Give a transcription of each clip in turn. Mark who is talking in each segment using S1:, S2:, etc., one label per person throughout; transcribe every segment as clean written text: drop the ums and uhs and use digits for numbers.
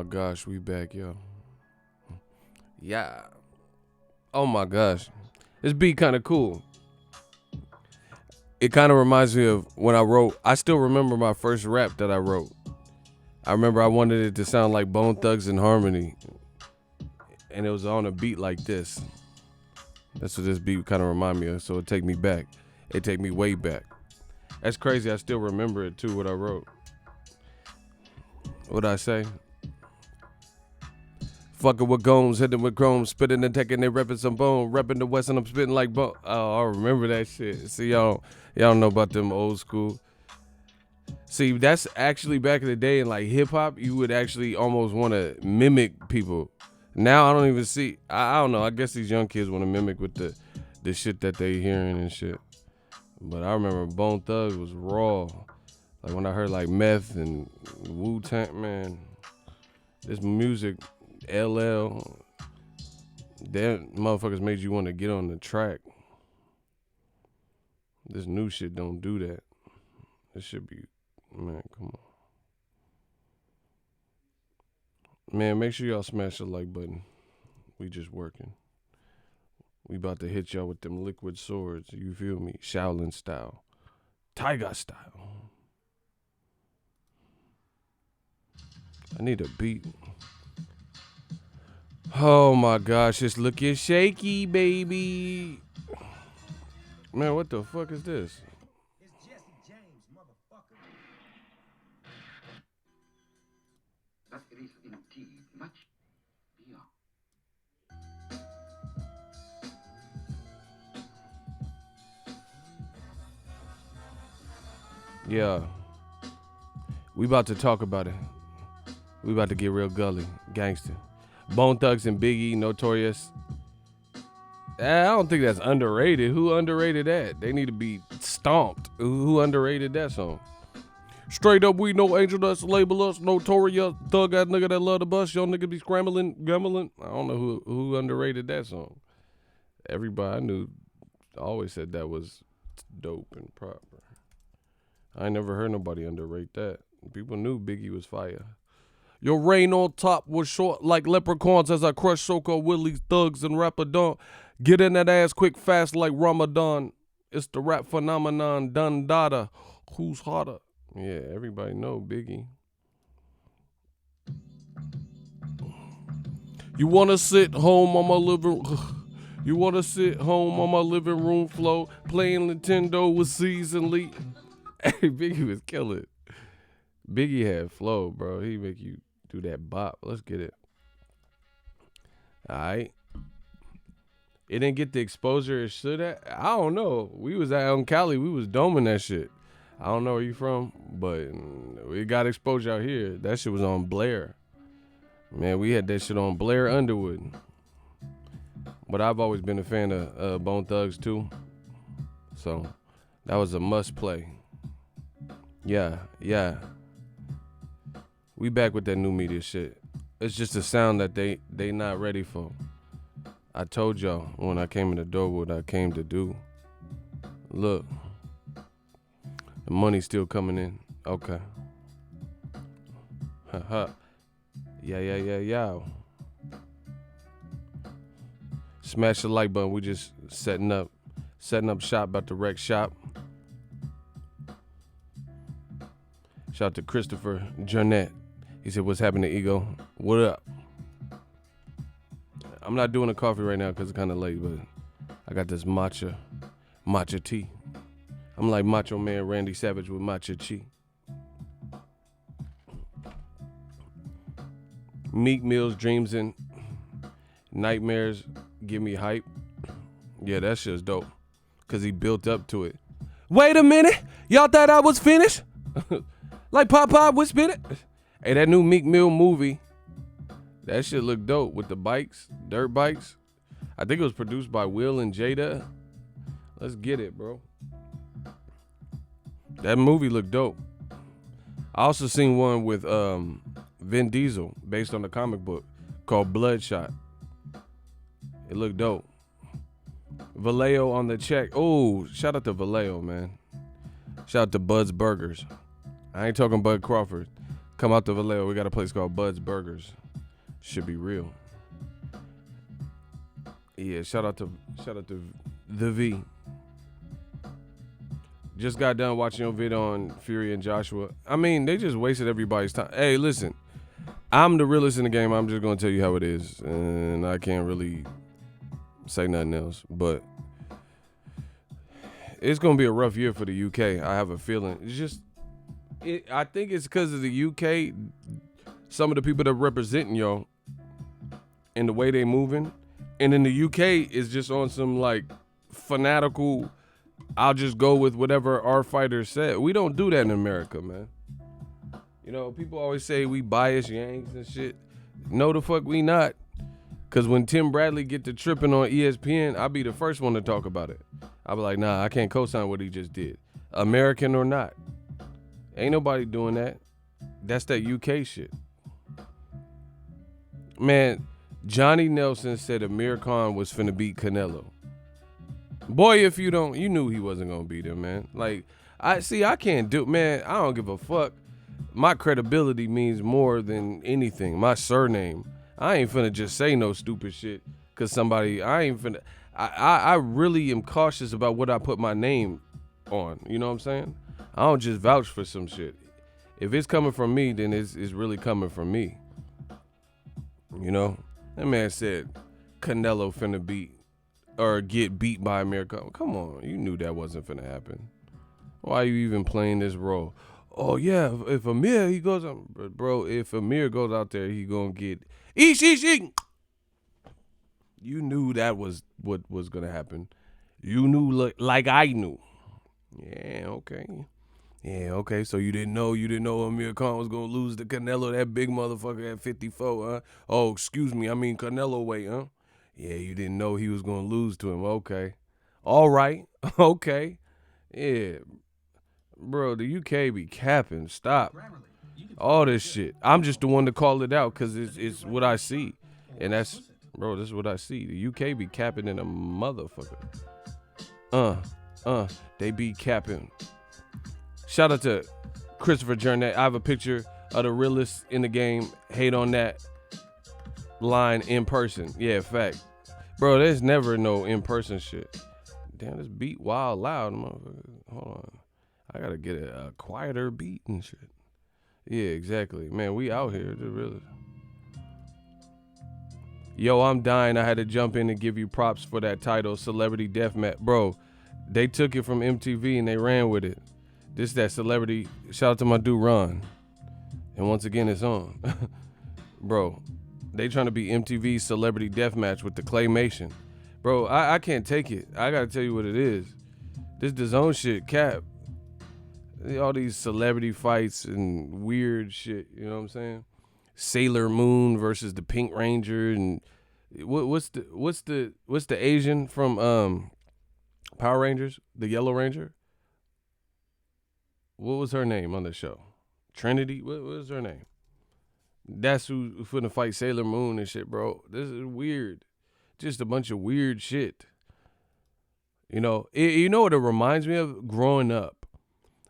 S1: my gosh, we back, yo. Yeah. Oh my gosh. This beat kind of cool. It kind of reminds me of when I still remember my first rap that I wrote. I remember I wanted it to sound like Bone Thugs and Harmony. And it was on a beat like this. That's what this beat kind of remind me of. So it take me back. It take me way back. That's crazy. I still remember it too, what I wrote. What'd I say? Fucking with goons, hitting with chrome, spitting and taking, they repping some bone, repping the West and I'm spitting like bone. Oh, I remember that shit. See, y'all know about them old school. See, that's actually back in the day in like hip hop, you would actually almost want to mimic people. Now I don't even see, I don't know, I guess these young kids want to mimic with the shit that they hearing and shit. But I remember Bone Thugs was raw. Like when I heard like Meth and Wu-Tang, man, this music, LL, that motherfuckers made you want to get on the track. This new shit don't do that. It should be, man, come on. Man, make sure y'all smash the like button. We just working. We about to hit y'all with them liquid swords, you feel me? Shaolin style. Tiger style. I need a beat. Oh my gosh, it's looking shaky, baby. Man, what the fuck is this?
S2: It's Jesse James, motherfucker.
S3: That it is indeed much beyond.
S1: Yeah. We about to talk about it. We about to get real gully, gangster. Bone Thugs and Biggie, Notorious. I don't think that's underrated. Who underrated that? They need to be stomped. Who underrated that song? Straight up, we no angel dust, label us, Notorious, thug ass nigga that love the bus. Y'all nigga be scrambling, gumbling. I don't know who underrated that song. Everybody I knew always said that was dope and proper. I ain't never heard nobody underrate that. People knew Biggie was fire. Your reign on top was short like leprechauns as I crush Shoko, Willies, thugs, and Rapadon. Get in that ass quick, fast like Ramadan. It's the rap phenomenon, Dun Dada. Who's hotter? Yeah, everybody know Biggie. You wanna sit home on my living You wanna sit home on my living room floor, playing Nintendo with seasonally. Hey, Biggie was killing. Biggie had flow, bro. He make you do that bop. Let's get it. All right. It didn't get the exposure it should have. I don't know. We was out in Cali. We was doming that shit. I don't know where you from, but we got exposure out here. That shit was on Blair. Man, we had that shit on Blair Underwood. But I've always been a fan of Bone Thugs too. So that was a must play. Yeah. We back with that new media shit. It's just a sound that they not ready for. I told y'all when I came in the door what I came to do. Look. The money's still coming in. Okay. Haha. Yeah. Smash the like button. We just setting up shop, about to wreck shop. Shout out to Christopher Jernette. He said, what's happening, Ego? What up? I'm not doing a coffee right now because it's kind of late, but I got this matcha tea. I'm like Macho Man Randy Savage with matcha tea. Meek Mill's Dreams and Nightmares give me hype. Yeah, that shit's dope because he built up to it. Wait a minute. Y'all thought I was finished? Like Popeye was spinning. Hey, that new Meek Mill movie, that shit look dope with the bikes, dirt bikes. I think it was produced by Will and Jada. Let's get it, bro. That movie looked dope. I also seen one with Vin Diesel based on the comic book called Bloodshot. It looked dope. Vallejo on the check. Oh, shout out to Vallejo, man. Shout out to Bud's Burgers. I ain't talking Bud Crawford. Come out to Vallejo. We got a place called Bud's Burgers. Should be real. Yeah, shout out to the V. Just got done watching your video on Fury and Joshua. I mean, they just wasted everybody's time. Hey, listen, I'm the realest in the game. I'm just gonna tell you how it is, and I can't really say nothing else. But it's gonna be a rough year for the UK. I have a feeling. I think it's because of the UK. Some of the people that representing y'all and the way they moving, and in the UK is just on some like fanatical. I'll just go with whatever our fighters said. We don't do that in America, man. You know, people always say we bias Yanks and shit. No, the fuck we not. Because when Tim Bradley get to tripping on ESPN, I'll be the first one to talk about it. I'll be like, nah, I can't co-sign what he just did. American or not. Ain't nobody doing that. That's that UK shit. Man, Johnny Nelson said Amir Khan was finna beat Canelo. Boy, if you knew he wasn't gonna beat him, man. Like, I can't do, man, I don't give a fuck. My credibility means more than anything. My surname. I ain't finna just say no stupid shit because I really am cautious about what I put my name on. You know what I'm saying? I don't just vouch for some shit. If it's coming from me, then it's really coming from me. You know? That man said Canelo finna get beat by America. Come on, you knew that wasn't finna happen. Why are you even playing this role? Oh yeah, if Amir if Amir goes out there, he gonna get eat. You knew that was what was gonna happen. You knew like I knew. Yeah, okay. So you didn't know Amir Khan was gonna lose to Canelo, that big motherfucker at 54, huh? Oh, excuse me, I mean Canelo weight, huh? Yeah, you didn't know he was gonna lose to him. Okay. All right. Okay. Yeah. Bro, the UK be capping. Stop. All this shit. I'm just the one to call it out because it's what I see. And this is what I see. The UK be capping in a motherfucker. They be capping. Shout out to Christopher Jernett. I have a picture of the realest in the game. Hate on that line in person. Yeah, fact. Bro, there's never no in-person shit. Damn, this beat wild loud, motherfucker. Hold on. I gotta get a quieter beat and shit. Yeah, exactly. Man, we out here. The realest. Yo, I'm dying. I had to jump in and give you props for that title, Celebrity Deathmatch. Bro, they took it from MTV and they ran with it. This that celebrity. Shout out to my dude Ron. And once again, it's on. Bro, they trying to be MTV's Celebrity Deathmatch with the claymation. Bro, I can't take it. I gotta tell you what it is. This Dazn shit, cap. All these celebrity fights and weird shit. You know what I'm saying? Sailor Moon versus the Pink Ranger and what's the Asian from Power Rangers? The Yellow Ranger? What was her name on the show? Trinity? What was her name? That's who's finna fight Sailor Moon and shit, bro. This is weird. Just a bunch of weird shit. You know, you know what it reminds me of? Growing up.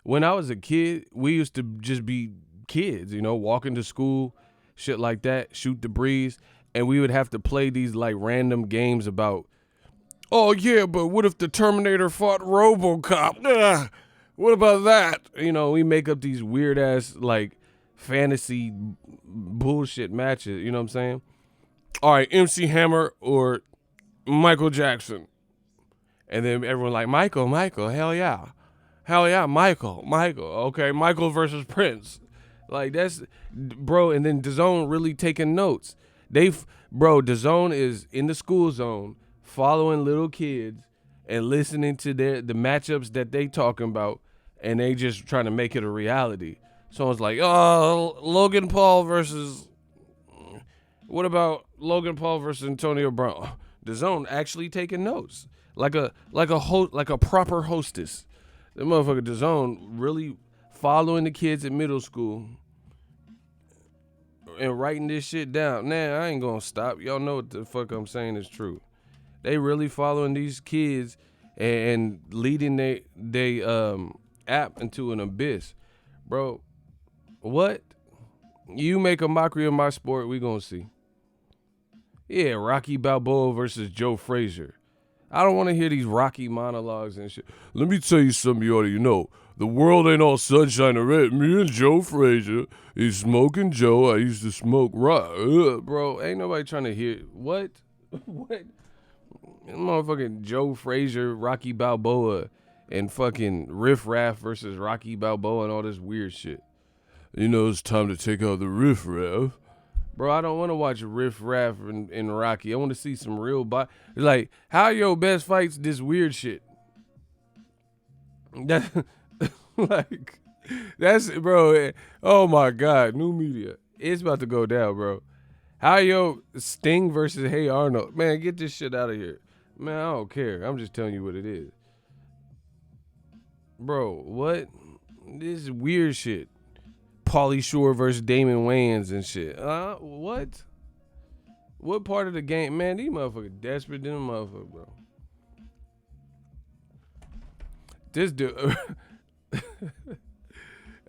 S1: When I was a kid, we used to just be kids, you know, walking to school, shit like that, shoot the breeze, and we would have to play these like random games about, oh yeah, but what if the Terminator fought RoboCop? Ugh, what about that? You know, we make up these weird ass like fantasy bullshit matches, you know what I'm saying? All right, MC Hammer or Michael Jackson. And then everyone like, Michael, hell yeah. Hell yeah, Michael. Okay, Michael versus Prince. Like that's, bro. And then DAZN really taking notes. DAZN is in the school zone, following little kids and listening to the matchups that they talking about, and they just trying to make it a reality. So it's like, oh, Logan Paul versus. What about Logan Paul versus Antonio Brown? DAZN actually taking notes, like a proper hostess. The motherfucker DAZN really following the kids in middle school and writing this shit down. Nah, I ain't gonna stop. Y'all know what the fuck I'm saying is true. They really following these kids and leading they app into an abyss. Bro, what? You make a mockery of my sport, we gonna see. Yeah, Rocky Balboa versus Joe Frazier. I don't want to hear these Rocky monologues and shit. Let me tell you something you already know. The world ain't all sunshine and red. Me and Joe Frazier, he's smoking Joe. I used to smoke rock. Bro, ain't nobody trying to hear. What? What? Motherfucking Joe Frazier, Rocky Balboa, and fucking Riff Raff versus Rocky Balboa and all this weird shit. You know, it's time to take out the Riff Raff. Bro, I don't want to watch Riff Raff and Rocky. I want to see some real like, how your best fights this weird shit? That, like, that's, bro. Oh my God, new media. It's about to go down, bro. How your Sting versus Hey Arnold? Man, get this shit out of here. Man, I don't care. I'm just telling you what it is. Bro, what? This is weird shit. Pauly Shore versus Damon Wayans and shit. What? What part of the game? Man, these motherfuckers desperate than a motherfucker, bro. This dude.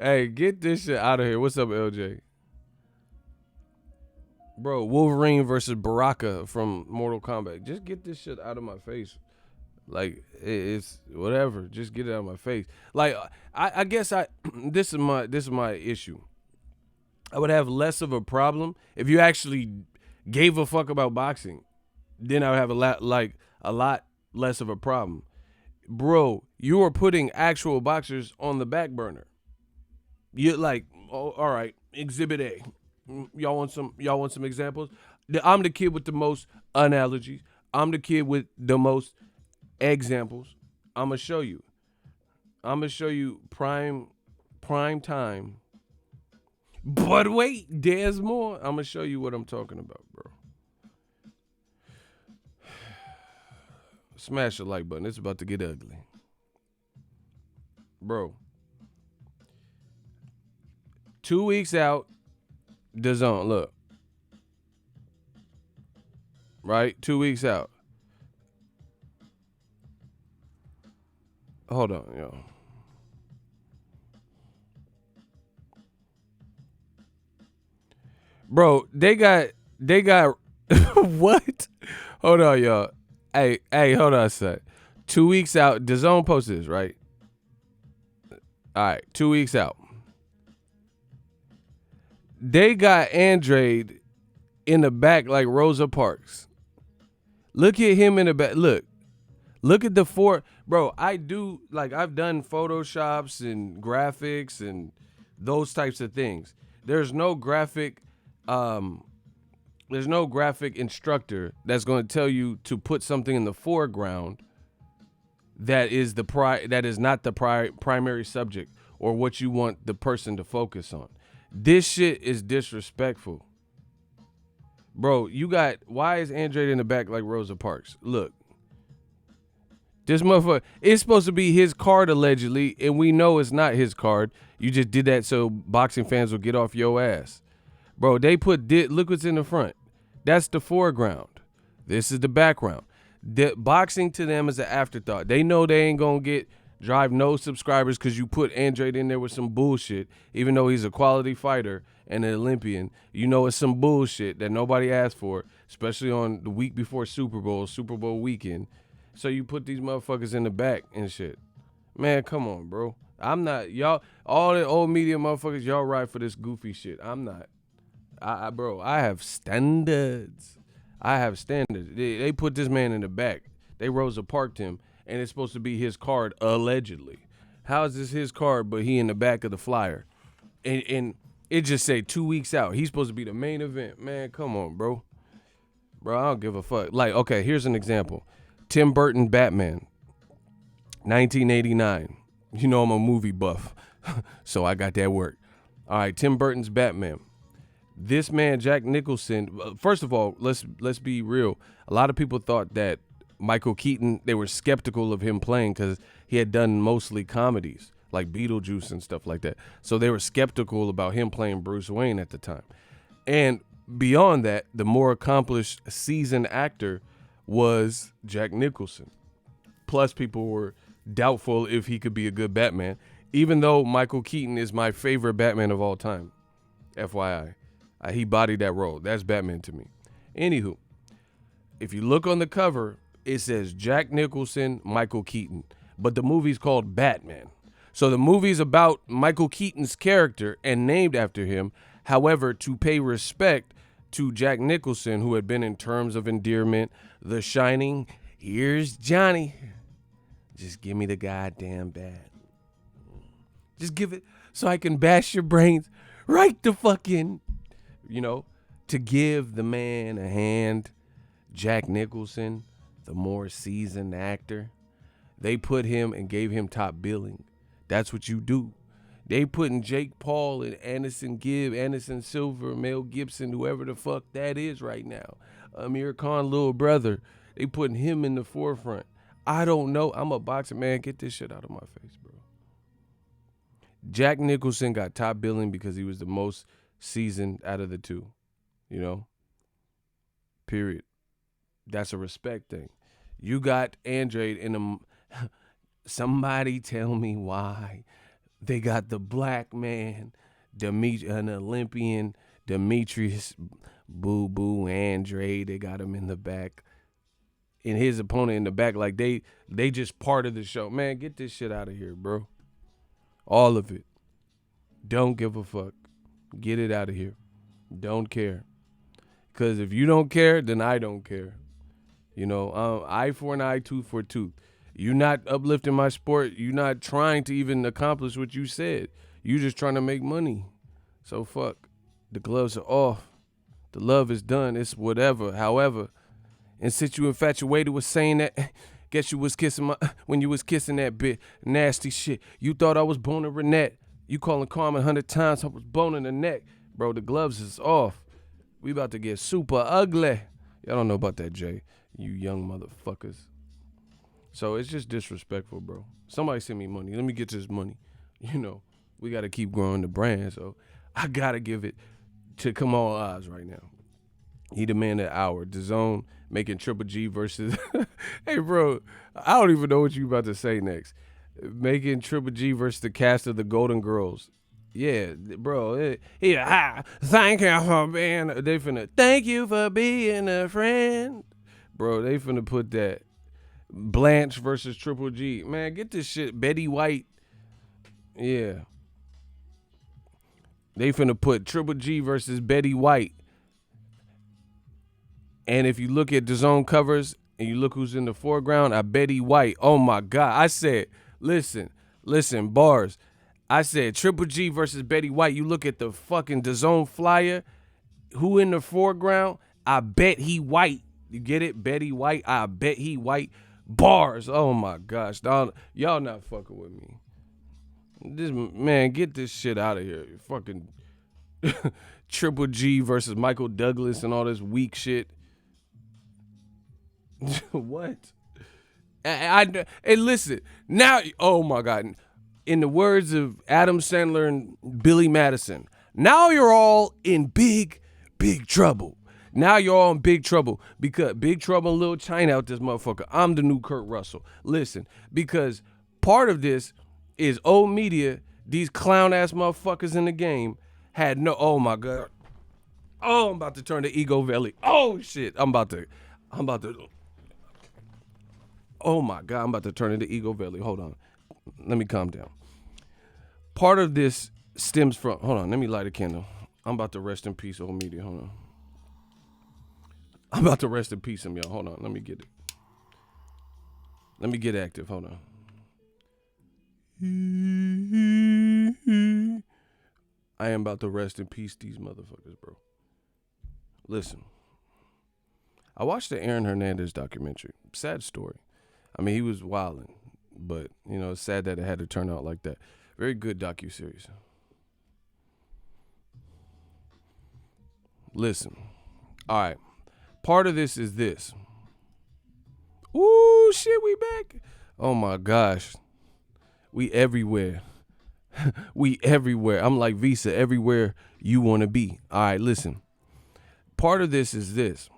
S1: Hey, get this shit out of here. What's up, LJ? Bro, Wolverine versus Baraka from Mortal Kombat. Just get this shit out of my face. Like, it's whatever. Just get it out of my face. Like, I guess this is my issue. I would have less of a problem if you actually gave a fuck about boxing. Then I would have a lot less of a problem. Bro, you are putting actual boxers on the back burner. You like, oh, all right, Exhibit A. Y'all want some examples? I'm the kid with the most analogies. I'm the kid with the most examples. I'm gonna show you prime time. But wait, there's more. I'm gonna show you what I'm talking about, bro. Smash the like button. It's about to get ugly. Bro. 2 weeks out, Dazn, look. Right? 2 weeks out. Hold on, yo. Bro, they got what? Hold on, y'all. Hey, hold on a sec. 2 weeks out, DAZN posted this, right? All right, 2 weeks out. They got Andrade in the back like Rosa Parks. Look at him in the back. Look at the four. Bro, I've done Photoshops and graphics and those types of things. There's no graphic instructor that's going to tell you to put something in the foreground that is not the primary subject or what you want the person to focus on. This shit is disrespectful. Bro, why is Andrade in the back like Rosa Parks? Look. This motherfucker, it's supposed to be his card allegedly, and we know it's not his card. You just did that so boxing fans will get off your ass. Bro, they look what's in the front. That's the foreground. This is the background. Boxing to them is an afterthought. They know they ain't going to drive no subscribers because you put Andrade in there with some bullshit, even though he's a quality fighter and an Olympian. You know it's some bullshit that nobody asked for, especially on the week before Super Bowl weekend. So you put these motherfuckers in the back and shit. Man, come on, bro. I'm not, y'all, all the old media motherfuckers, y'all ride for this goofy shit. I'm not. Bro, I have standards. They put this man in the back. They Rosa Parked him, and it's supposed to be his card, allegedly. How is this his card, but he in the back of the flyer? And it just say 2 weeks out. He's supposed to be the main event. Man, come on, bro. Bro, I don't give a fuck. Like, okay, here's an example. Tim Burton Batman, 1989. You know I'm a movie buff, so I got that work. All right, Tim Burton's Batman. This man, Jack Nicholson, first of all, let's be real. A lot of people thought that Michael Keaton, they were skeptical of him playing because he had done mostly comedies like Beetlejuice and stuff like that. So they were skeptical about him playing Bruce Wayne at the time. And beyond that, the more accomplished seasoned actor was Jack Nicholson. Plus, people were doubtful if he could be a good Batman, even though Michael Keaton is my favorite Batman of all time. FYI. He bodied that role. That's Batman to me. Anywho, if you look on the cover, it says Jack Nicholson, Michael Keaton. But the movie's called Batman. So the movie's about Michael Keaton's character and named after him. However, to pay respect to Jack Nicholson, who had been in Terms of Endearment, The Shining, here's Johnny. Just give me the goddamn bat. Just give it so I can bash your brains right the fucking, to give the man a hand. Jack Nicholson, the more seasoned actor, they put him and gave him top billing. That's what you do. They putting Jake Paul and Anderson Silver, Mel Gibson, whoever the fuck that is right now. Amir Khan, little brother. They putting him in the forefront. I don't know. I'm a boxer, man. Get this shit out of my face, bro. Jack Nicholson got top billing because he was the most seasoned out of the two. Period. That's a respect thing. You got Andrade in a... Somebody tell me why they got the black man, an Olympian, Demetrius Boo Boo Andrade. They got him in the back. And his opponent in the back, like they just part of the show. Man, get this shit out of here, bro. All of it. Don't give a fuck. Get it out of here. Don't care. Because if you don't care, then I don't care. Eye for an eye, tooth for a tooth. You're not uplifting my sport. You're not trying to even accomplish what you said. You just trying to make money. So fuck. The gloves are off. The love is done. It's whatever. However, and since you infatuated with saying that, guess you was kissing when you was kissing that bit nasty shit. You thought I was boning Renette. You calling Carmen 100 times. I was boning the neck. Bro, the gloves is off. We about to get super ugly. Y'all don't know about that, Jay. You young motherfuckers. So it's just disrespectful, bro. Somebody send me money. Let me get this money. We got to keep growing the brand. So I got to give it to Kamal Oz right now. He demanded an hour. Dazn making Triple G versus... Hey, bro, I don't even know what you about to say next. Making Triple G versus the cast of the Golden Girls. Yeah, bro. Thank you for being... They finna... Thank you for being a friend. Bro, they finna put that... Blanche versus Triple G. Man, get this shit. Betty White. Yeah. They finna put Triple G versus Betty White. And if you look at Dazn covers and you look who's in the foreground, Betty White. Oh my God. I said, listen, bars. I said Triple G versus Betty White. You look at the fucking Dazn flyer. Who in the foreground? I bet he white. You get it? Betty White. I bet he white. Bars. Oh my gosh. Y'all not fucking with me. This man, get this shit out of here. Fucking Triple G versus Michael Douglas and all this weak shit. What? And listen, now, oh my God. In the words of Adam Sandler and Billy Madison, now you're all in big, big trouble. Now you're all in big trouble because Big Trouble in Little China out this motherfucker. I'm the new Kurt Russell. Listen, because part of this is old media, these clown ass motherfuckers in the game had no, oh my God. Oh, I'm about to turn the ego valley. Oh shit. I'm about to, oh my God. I'm about to turn into ego valley. Hold on. Let me calm down. Part of this stems from, hold on. Let me light a candle. I'm about to rest in peace, old media. Hold on. I'm about to rest in peace, y'all. Hold on. Let me get it. Let me get active. Hold on. I am about to rest in peace, these motherfuckers, bro. Listen. I watched the Aaron Hernandez documentary. Sad story. I mean, he was wilding, but, it's sad that it had to turn out like that. Very good docuseries. Listen. All right. Part of this is this. Ooh, shit, we back. Oh, my gosh. We everywhere. We everywhere. I'm like Visa, everywhere you want to be. All right, listen. Part of this is this.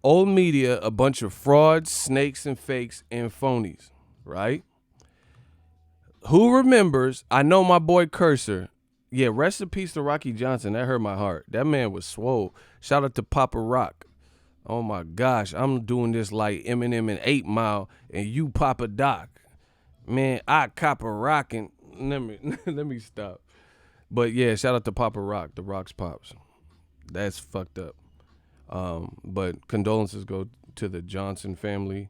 S1: Old media, a bunch of frauds, snakes, and fakes, and phonies, right? Who remembers, I know my boy Cursor, Yeah, rest in peace to Rocky Johnson. That hurt my heart. That man was swole. Shout out to Papa Rock. Oh my gosh, I'm doing this like Eminem and 8 Mile and you Papa Doc. Man, I cop a rockin'. Let me let me stop. But yeah, shout out to Papa Rock, the Rock's Pops. That's fucked up. But condolences go to the Johnson family.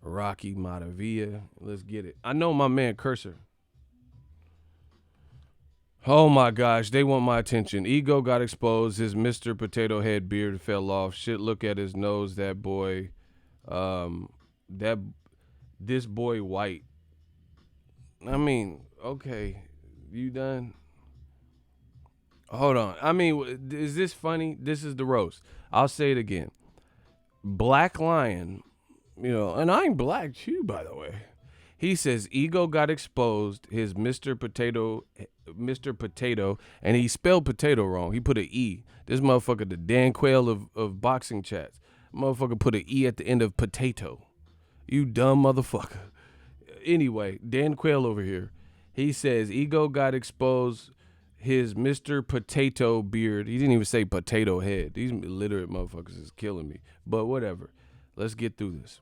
S1: Rocky Matavia. Let's get it. I know my man Cursor. Oh my gosh, they want my attention. Ego got exposed. His Mr. Potato Head beard fell off. Shit, look at his nose. That boy, that this boy white. I mean, okay, you done? Hold on. I mean, is this funny? This is the roast. I'll say it again. Black Lion, and I ain't black too, by the way. He says Ego got exposed. His Mr. Potato, and he spelled potato wrong. He put an E. This motherfucker, the Dan Quayle of boxing chats. Motherfucker put an E at the end of potato. You dumb motherfucker. Anyway, Dan Quayle over here. He says Ego got exposed. His Mr. Potato beard. He didn't even say potato head. These illiterate motherfuckers is killing me. But whatever. Let's get through this.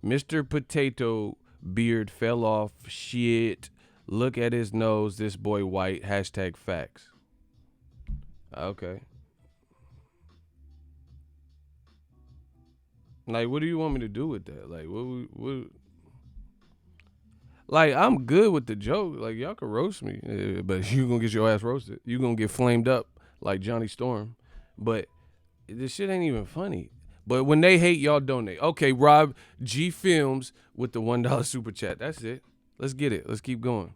S1: Mr. Potato beard fell off. Shit. Look at his nose. This boy white. Hashtag facts. Okay. Like, what do you want me to do with that? Like, what like, I'm good with the joke. Like, y'all can roast me, but you gonna get your ass roasted. You gonna get flamed up like Johnny Storm. But this shit ain't even funny. But when they hate, y'all donate. Okay, Rob G Films with the $1 super chat. That's it. Let's get it. Let's keep going.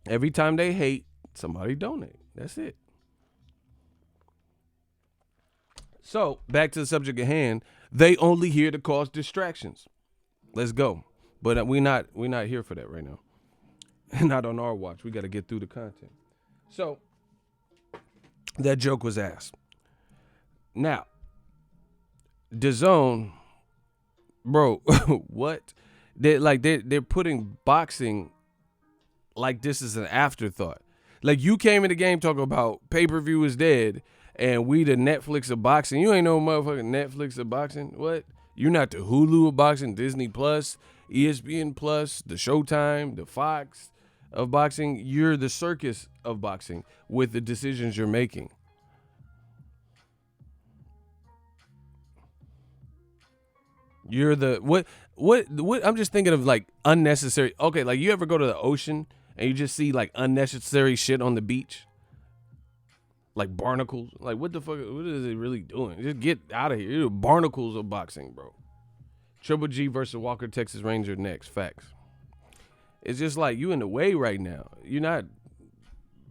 S1: Every time they hate, somebody donate. That's it. So, back to the subject at hand. They only here to cause distractions. Let's go. But we're not here for that right now. Not on our watch. We got to get through the content. So, that joke was asked. Now, Dazn, bro, what? They're putting boxing like this is an afterthought. Like, you came in the game talking about pay-per-view is dead and we the Netflix of boxing. You ain't no motherfucking Netflix of boxing. What? You're not the Hulu of boxing, Disney Plus, ESPN Plus, the Showtime, the Fox of boxing. You're the circus of boxing with the decisions you're making. You're the what I'm just thinking of like unnecessary. Okay, like you ever go to the ocean and you just see like unnecessary shit on the beach? Like barnacles. Like what the fuck, what is it really doing? Just get out of here. You're barnacles of boxing, bro. Triple G versus Walker Texas Ranger next. Facts. It's just like you in the way right now. You're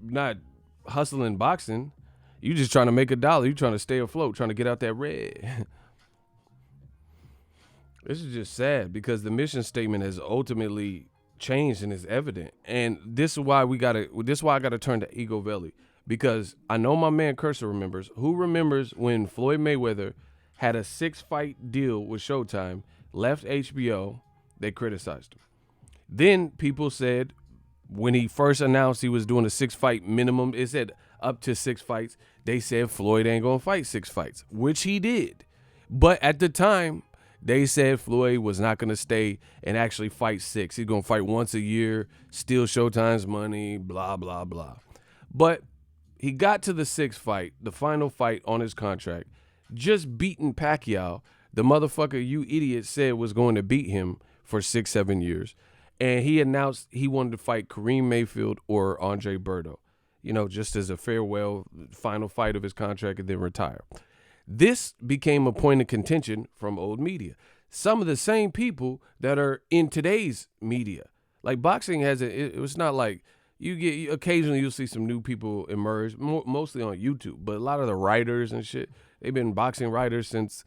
S1: not hustling boxing. You just trying to make $1. You trying to stay afloat, trying to get out that red. This is just sad because the mission statement has ultimately changed and is evident. And this is why I gotta turn to Ego Valley. Because I know my man Cursor remembers. Who remembers when Floyd Mayweather had a 6-fight deal with Showtime, left HBO, they criticized him. Then people said, when he first announced he was doing a 6-fight minimum, it said up to 6 fights. They said Floyd ain't gonna fight 6 fights, which he did. But at the time, they said Floyd was not gonna stay and actually fight 6. He's gonna fight once a year, steal Showtime's money, blah, blah, blah. But he got to the 6th fight, the final fight on his contract, just beating Pacquiao, the motherfucker you idiot said was going to beat him for 6-7 years. And he announced he wanted to fight Kareem Mayfield or Andre Berto, just as a farewell final fight of his contract and then retire. This became a point of contention from old media. Some of the same people that are in today's media. Like boxing it's not like occasionally you'll see some new people emerge, mostly on YouTube, but a lot of the writers and shit, they've been boxing writers since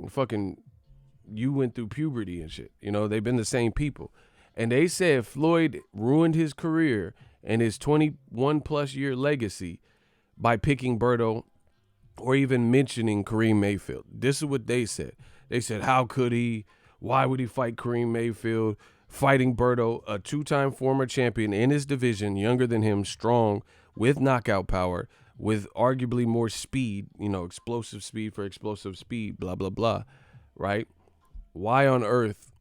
S1: fucking you went through puberty and shit. They've been the same people. And they said Floyd ruined his career and his 21 plus year legacy by picking Berto or even mentioning Kareem Mayfield. This is what they said. They said, how could he? Why would he fight Kareem Mayfield? fighting Berto, a 2-time former champion in his division, younger than him, strong, with knockout power, with arguably more speed, explosive speed for explosive speed, blah, blah, blah, right? Why on earth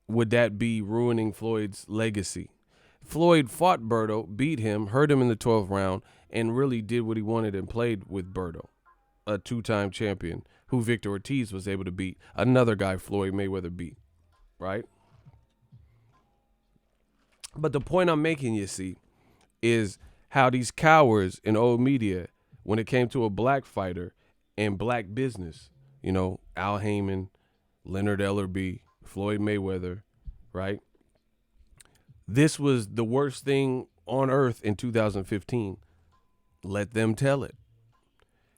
S1: would that be ruining Floyd's legacy? Floyd fought Berto, beat him, hurt him in the 12th round, and really did what he wanted and played with Berto, a 2-time champion who Victor Ortiz was able to beat, another guy Floyd Mayweather beat, right? But the point I'm making, you see, is how these cowards in old media, when it came to a black fighter and black business, Al Heyman, Leonard Ellerbe, Floyd Mayweather, right? This was the worst thing on earth in 2015. Let them tell it.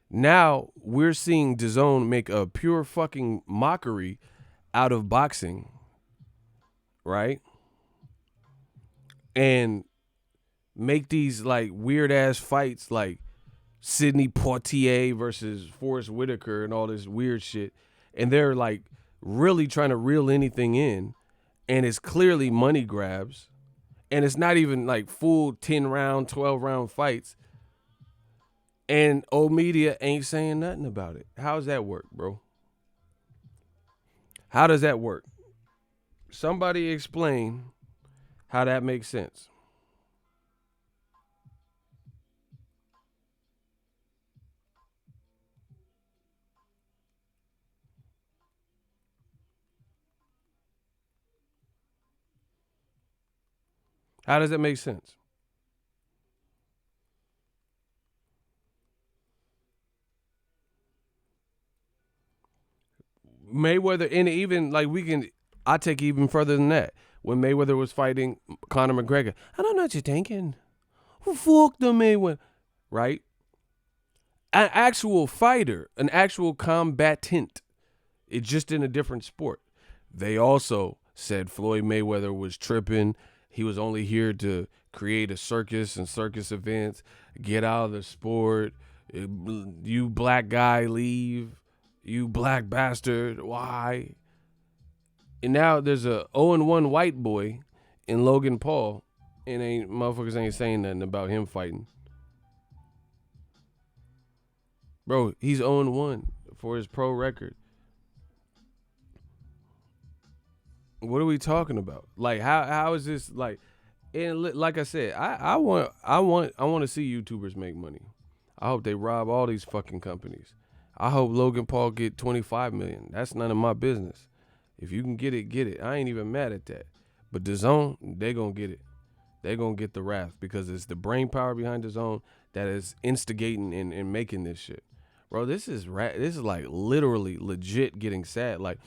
S1: Now we're seeing Dazn make a pure fucking mockery out of boxing, right? And make these like weird ass fights like Sidney Poitier versus Forrest Whitaker and all this weird shit. And they're like really trying to reel anything in. And it's clearly money grabs. And it's not even like full 10 round, 12 round fights. And old media ain't saying nothing about it. How does that work, bro? How does that work? Somebody explain how that makes sense. How does that make sense? Mayweather, and even like I take it even further than that. When Mayweather was fighting Conor McGregor, I don't know what you're thinking. Who fucked the Mayweather? Right? An actual fighter, an actual combatant. It's just in a different sport. They also said Floyd Mayweather was tripping. He was only here to create a circus and circus events. Get out of the sport. You black guy, leave. You black bastard. Why? And now there's a 0-1 white boy in Logan Paul, and motherfuckers ain't saying nothing about him fighting. Bro, he's 0-1 for his pro record. What are we talking about? Like, how is this like? And like I said, I want to see YouTubers make money. I hope they rob all these fucking companies. I hope Logan Paul get 25 million. That's none of my business. If you can get it, get it. I ain't even mad at that. But DAZN, they gonna get it. They gonna get the wrath because it's the brain power behind DAZN that is instigating and making this shit. Bro, this is like literally legit getting sad. Like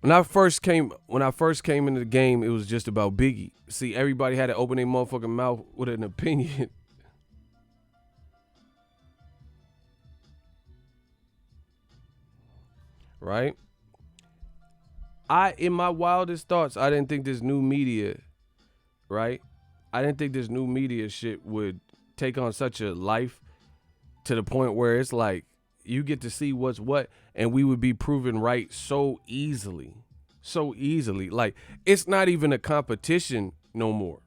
S1: when I first came into the game, it was just about Biggie. See, everybody had to open their motherfucking mouth with an opinion. Right? In my wildest thoughts, I didn't think this new media, right? I didn't think this new media shit would take on such a life to the point where it's like you get to see what's what, and we would be proven right so easily. So easily. Like, it's not even a competition no more.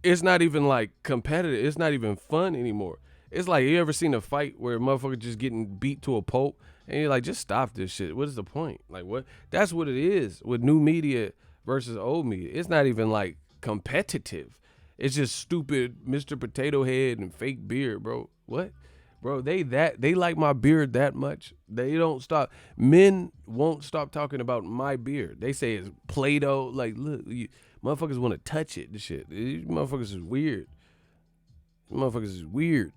S1: It's not even like competitive. It's not even fun anymore. It's like, you ever seen a fight where a motherfucker just getting beat to a pulp and you're like, just stop this shit. What is the point? Like, what? That's what it is with new media versus old media. It's not even like competitive. It's just stupid Mr. Potato Head and fake beard, bro. What? Bro, they like my beard that much. They don't stop. Men won't stop talking about my beard. They say it's Play-Doh. Like, look, motherfuckers want to touch it. This shit. These motherfuckers is weird. These motherfuckers is weird.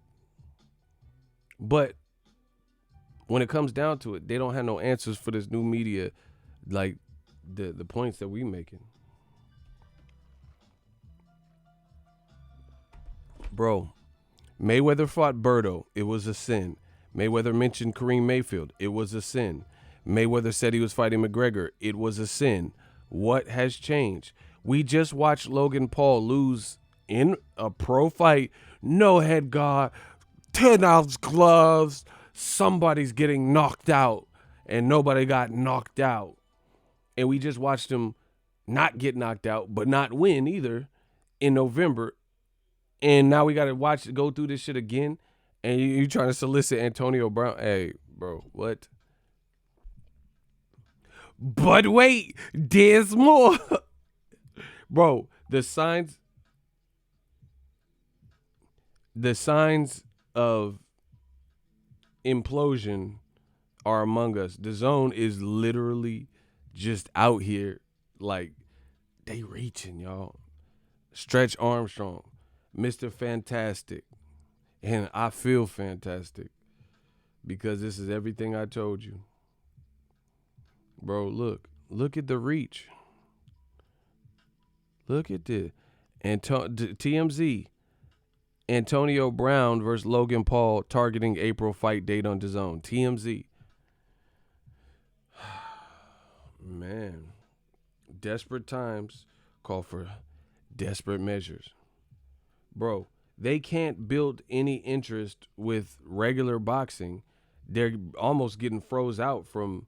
S1: But when it comes down to it, they don't have no answers for this new media, like the points that we making. Bro, Mayweather fought Berto. It was a sin. Mayweather mentioned Kareem Mayfield. It was a sin. Mayweather said he was fighting McGregor. It was a sin. What has changed? We just watched Logan Paul lose in a pro fight. No head guard, 10-ounce gloves. Somebody's getting knocked out, and nobody got knocked out. And we just watched him not get knocked out, but not win either in November. And now we got to go through this shit again. And you trying to solicit Antonio Brown. Hey, bro, what? But wait, there's more. Bro, the signs of implosion are among us. The zone is literally just out here like they reaching, y'all. Stretch Armstrong, Mr. Fantastic. And I feel fantastic because this is everything I told you. Bro, look at the reach. Look at this. TMZ. Antonio Brown versus Logan Paul targeting April fight date on DAZN. TMZ. Man. Desperate times call for desperate measures. Bro, they can't build any interest with regular boxing. They're almost getting froze out from,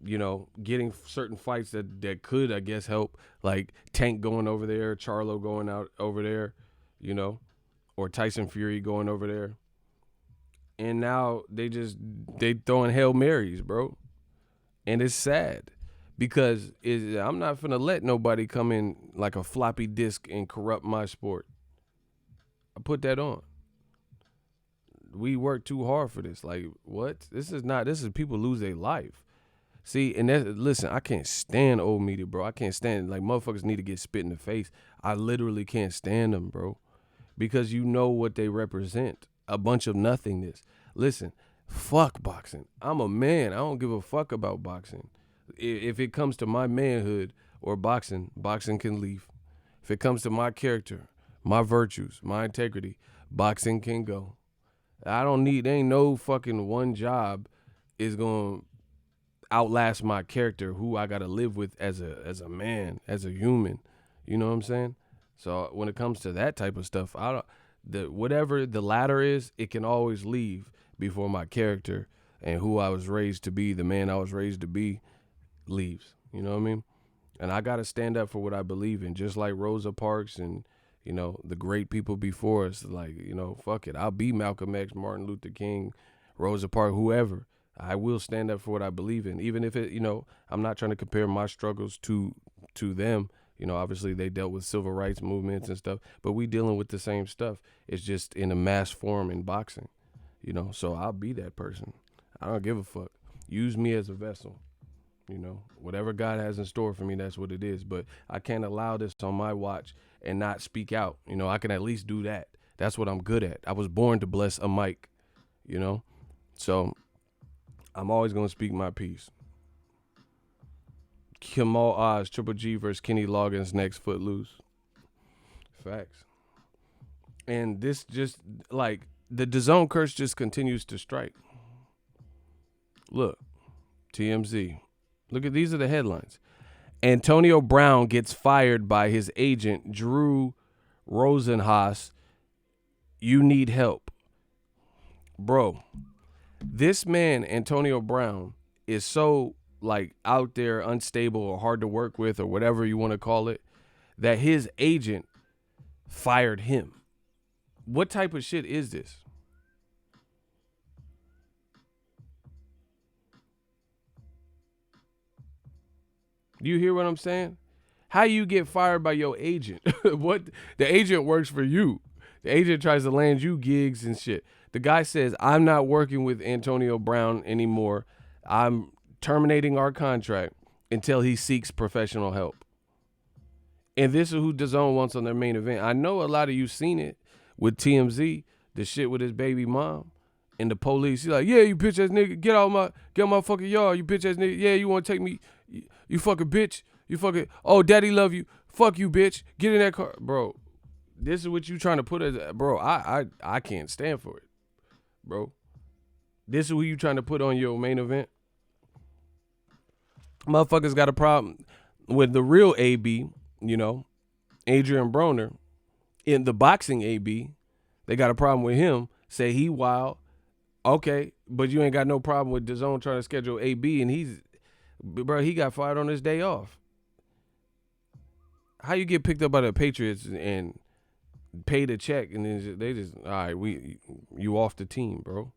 S1: getting certain fights that could, I guess, help. Like Tank going over there, Charlo going out over there, or Tyson Fury going over there. And now they throwing Hail Marys, bro. And it's sad because I'm not finna let nobody come in like a floppy disk and corrupt my sport. I put that on. We work too hard for this. Like, what? This is people lose their life. See, and listen, I can't stand old media, bro. I can't stand, like, motherfuckers need to get spit in the face. I literally can't stand them, bro. Because you know what they represent. A bunch of nothingness. Listen, fuck boxing. I'm a man. I don't give a fuck about boxing. If it comes to my manhood or boxing can leave. If it comes to my character, my virtues, my integrity, boxing can go. Ain't no fucking one job is going to outlast my character, who I got to live with as a man, as a human. You know what I'm saying? So when it comes to that type of stuff, whatever the ladder is, it can always leave before my character and who I was raised to be, the man I was raised to be, leaves. You know what I mean? And I got to stand up for what I believe in, just like Rosa Parks and, the great people before us. Like, fuck it. I'll be Malcolm X, Martin Luther King, Rosa Parks, whoever. I will stand up for what I believe in, even if it, I'm not trying to compare my struggles to them. Obviously they dealt with civil rights movements and stuff, but we dealing with the same stuff. It's just in a mass form in boxing, so I'll be that person. I don't give a fuck. Use me as a vessel. Whatever God has in store for me, that's what it is. But I can't allow this on my watch and not speak out. I can at least do that. That's what I'm good at. I was born to bless a mic, So I'm always going to speak my piece. Kamal Oz, Triple G versus Kenny Loggins next, Footloose. Facts. And this just, like, the DAZN curse just continues to strike. Look, TMZ. Look at, these are the headlines. Antonio Brown gets fired by his agent, Drew Rosenhaus. You need help. Bro, this man, Antonio Brown, is so, like, out there, unstable or hard to work with or whatever you want to call it, that his agent fired him. What type of shit is this? Do you hear what I'm saying? How you get fired by your agent? What? The agent works for you. The agent tries to land you gigs and shit. The guy says, I'm not working with Antonio Brown anymore. I'm terminating our contract until he seeks professional help. And this is who DAZN wants on their main event. I know a lot of you seen it with TMZ, the shit with his baby mom and the police. He's like, yeah, you bitch ass nigga, get out my fucking yard, you bitch ass nigga. Yeah, you want to take me, you fucking bitch. You fucking, oh, daddy love you. Fuck you, bitch. Get in that car. Bro, this is what you trying to put as, bro, I can't stand for it, bro. This is who you trying to put on your main event. Motherfuckers got a problem with the real AB, Adrian Broner, in the boxing AB. They got a problem with him. Say he wild. Okay, but you ain't got no problem with DAZN trying to schedule AB, and he's Bro, he got fired on his day off. How you get picked up by the Patriots and paid a check and then they just all right, you off the team, bro.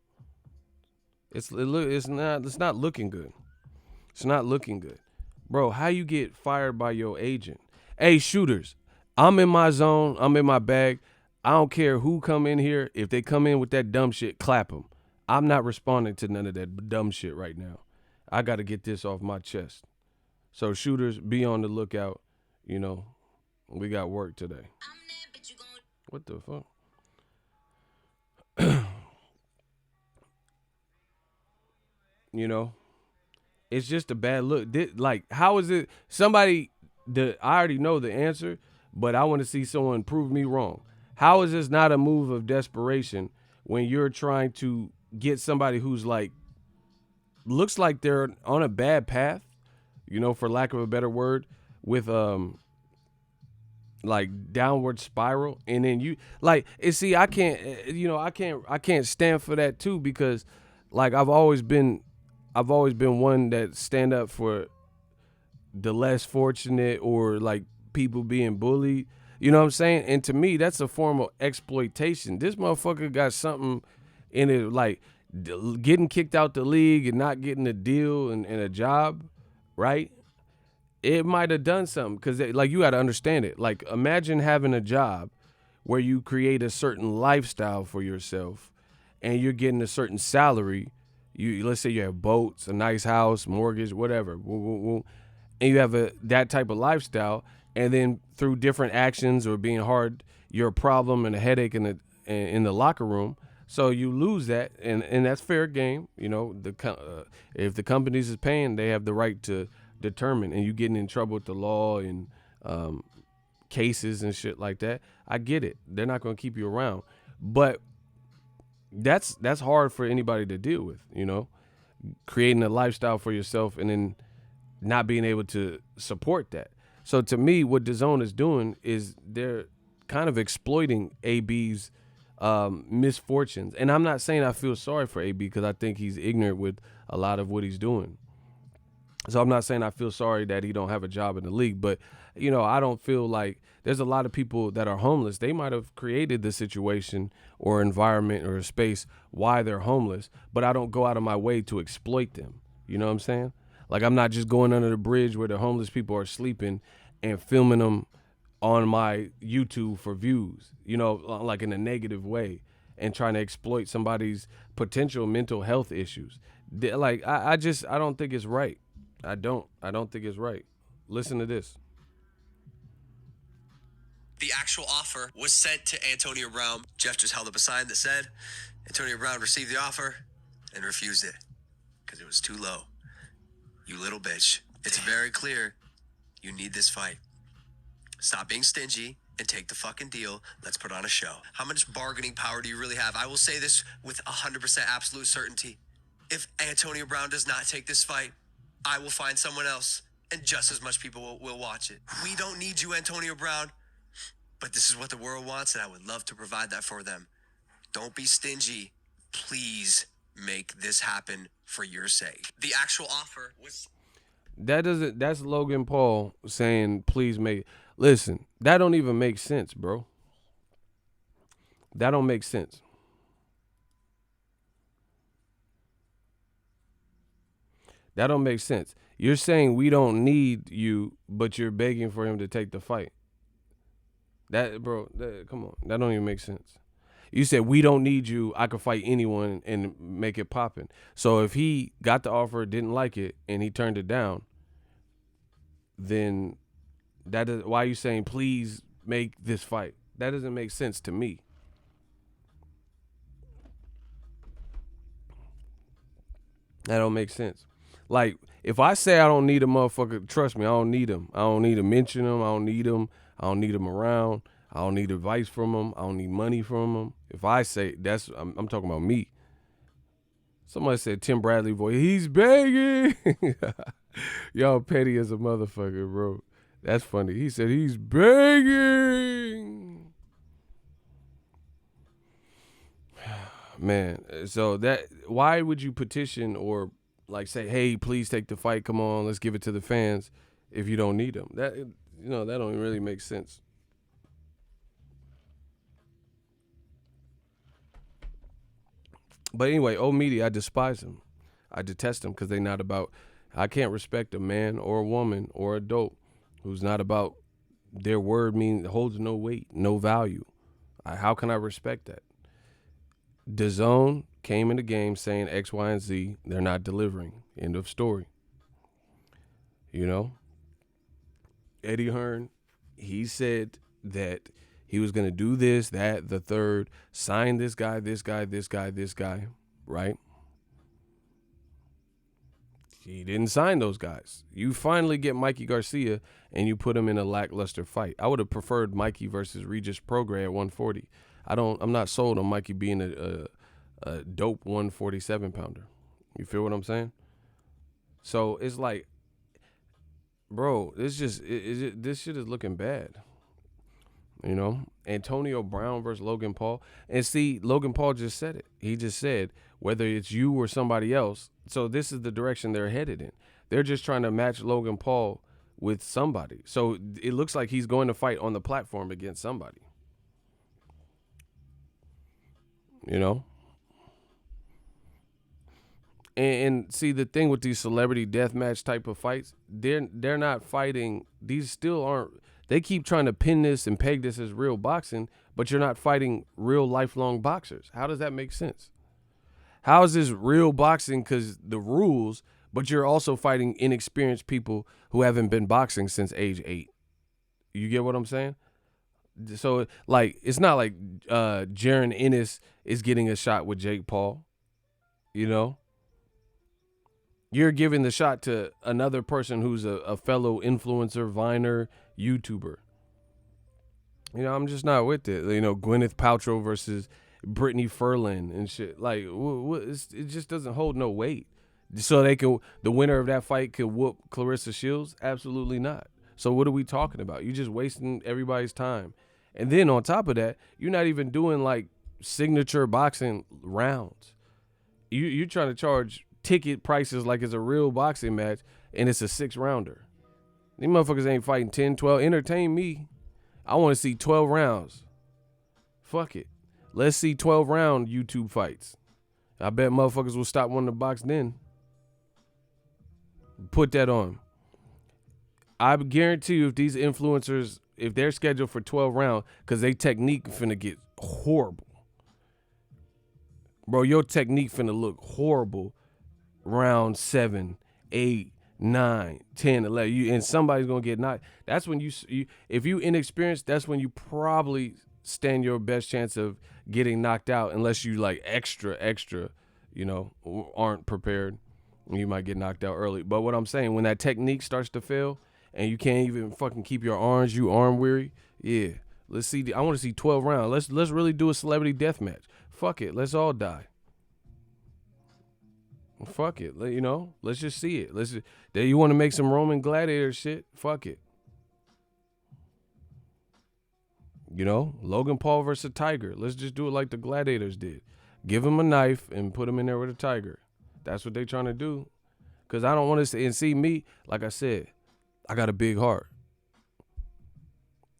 S1: It's not looking good. It's not looking good. Bro, how you get fired by your agent? Hey, shooters, I'm in my zone. I'm in my bag. I don't care who come in here. If they come in with that dumb shit, clap them. I'm not responding to none of that dumb shit right now. I got to get this off my chest. So shooters, be on the lookout. You know, we got work today. What the fuck? You know, it's just a bad look. Like, how is it? I already know the answer, but I want to see someone prove me wrong. How is this not a move of desperation when you're trying to get somebody who's like, looks like they're on a bad path, you know, for lack of a better word, with like downward spiral, and then you like, see, I can't stand for that too, because like I've always been one that stand up for the less fortunate, or like people being bullied. You know what I'm saying? And to me, that's a form of exploitation. This motherfucker got something in it, like getting kicked out the league and not getting a deal and a job, right? It might have done something, because like, you got to understand it. Like, imagine having a job where you create a certain lifestyle for yourself and you're getting a certain salary. Let's say you have boats, a nice house, mortgage, whatever, and you have that type of lifestyle, and then through different actions or being hard, you're a problem and a headache in the locker room. So you lose that, and that's fair game. You know, if the companies is paying, they have the right to determine, and you getting in trouble with the law and cases and shit like that. I get it. They're not going to keep you around, but that's hard for anybody to deal with, you know, creating a lifestyle for yourself and then not being able to support that. So to me, what Dazn is doing is they're kind of exploiting AB's misfortunes. And I'm not saying I feel sorry for AB, because I think he's ignorant with a lot of what he's doing. So I'm not saying I feel sorry that he don't have a job in the league, but, you know, I don't feel like there's a lot of people that are homeless. They might have created the situation or environment or a space why they're homeless, but I don't go out of my way to exploit them. You know what I'm saying? Like, I'm not just going under the bridge where the homeless people are sleeping and filming them on my YouTube for views, you know, like in a negative way, and trying to exploit somebody's potential mental health issues. Like, I don't think it's right. I don't think it's right. Listen to this.
S4: The actual offer was sent to Antonio Brown. Jeff just held up a sign that said, Antonio Brown received the offer and refused it because it was too low. You little bitch. It's very clear you need this fight. Stop being stingy and take the fucking deal. Let's put on a show. How much bargaining power do you really have? I will say this with 100% absolute certainty. If Antonio Brown does not take this fight, I will find someone else, and just as much people will watch it. We don't need you, Antonio Brown, but this is what the world wants, and I would love to provide that for them. Don't be stingy. Please make this happen for your sake. The actual offer was...
S1: That's Logan Paul saying, please make... Listen, that don't even make sense, bro. That don't make sense. That don't make sense. You're saying we don't need you, but you're begging for him to take the fight. Come on. That don't even make sense. You said, we don't need you. I could fight anyone and make it poppin'. So if he got the offer, didn't like it, and he turned it down, then why are you saying, please make this fight? That doesn't make sense to me. That don't make sense. Like, if I say I don't need a motherfucker, trust me, I don't need him. I don't need to mention him. I don't need him. I don't need him around. I don't need advice from him. I don't need money from him. If I say I'm talking about me. Somebody said Tim Bradley voice. He's begging. Y'all petty as a motherfucker, bro. That's funny. He said he's begging. Man, so why would you petition or like say, hey, please take the fight. Come on, let's give it to the fans if you don't need them. That that don't really make sense. But anyway, old media, I despise them. I detest them because they're not about. I can't respect a man or a woman or adult who's not about their word holds no weight, no value. How can I respect that? Dazn came in the game saying X, Y, and Z. They're not delivering. End of story. You know, Eddie Hearn, he said that he was going to do this, that, the third, sign this guy, this guy, this guy, this guy, right? He didn't sign those guys. You finally get Mikey Garcia and you put him in a lackluster fight. I would have preferred Mikey versus Regis Prograis at 140. I'm not sold on Mikey being a dope 147 pounder. You feel what I'm saying? So it's like, bro, it's just this shit is looking bad. You know, Antonio Brown versus Logan Paul. And see, Logan Paul just said it. He just said, whether it's you or somebody else. So this is the direction they're headed in. They're just trying to match Logan Paul with somebody. So it looks like he's going to fight on the platform against somebody. You know? And see, the thing with these celebrity deathmatch type of fights, they're not fighting. These still aren't. They keep trying to pin this and peg this as real boxing, but you're not fighting real lifelong boxers. How does that make sense? How is this real boxing because the rules, but you're also fighting inexperienced people who haven't been boxing since age 8? You get what I'm saying? So, like, it's not like Jaron Ennis is getting a shot with Jake Paul, you know? You're giving the shot to another person who's a fellow influencer, viner, YouTuber. You know, I'm just not with it. You know, Gwyneth Paltrow versus Brittany Furlan and shit. Like, it just doesn't hold no weight. So the winner of that fight could whoop Clarissa Shields? Absolutely not. So what are we talking about? You're just wasting everybody's time. And then on top of that, you're not even doing like signature boxing rounds. You're trying to charge ticket prices like it's a real boxing match and it's a 6-rounder. These motherfuckers ain't fighting 10, 12. Entertain me. I want to see 12 rounds. Fuck it. Let's see 12-round YouTube fights. I bet motherfuckers will stop wanting to box then. Put that on. I guarantee you if these influencers, if they're scheduled for 12 rounds, because they technique finna get horrible. Bro, your technique finna look horrible round 7, 8, 9, 10, 11. And somebody's going to get knocked. That's when you, if you inexperienced, that's when you probably stand your best chance of getting knocked out unless you like extra, you know, aren't prepared. You might get knocked out early. But what I'm saying, when that technique starts to fail and you can't even fucking keep your arms, you arm weary, yeah. Let's see. I want to see 12 rounds. Let's really do a celebrity death match. Fuck it. Let's all die. Fuck it. You know, let's just see it. You want to make some Roman gladiator shit? Fuck it. You know, Logan Paul versus a tiger. Let's just do it like the gladiators did. Give him a knife and put him in there with a tiger. That's what they trying to do. Because I don't want to see me, like I said, I got a big heart.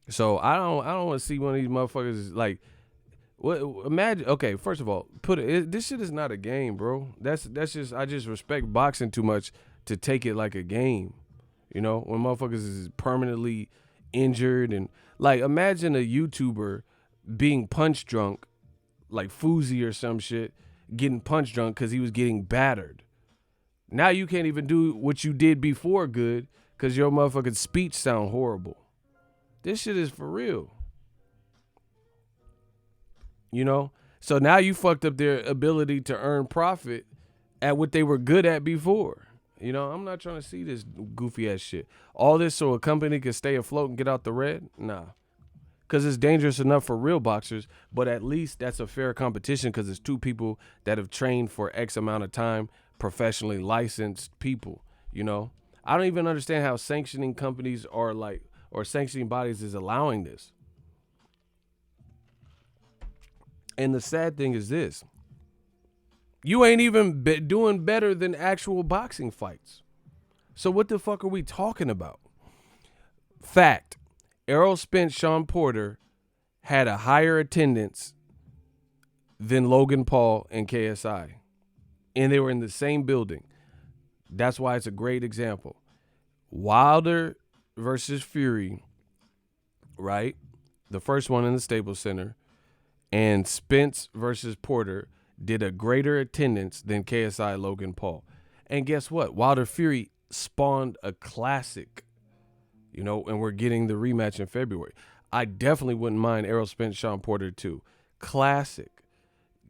S1: So I don't want to see one of these motherfuckers like, what? Imagine. Okay, first of all, this shit is not a game, bro. That's just, I just respect boxing too much to take it like a game. You know, when motherfuckers is permanently injured and like, imagine a YouTuber being punch drunk, like Fousey or some shit, getting punch drunk because he was getting battered. Now you can't even do what you did before good because your motherfucking speech sound horrible. This shit is for real. You know? So now you fucked up their ability to earn profit at what they were good at before. You know, I'm not trying to see this goofy ass shit. All this so a company can stay afloat and get out the red? Nah. Because it's dangerous enough for real boxers, but at least that's a fair competition because it's two people that have trained for X amount of time, professionally licensed people, you know? I don't even understand how sanctioning companies are like, or sanctioning bodies is allowing this. And the sad thing is this. You ain't even doing better than actual boxing fights. So what the fuck are we talking about? Fact, Errol Spence, Sean Porter had a higher attendance than Logan Paul and KSI. And they were in the same building. That's why it's a great example. Wilder versus Fury, right? The first one in the Staples Center. And Spence versus Porter did a greater attendance than KSI Logan Paul. And guess what? Wilder Fury spawned a classic, and we're getting the rematch in February. I definitely wouldn't mind Errol Spence, Sean Porter too. Classic.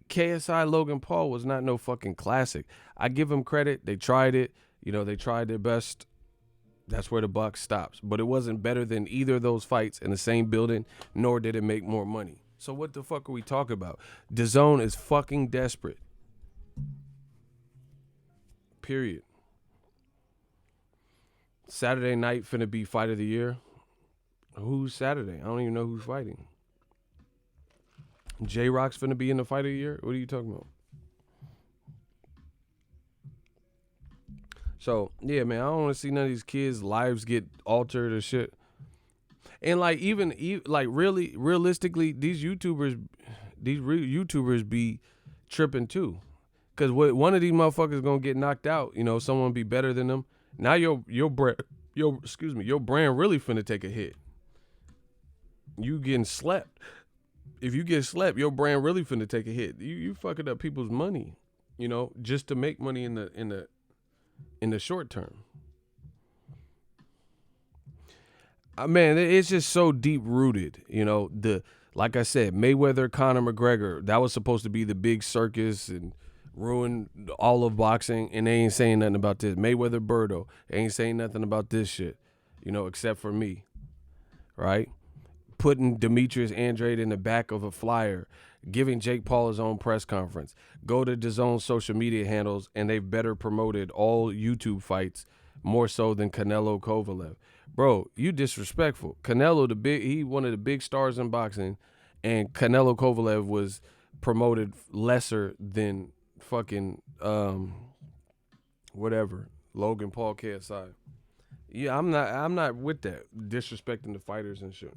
S1: KSI Logan Paul was not no fucking classic. I give them credit. They tried it. They tried their best. That's where the buck stops. But it wasn't better than either of those fights in the same building, nor did it make more money. So what the fuck are we talking about? Dazn is fucking desperate. Period. Saturday night finna be fight of the year. Who's Saturday? I don't even know who's fighting. J-Rock's finna be in the fight of the year? What are you talking about? So, yeah, man, I don't want to see none of these kids' lives get altered or shit. And like really realistically, these YouTubers be tripping too. Cause one of these motherfuckers gonna get knocked out, someone be better than them. Now your brand really finna take a hit. You getting slept. If you get slept, your brand really finna take a hit. You fucking up people's money, just to make money in the short term. Man, it's just so deep rooted, like I said, Mayweather, Conor McGregor, that was supposed to be the big circus and ruin all of boxing, and they ain't saying nothing about this. Mayweather, Birdo, they ain't saying nothing about this shit, except for me, right? Putting Demetrius Andrade in the back of a flyer, giving Jake Paul his own press conference. Go to DAZN's social media handles, and they've better promoted all YouTube fights more so than Canelo Kovalev. Bro, you disrespectful. Canelo, he one of the big stars in boxing, and Canelo Kovalev was promoted lesser than fucking whatever, Logan Paul, KSI. Yeah, I'm not with that, disrespecting the fighters and shit.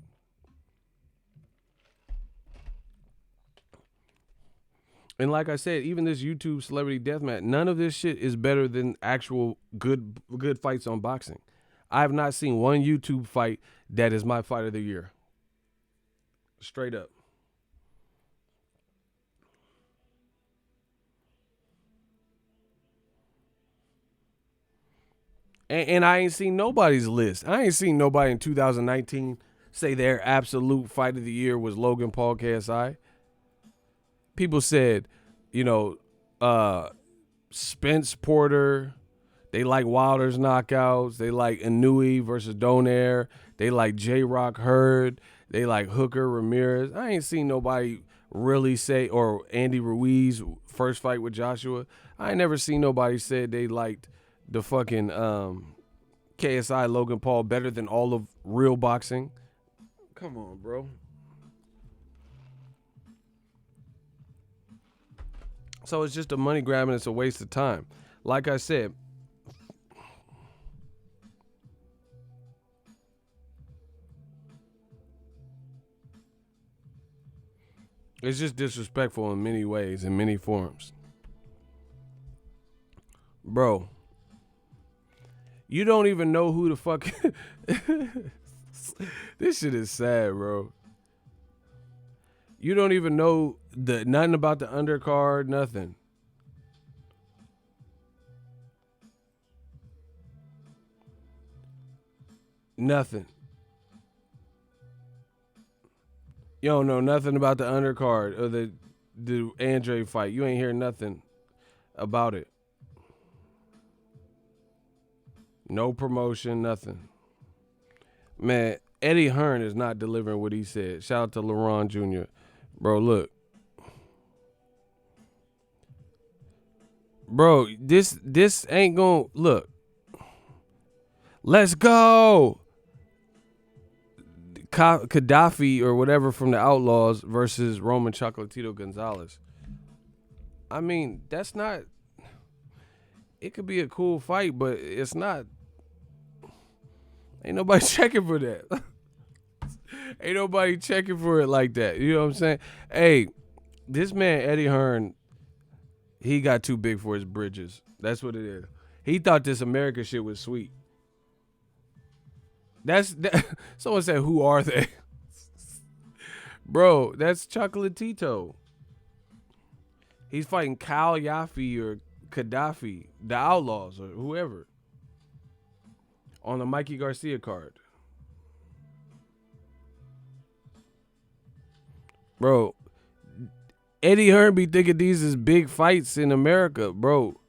S1: And like I said, even this YouTube celebrity deathmatch, none of this shit is better than actual good fights on boxing. I have not seen one YouTube fight that is my fight of the year. Straight up. And I ain't seen nobody's list. I ain't seen nobody in 2019 say their absolute fight of the year was Logan Paul, KSI. People said, Spence Porter. They like Wilder's knockouts. They like Inouye versus Donaire. They like J-Rock Hurd. They like Hooker Ramirez. I ain't seen nobody really say, or Andy Ruiz first fight with Joshua. I ain't never seen nobody say they liked the fucking KSI Logan Paul better than all of real boxing. Come on, bro. So it's just a money grab and it's a waste of time. Like I said, it's just disrespectful in many ways, in many forms. Bro, you don't even know who the fuck... This shit is sad, bro. You don't even know nothing about the undercard, nothing. Nothing. You don't know nothing about the undercard or the Andre fight. You ain't hear nothing about it. No promotion, nothing. Man, Eddie Hearn is not delivering what he said. Shout out to LeBron Jr. Bro, look. Bro, this ain't gonna... Look. Let's go. Gaddafi or whatever from the Outlaws versus Roman Chocolatito Gonzalez. I mean, that's not. It could be a cool fight, but it's not. Ain't nobody checking for that. Ain't nobody checking for it like that. You know what I'm saying? Hey, this man Eddie Hearn, he got too big for his britches. That's what it is. He thought this America shit was sweet. Someone said, "Who are they?" Bro, that's Chocolatito. He's fighting Kyle Yafi or Gaddafi, the Outlaws or whoever, on the Mikey Garcia card. Bro, Eddie Hearn be thinking these is big fights in America, bro.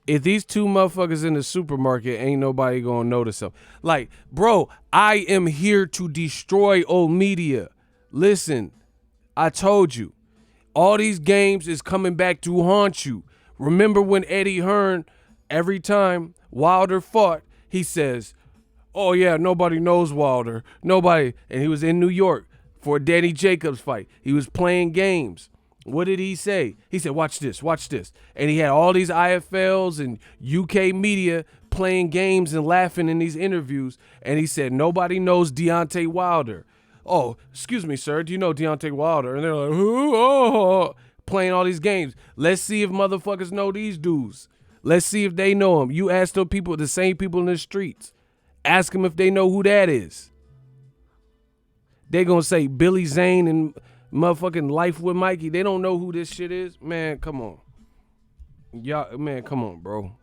S1: If these two motherfuckers in the supermarket, ain't nobody gonna notice them. Like, bro, I am here to destroy old media. Listen, I told you, all these games is coming back to haunt you. Remember when Eddie Hearn, every time Wilder fought, he says, "Oh yeah, nobody knows Wilder. Nobody." And he was in New York for a Danny Jacobs fight. He was playing games. What did he say? He said, "Watch this, watch this." And he had all these IFLs and UK media playing games and laughing in these interviews. And he said, "Nobody knows Deontay Wilder." "Oh, excuse me, sir. Do you know Deontay Wilder?" And they're like, "Who?" Oh, playing all these games. Let's see if motherfuckers know these dudes. Let's see if they know them. You ask those people, the same people in the streets. Ask them if they know who that is. They gonna say Billy Zane and motherfucking Life with Mikey. They don't know who this shit is. Man, come on. Y'all, man, come on, bro.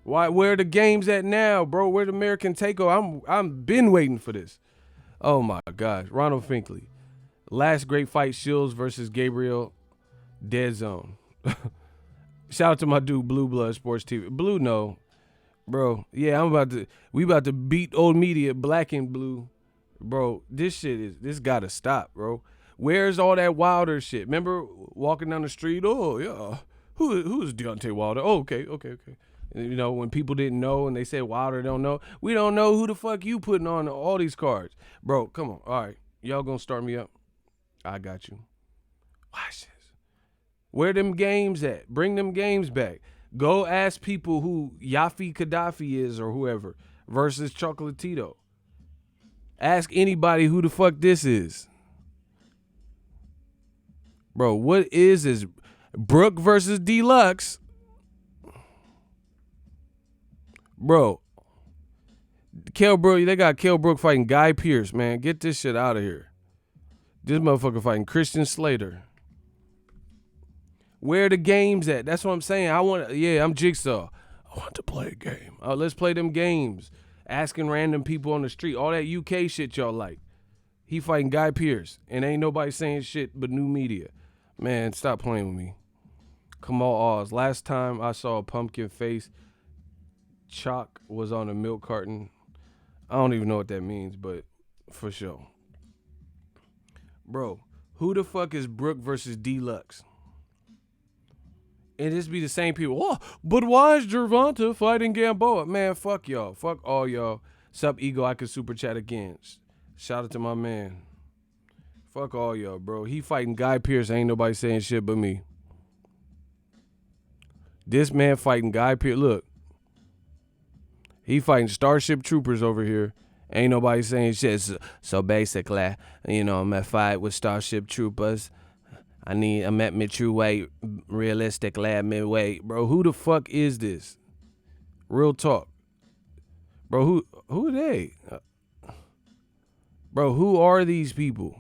S1: Why? Where the games at now, bro? Where the American Takeover? I'm been waiting for this. Oh my gosh, Ronald Finkley. Last great fight: Shields versus Gabriel. Dead zone. Shout out to my dude Blue Blood Sports TV. Blue, no, bro. Yeah, we about to beat old media, black and blue. Bro, this gotta stop, bro. Where's all that Wilder shit? Remember walking down the street? Oh, yeah. Who is Deontay Wilder? Oh, okay. You know, when people didn't know and they said Wilder don't know, we don't know who the fuck you putting on all these cards. Bro, come on. All right. Y'all gonna start me up? I got you. Watch this. Where them games at? Bring them games back. Go ask people who Yafi Gaddafi is or whoever versus Chocolatito. Ask anybody who the fuck this is. Bro, what is this? Brook versus Deluxe. Bro, they got Kell Brook fighting Guy Pearce, man. Get this shit out of here. This motherfucker fighting Christian Slater. Where the games at? That's what I'm saying. I'm Jigsaw. I want to play a game. Oh, let's play them games. Asking random people on the street. All that UK shit y'all like. He fighting Guy Pearce. And ain't nobody saying shit but new media. Man, stop playing with me. Kamal Oz. Last time I saw a pumpkin face, chalk was on a milk carton. I don't even know what that means, but for sure. Bro, who the fuck is Brook versus Deluxe? And this be the same people. Oh, but why is Gervonta fighting Gamboa? Man, fuck y'all. Fuck all y'all. Sup, Ego, I could super chat again. Shout out to my man. Fuck all y'all, bro. He fighting Guy Pearce. Ain't nobody saying shit but me. This man fighting Guy Pearce. Look. He fighting Starship Troopers over here. Ain't nobody saying shit. So basically, you know, I'm at fight with Starship Troopers. I'm at mid true weight, realistic lab midweight. Bro, who the fuck is this? Real talk. Bro, who are they? Bro, who are these people?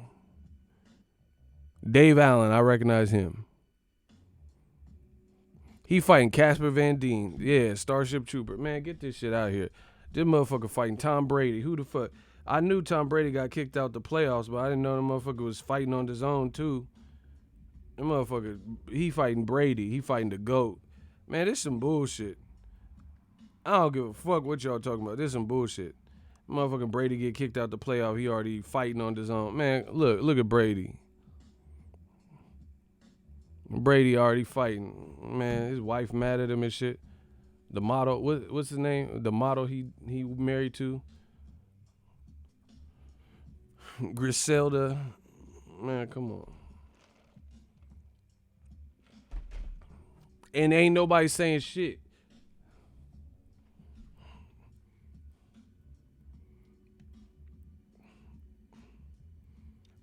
S1: Dave Allen, I recognize him. He fighting Casper Van Dien. Yeah, Starship Trooper. Man, get this shit out of here. This motherfucker fighting Tom Brady. Who the fuck? I knew Tom Brady got kicked out the playoffs, but I didn't know the motherfucker was fighting on his own too. The motherfucker, he fighting Brady. He fighting the GOAT. Man, this some bullshit. I don't give a fuck what y'all talking about. This some bullshit. Motherfucking Brady get kicked out the playoff. He already fighting on his own. Man, look at Brady. Brady already fighting. Man, his wife mad at him and shit. The model, what's his name? The model he married to. Griselda. Man, come on. and ain't nobody saying shit.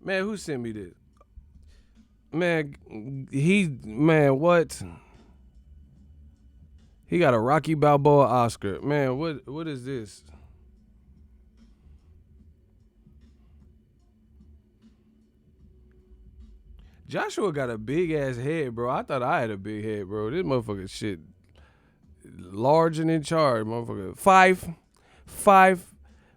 S1: Man, who sent me this? Man, what? He got a Rocky Balboa Oscar. Man, what is this? Joshua got a big ass head, bro. I thought I had a big head, bro. This motherfucker shit large and in charge, motherfucker.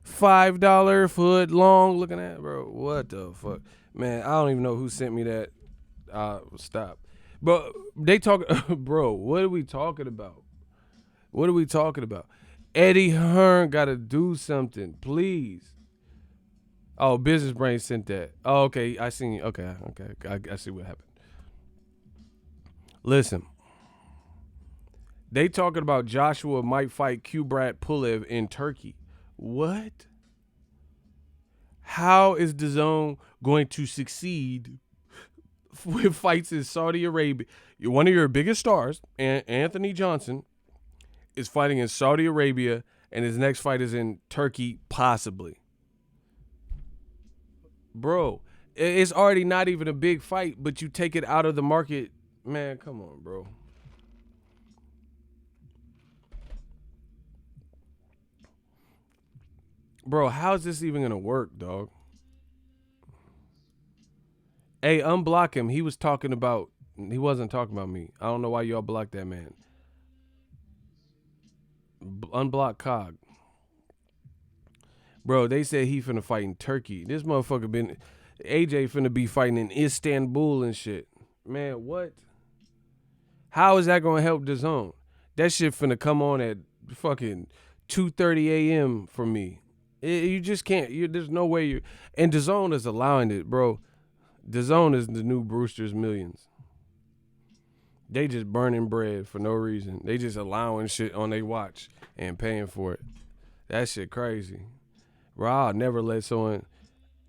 S1: $5 foot long looking at, bro. What the fuck? Man, I don't even know who sent me that. Stop. But they talk bro, what are we talking about? What are we talking about? Eddie Hearn gotta do something, please. Oh, Business Brain sent that. Oh, okay. I seen. Okay. I see what happened. Listen, they talking about Joshua might fight Kubrat Pulev in Turkey. What? How is DAZN going to succeed with fights in Saudi Arabia? One of your biggest stars, Anthony Johnson, is fighting in Saudi Arabia, and his next fight is in Turkey, possibly. Bro, it's already not even a big fight, but you take it out of the market. Man, come on, bro. Bro, how's this even going to work, dog? Hey, unblock him. He wasn't talking about me. I don't know why y'all blocked that man. Unblock Cog. Bro, they said he finna fight in Turkey. This motherfucker AJ finna be fighting in Istanbul and shit. Man, what? How is that gonna help DAZN? That shit finna come on at fucking 2:30 a.m. for me. You just can't. There's no way you. And DAZN is allowing it, bro. DAZN is the new Brewster's Millions. They just burning bread for no reason. They just allowing shit on their watch and paying for it. That shit crazy. Bro, I'll never let someone.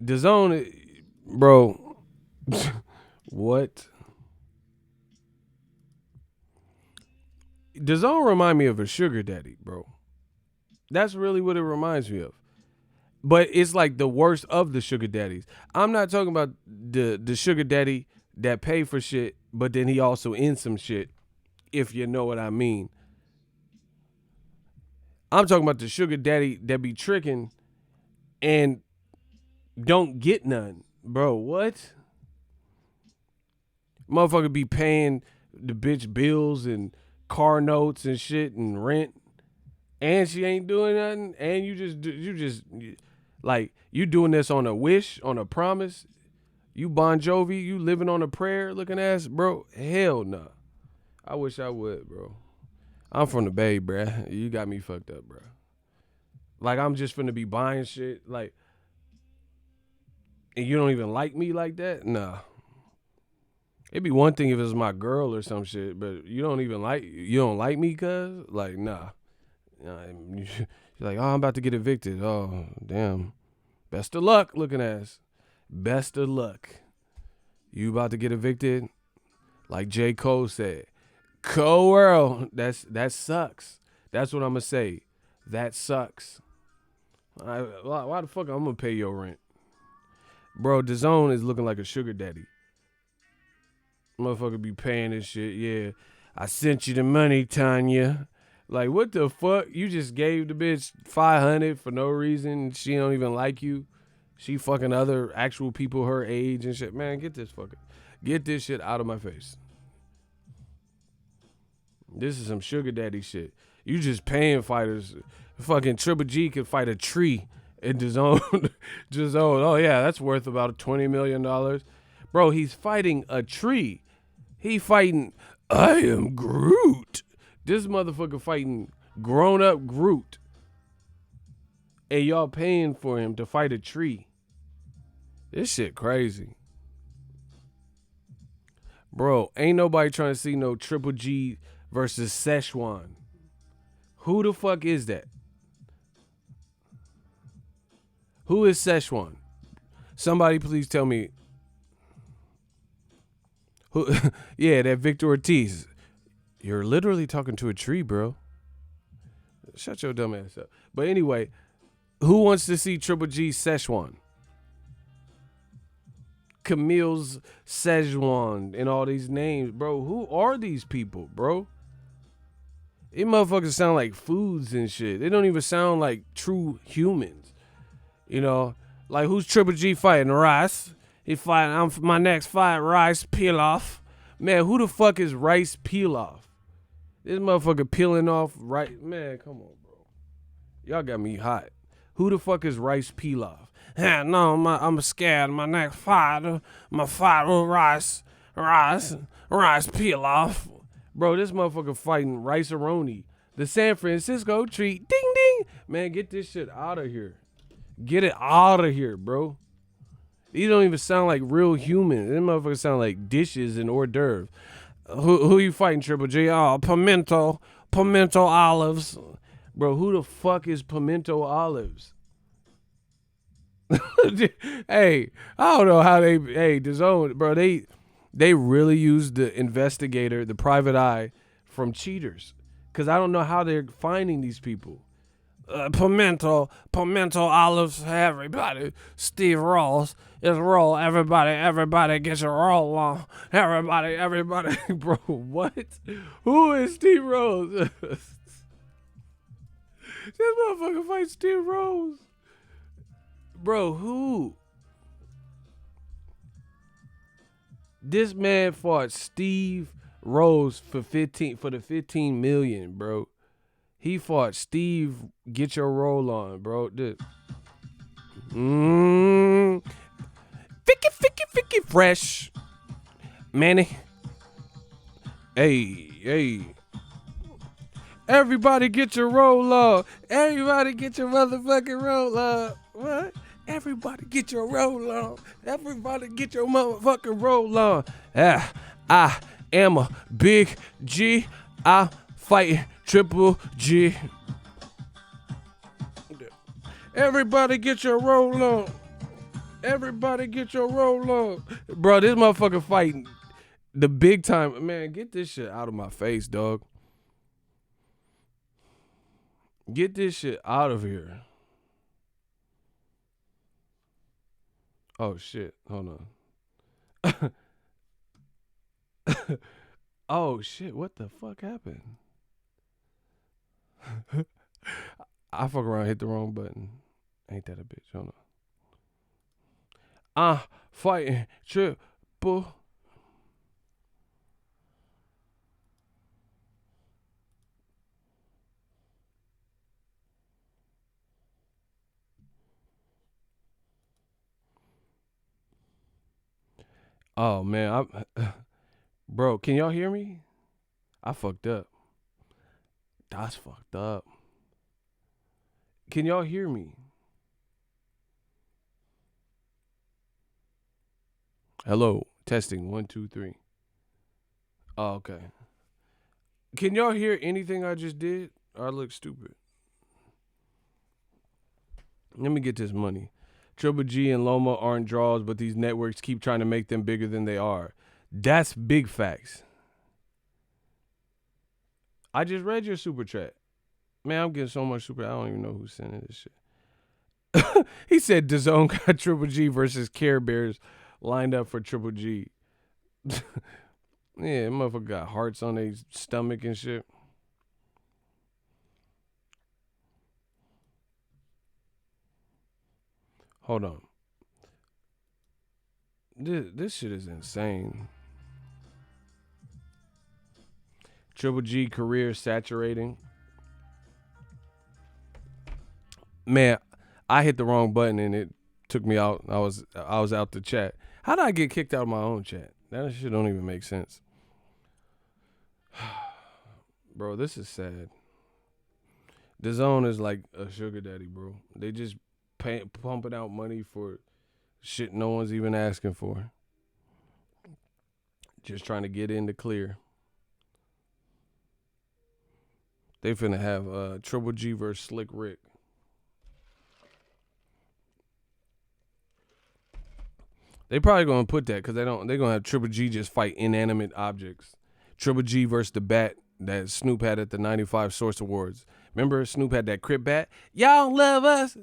S1: DAZN, bro. What? DAZN remind me of a sugar daddy, bro. That's really what it reminds me of. But it's like the worst of the sugar daddies. I'm not talking about the sugar daddy that pay for shit, but then he also in some shit, if you know what I mean. I'm talking about the sugar daddy that be tricking and don't get none. Bro, what? Motherfucker be paying the bitch bills and car notes and shit and rent, and she ain't doing nothing, and you just like, you doing this on a wish, on a promise. You Bon Jovi, you living on a prayer looking ass, bro. Hell no. Nah. I wish I would, bro. I'm from the Bay, bruh. You got me fucked up, bro. Like, I'm just finna be buying shit, like, and you don't even like me like that? Nah. It'd be one thing if it was my girl or some shit, but you don't like me, cuz? Like, nah. You're like, oh, I'm about to get evicted. Oh, damn. Best of luck, looking ass. Best of luck. You about to get evicted? Like J. Cole said. Co-world. That sucks. That's what I'm going to say. That sucks. Why the fuck I'm going to pay your rent? Bro, DAZN is looking like a sugar daddy. Motherfucker be paying this shit. Yeah, I sent you the money, Tanya. Like, what the fuck? You just gave the bitch $500 for no reason. She don't even like you. She fucking other actual people her age and shit. Man, get this shit out of my face. This is some sugar daddy shit. You just paying fighters. Fucking Triple G could fight a tree in DAZN. Oh yeah, that's worth about $20 million. Bro, he's fighting a tree. He fighting, I am Groot. This motherfucker fighting grown-up Groot. And y'all paying for him to fight a tree. This shit crazy. Bro, ain't nobody trying to see no Triple G versus Szechuan. Who the fuck is that? Who is Szechuan? Somebody please tell me. Who? Yeah, that Victor Ortiz. You're literally talking to a tree, bro. Shut your dumb ass up. But anyway, who wants to see Triple G Szechuan? Camille's Szechuan and all these names, bro. Who are these people, bro? These motherfuckers sound like foods and shit. They don't even sound like true humans. You know, like who's Triple G fighting? Rice. He fighting. My next fight, Rice Pilaf. Man, who the fuck is Rice Pilaf? This motherfucker peeling off right. Man, come on, bro. Y'all got me hot. Who the fuck is Rice Pilaf? Yeah, no, I'm scared. My next fight, my fight with Rice Pilaf. Bro, this motherfucker fighting Rice-A-Roni. The San Francisco treat. Ding, ding. Man, get this shit out of here. Get it out of here, bro. These don't even sound like real humans. These motherfuckers sound like dishes and hors d'oeuvres. Who you fighting, Triple G? Oh, pimento olives. Bro, who the fuck is pimento olives? Hey, I don't know how Dazn, bro, they really used the investigator, the private eye from cheaters. Because I don't know how they're finding these people. Pimento olives, everybody. Steve Rolls is roll. Everybody gets a roll on. Everybody. Bro, what? Who is Steve Rolls? This motherfucker fights Steve Rolls. Bro, who? This man fought Steve Rose for the 15 million, bro. He fought Steve. Get your roll on, bro. Ficky fresh, Manny. Hey. Everybody get your roll on. Everybody get your motherfucking roll on. What? Everybody get your roll on. Everybody get your motherfucking roll on. I am a big G. I fight Triple G. Everybody get your roll on. Everybody get your roll on. Bro, this motherfucker fighting the big time. Man, get this shit out of my face, dog. Get this shit out of here. Oh, shit. Hold on. Oh, shit. What the fuck happened? I fuck around, hit the wrong button. Ain't that a bitch? Hold on. Fighting Triple. Oh, man. Bro, can y'all hear me? I fucked up. That's fucked up. Can y'all hear me? Hello. Testing. 1, 2, 3. Oh, okay. Can y'all hear anything I just did? Or I look stupid? Let me get this money. Triple G and Loma aren't draws, but these networks keep trying to make them bigger than they are. That's big facts. I just read your super chat. Man, I'm getting so much super. I don't even know who's sending this shit. He said DAZN got Triple G versus Care Bears lined up for Triple G. Yeah, motherfucker got hearts on their stomach and shit. Hold on. This shit is insane. Triple G career saturating. Man, I hit the wrong button and it took me out. I was out the chat. How did I get kicked out of my own chat? That shit don't even make sense. Bro, this is sad. DAZN is like a sugar daddy, bro. They just pumping out money for shit no one's even asking for. Just trying to get in the clear. They finna have Triple G versus Slick Rick. They probably gonna put that because they're gonna have Triple G just fight inanimate objects. Triple G versus the bat that Snoop had at the 95 Source Awards. Remember Snoop had that Crip bat? Y'all don't love us.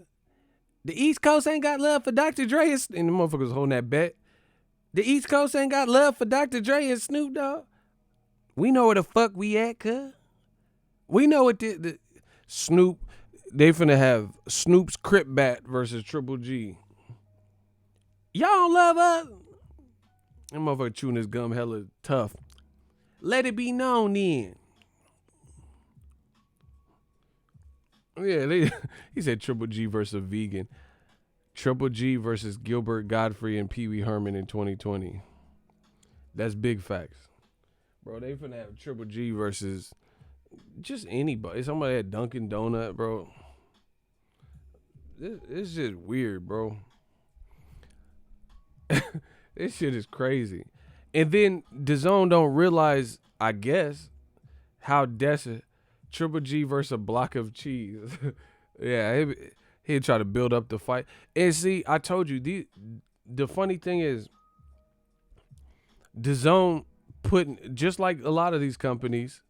S1: The East Coast ain't got love for Dr. Dre. And the motherfuckers holding that bet. The East Coast ain't got love for Dr. Dre and Snoop Dogg. We know where the fuck we at, cuz. We know what the Snoop, they finna have Snoop's Crip bat versus Triple G. Y'all don't love us. That motherfucker chewing his gum hella tough. Let it be known then. Yeah, he said Triple G versus vegan. Triple G versus Gilbert Godfrey and Pee Wee Herman in 2020. That's big facts. Bro, they finna have Triple G versus just anybody. Somebody at Dunkin' Donut, bro. This just weird, bro. This shit is crazy. And then Dazn don't realize, I guess, how desperate Triple G versus a block of cheese. Yeah, he'd try to build up the fight. And see, I told you, the funny thing is, Dazn putting, just like a lot of these companies,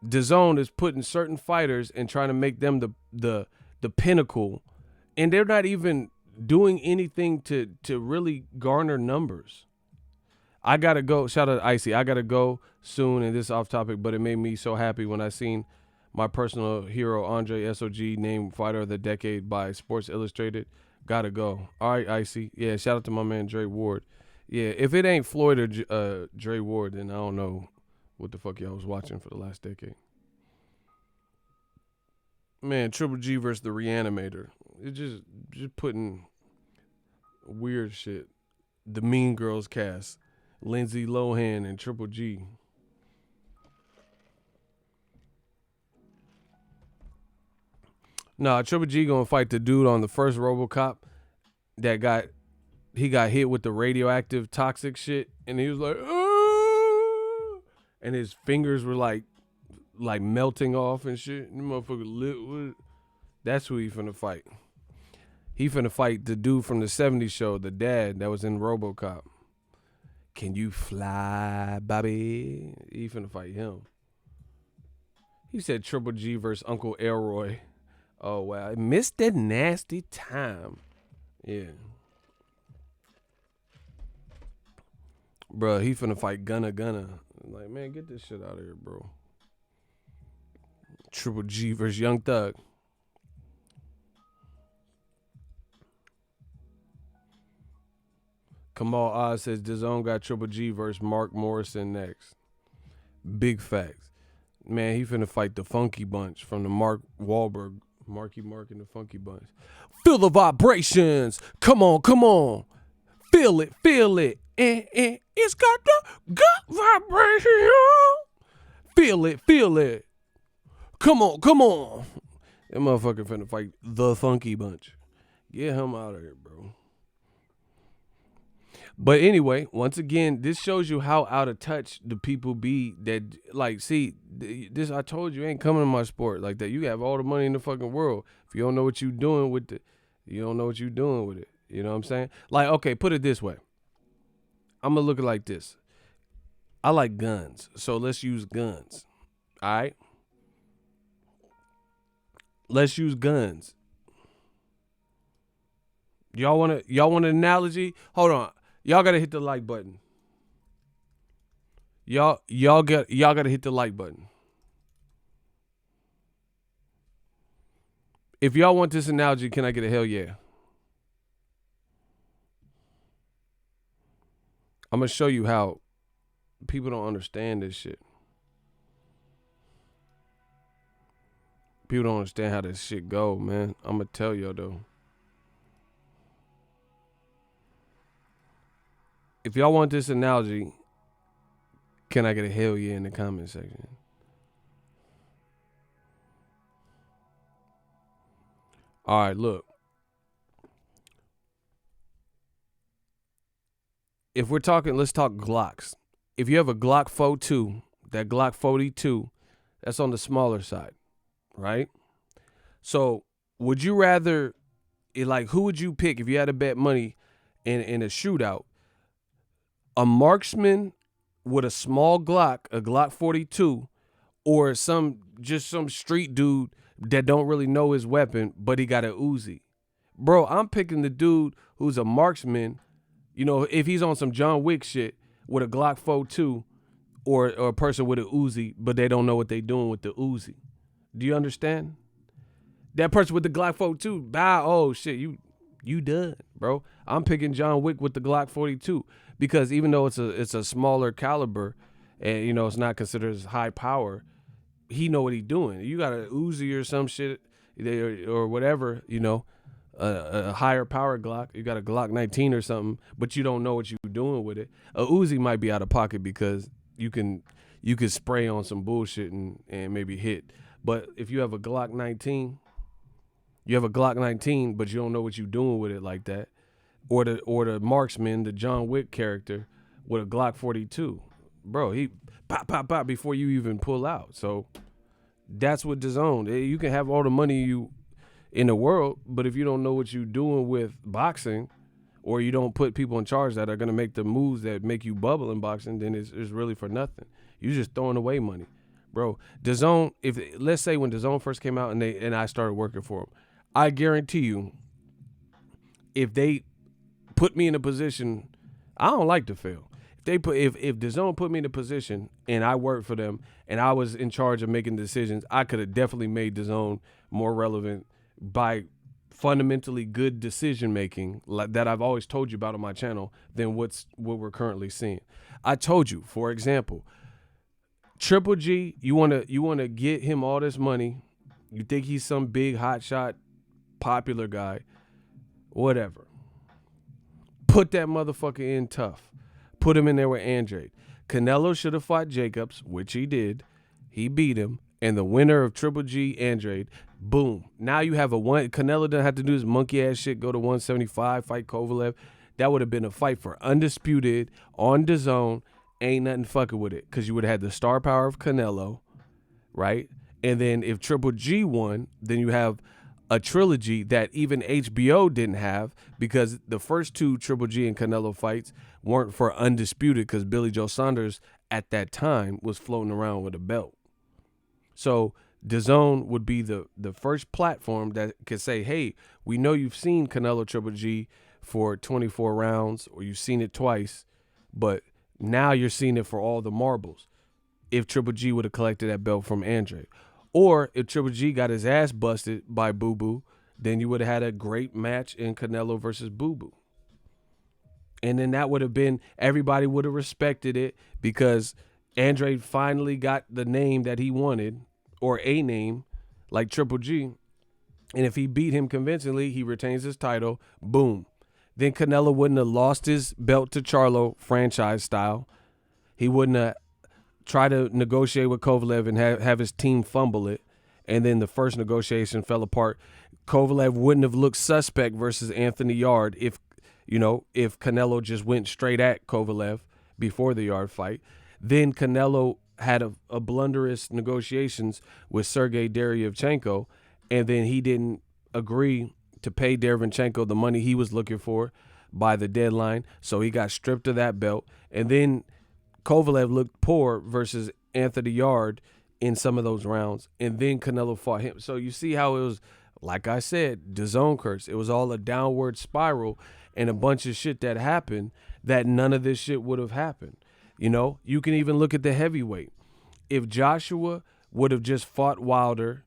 S1: Dazn is putting certain fighters and trying to make them the pinnacle, and they're not even doing anything to really garner numbers. I gotta go. Shout out to Icy. I gotta go soon, and this is off topic, but it made me so happy when I seen my personal hero Andre SOG named Fighter of the Decade by Sports Illustrated. Gotta go. All right, Icy. Yeah, shout out to my man Dre Ward. Yeah, if it ain't Floyd or Dre Ward, then I don't know what the fuck y'all was watching for the last decade. Man, Triple G versus the Reanimator. It's just putting weird shit. The Mean Girls cast. Lindsay Lohan and Triple G. Nah, Triple G gonna fight the dude on the first RoboCop that got hit with the radioactive toxic shit, and he was like, ah! And his fingers were like melting off and shit. And the motherfucker lit. That's who he finna fight. He finna fight the dude from the 70s show, the dad that was in RoboCop. Can you fly, Bobby? He finna fight him. He said Triple G versus Uncle Elroy. Oh, wow. I missed that nasty time. Yeah. Bro, he finna fight Gunna. Like, man, get this shit out of here, bro. Triple G versus Young Thug. Kamal Oz says Dazn got Triple G versus Mark Morrison next. Big facts. Man, he finna fight the Funky Bunch from the Mark Wahlberg. Marky Mark and the Funky Bunch. Feel the vibrations. Come on. Feel it. And it's got the good vibration. Feel it. Come on. That motherfucker finna fight the Funky Bunch. Get him out of here, bro. But anyway, once again, this shows you how out of touch the people be that, like, see, this, I told you, ain't coming to my sport like that. You have all the money in the fucking world. If you don't know what you doing with it, you don't know what you doing with it. You know what I'm saying? Like, okay, put it this way. I'm going to look at it like this. I like guns, so let's use guns. All right? Let's use guns. Y'all want an analogy? Hold on. Y'all gotta hit the like button. Y'all gotta hit the like button. If y'all want this analogy, can I get a hell yeah? I'm gonna show you how people don't understand this shit. People don't understand how this shit go, man. I'm gonna tell y'all though. If y'all want this analogy, can I get a hell yeah in the comment section? All right, look. If we're talking, let's talk Glocks. If you have a Glock 42, that Glock 42, that's on the smaller side, right? So would you rather, who would you pick if you had to bet money in a shootout? A marksman with a small Glock, a Glock 42, or some street dude that don't really know his weapon, but he got a Uzi. Bro, I'm picking the dude who's a marksman, you know, if he's on some John Wick shit with a Glock 42 or a person with a Uzi, but they don't know what they doing with the Uzi. Do you understand? That person with the Glock 42, oh shit, you done, bro. I'm picking John Wick with the Glock 42 because even though it's a smaller caliber and you know it's not considered as high power, he know what he doing. You got a Uzi or some shit or whatever, you know, a higher power Glock. You got a Glock 19 or something, but you don't know what you're doing with it. A Uzi might be out of pocket because you can spray on some bullshit and maybe hit. But if you have a Glock 19, but you don't know what you're doing with it like that, or the marksman, the John Wick character with a Glock 42, bro, he pop before you even pull out. So that's what Dazn. You can have all the money you in the world, but if you don't know what you're doing with boxing, or you don't put people in charge that are gonna make the moves that make you bubble in boxing, then it's really for nothing. You're just throwing away money, bro. Dazn, if let's say when Dazn first came out and I started working for them, I guarantee you, if they put me in a position, I don't like to fail. If Dazn put me in a position and I worked for them and I was in charge of making decisions, I could have definitely made Dazn more relevant by fundamentally good decision making that I've always told you about on my channel than what we're currently seeing. I told you, for example, Triple G, you wanna get him all this money. You think he's some big hotshot, popular guy, whatever. Put that motherfucker in tough. Put him in there with Andrade. Canelo should have fought Jacobs, which he did. He beat him. And the winner of Triple G, Andrade, boom. Now you have Canelo doesn't have to do his monkey ass shit, go to 175, fight Kovalev. That would have been a fight for undisputed on Dazn. Ain't nothing fucking with it because you would have had the star power of Canelo, right? And then if Triple G won, then you have a trilogy that even HBO didn't have because the first two Triple G and Canelo fights weren't for undisputed because Billy Joe Saunders at that time was floating around with a belt. So Dazn would be the first platform that could say, hey, we know you've seen Canelo Triple G for 24 rounds or you've seen it twice, but now you're seeing it for all the marbles. If Triple G would have collected that belt from Andre. Or if Triple G got his ass busted by Boo Boo, then you would have had a great match in Canelo versus Boo Boo. And then that would have been, everybody would have respected it because Andre finally got the name that he wanted, or a name like Triple G. And if he beat him convincingly, he retains his title. Boom. Then Canelo wouldn't have lost his belt to Charlo franchise style. He wouldn't have tried to negotiate with Kovalev and have his team fumble it. And then the first negotiation fell apart. Kovalev wouldn't have looked suspect versus Anthony Yard if Canelo just went straight at Kovalev before the Yard fight. Then Canelo had a blunderous negotiations with Sergey Deryevchenko, and then he didn't agree to pay Deryevchenko the money he was looking for by the deadline, so he got stripped of that belt. And then Kovalev looked poor versus Anthony Yard in some of those rounds, and then Canelo fought him. So you see how it was, like I said, Dazn curse. It was all a downward spiral and a bunch of shit that happened that none of this shit would have happened. You know, you can even look at the heavyweight. If Joshua would have just fought Wilder,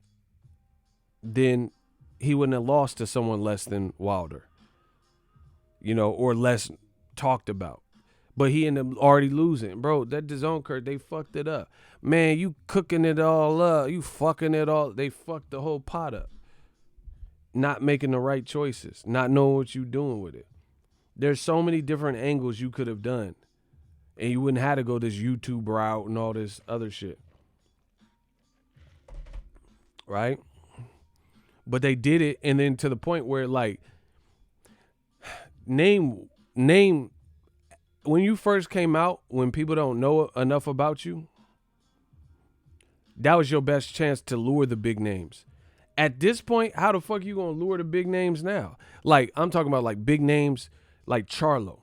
S1: then he wouldn't have lost to someone less than Wilder, you know, or less talked about. But he ended up already losing. Bro, that Dazn curse, they fucked it up. Man, you cooking it all up. You fucking it all. They fucked the whole pot up. Not making the right choices. Not knowing what you're doing with it. There's so many different angles you could have done. And you wouldn't have to go this YouTube route and all this other shit. Right? But they did it, and then to the point where, like, name, when you first came out, when people don't know enough about you, that was your best chance to lure the big names. At this point, how the fuck you gonna lure the big names now? Like, I'm talking about, like, big names like Charlo.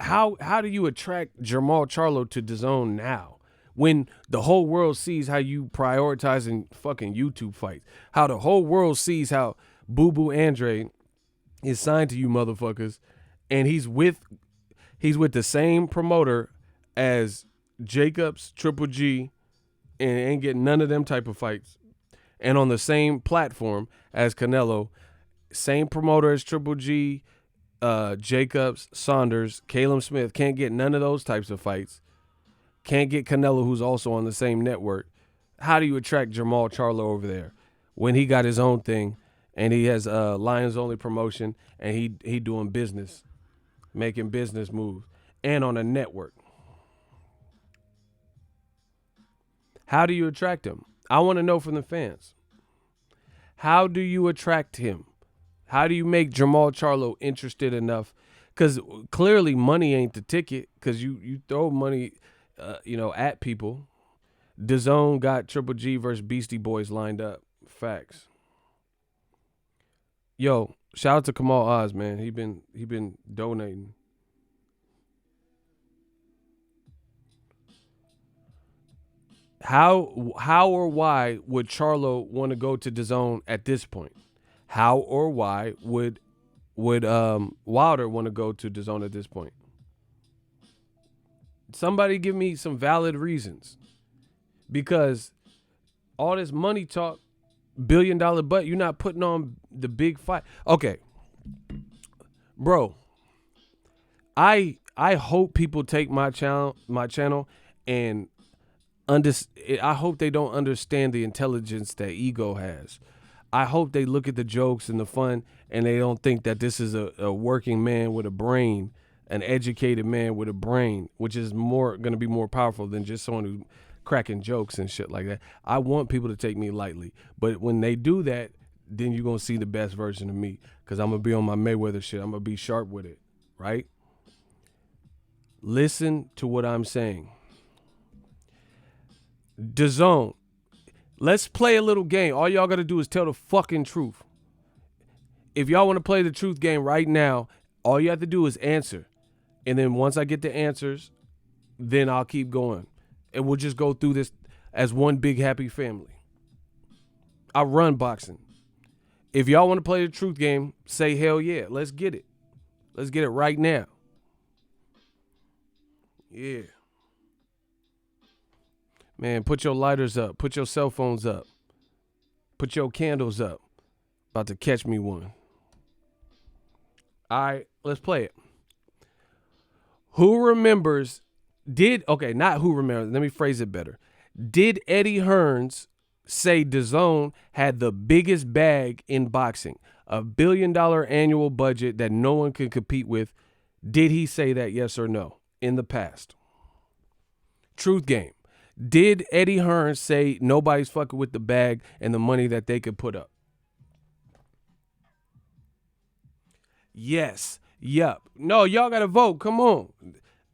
S1: how do you attract Jamal Charlo to DAZN now? When the whole world sees how you prioritizing fucking YouTube fights, how the whole world sees how Boo Boo Andre is signed to you motherfuckers, and he's with the same promoter as Jacobs, Triple G, and ain't getting none of them type of fights, and on the same platform as Canelo, same promoter as Triple G, Jacobs, Saunders, Caleb Smith, can't get none of those types of fights. Can't get Canelo, who's also on the same network. How do you attract Jamal Charlo over there when he got his own thing and he has Lions Only promotion and he doing business, making business moves, and on a network? How do you attract him? I want to know from the fans. How do you attract him? How do you make Jamal Charlo interested enough? Because clearly money ain't the ticket, because you throw money at people. DAZN got Triple G versus Beastie Boys lined up. Facts. Yo, shout out to Kamal Oz, man. He been donating. How or why would Charlo want to go to DAZN at this point? How or why would Wilder want to go to DAZN at this point? Somebody give me some valid reasons. Because all this money talk, $1 billion butt, you're not putting on the big fight. Okay. Bro, I hope people take my channel and I hope they don't understand the intelligence that ego has. I hope they look at the jokes and the fun and they don't think that this is a working man with a brain, an educated man with a brain, which is going to be more powerful than just someone who cracking jokes and shit like that. I want people to take me lightly, but when they do that, then you're going to see the best version of me, because I'm going to be on my Mayweather shit. I'm going to be sharp with it, right? Listen to what I'm saying. DAZN, let's play a little game. All y'all got to do is tell the fucking truth. If y'all want to play the truth game right now, all you have to do is answer. And then once I get the answers, then I'll keep going. And we'll just go through this as one big happy family. I run boxing. If y'all want to play the truth game, say hell yeah. Let's get it. Let's get it right now. Yeah. Man, put your lighters up. Put your cell phones up. Put your candles up. About to catch me one. All right, let's play it. Who remembers, not who remembers, let me phrase it better. Did Eddie Hearns say DAZN had the biggest bag in boxing? $1 billion annual budget that no one could compete with. Did he say that, yes or no, in the past? Truth game. Did Eddie Hearns say nobody's fucking with the bag and the money that they could put up? Yes. Yup. No, y'all got to vote. Come on.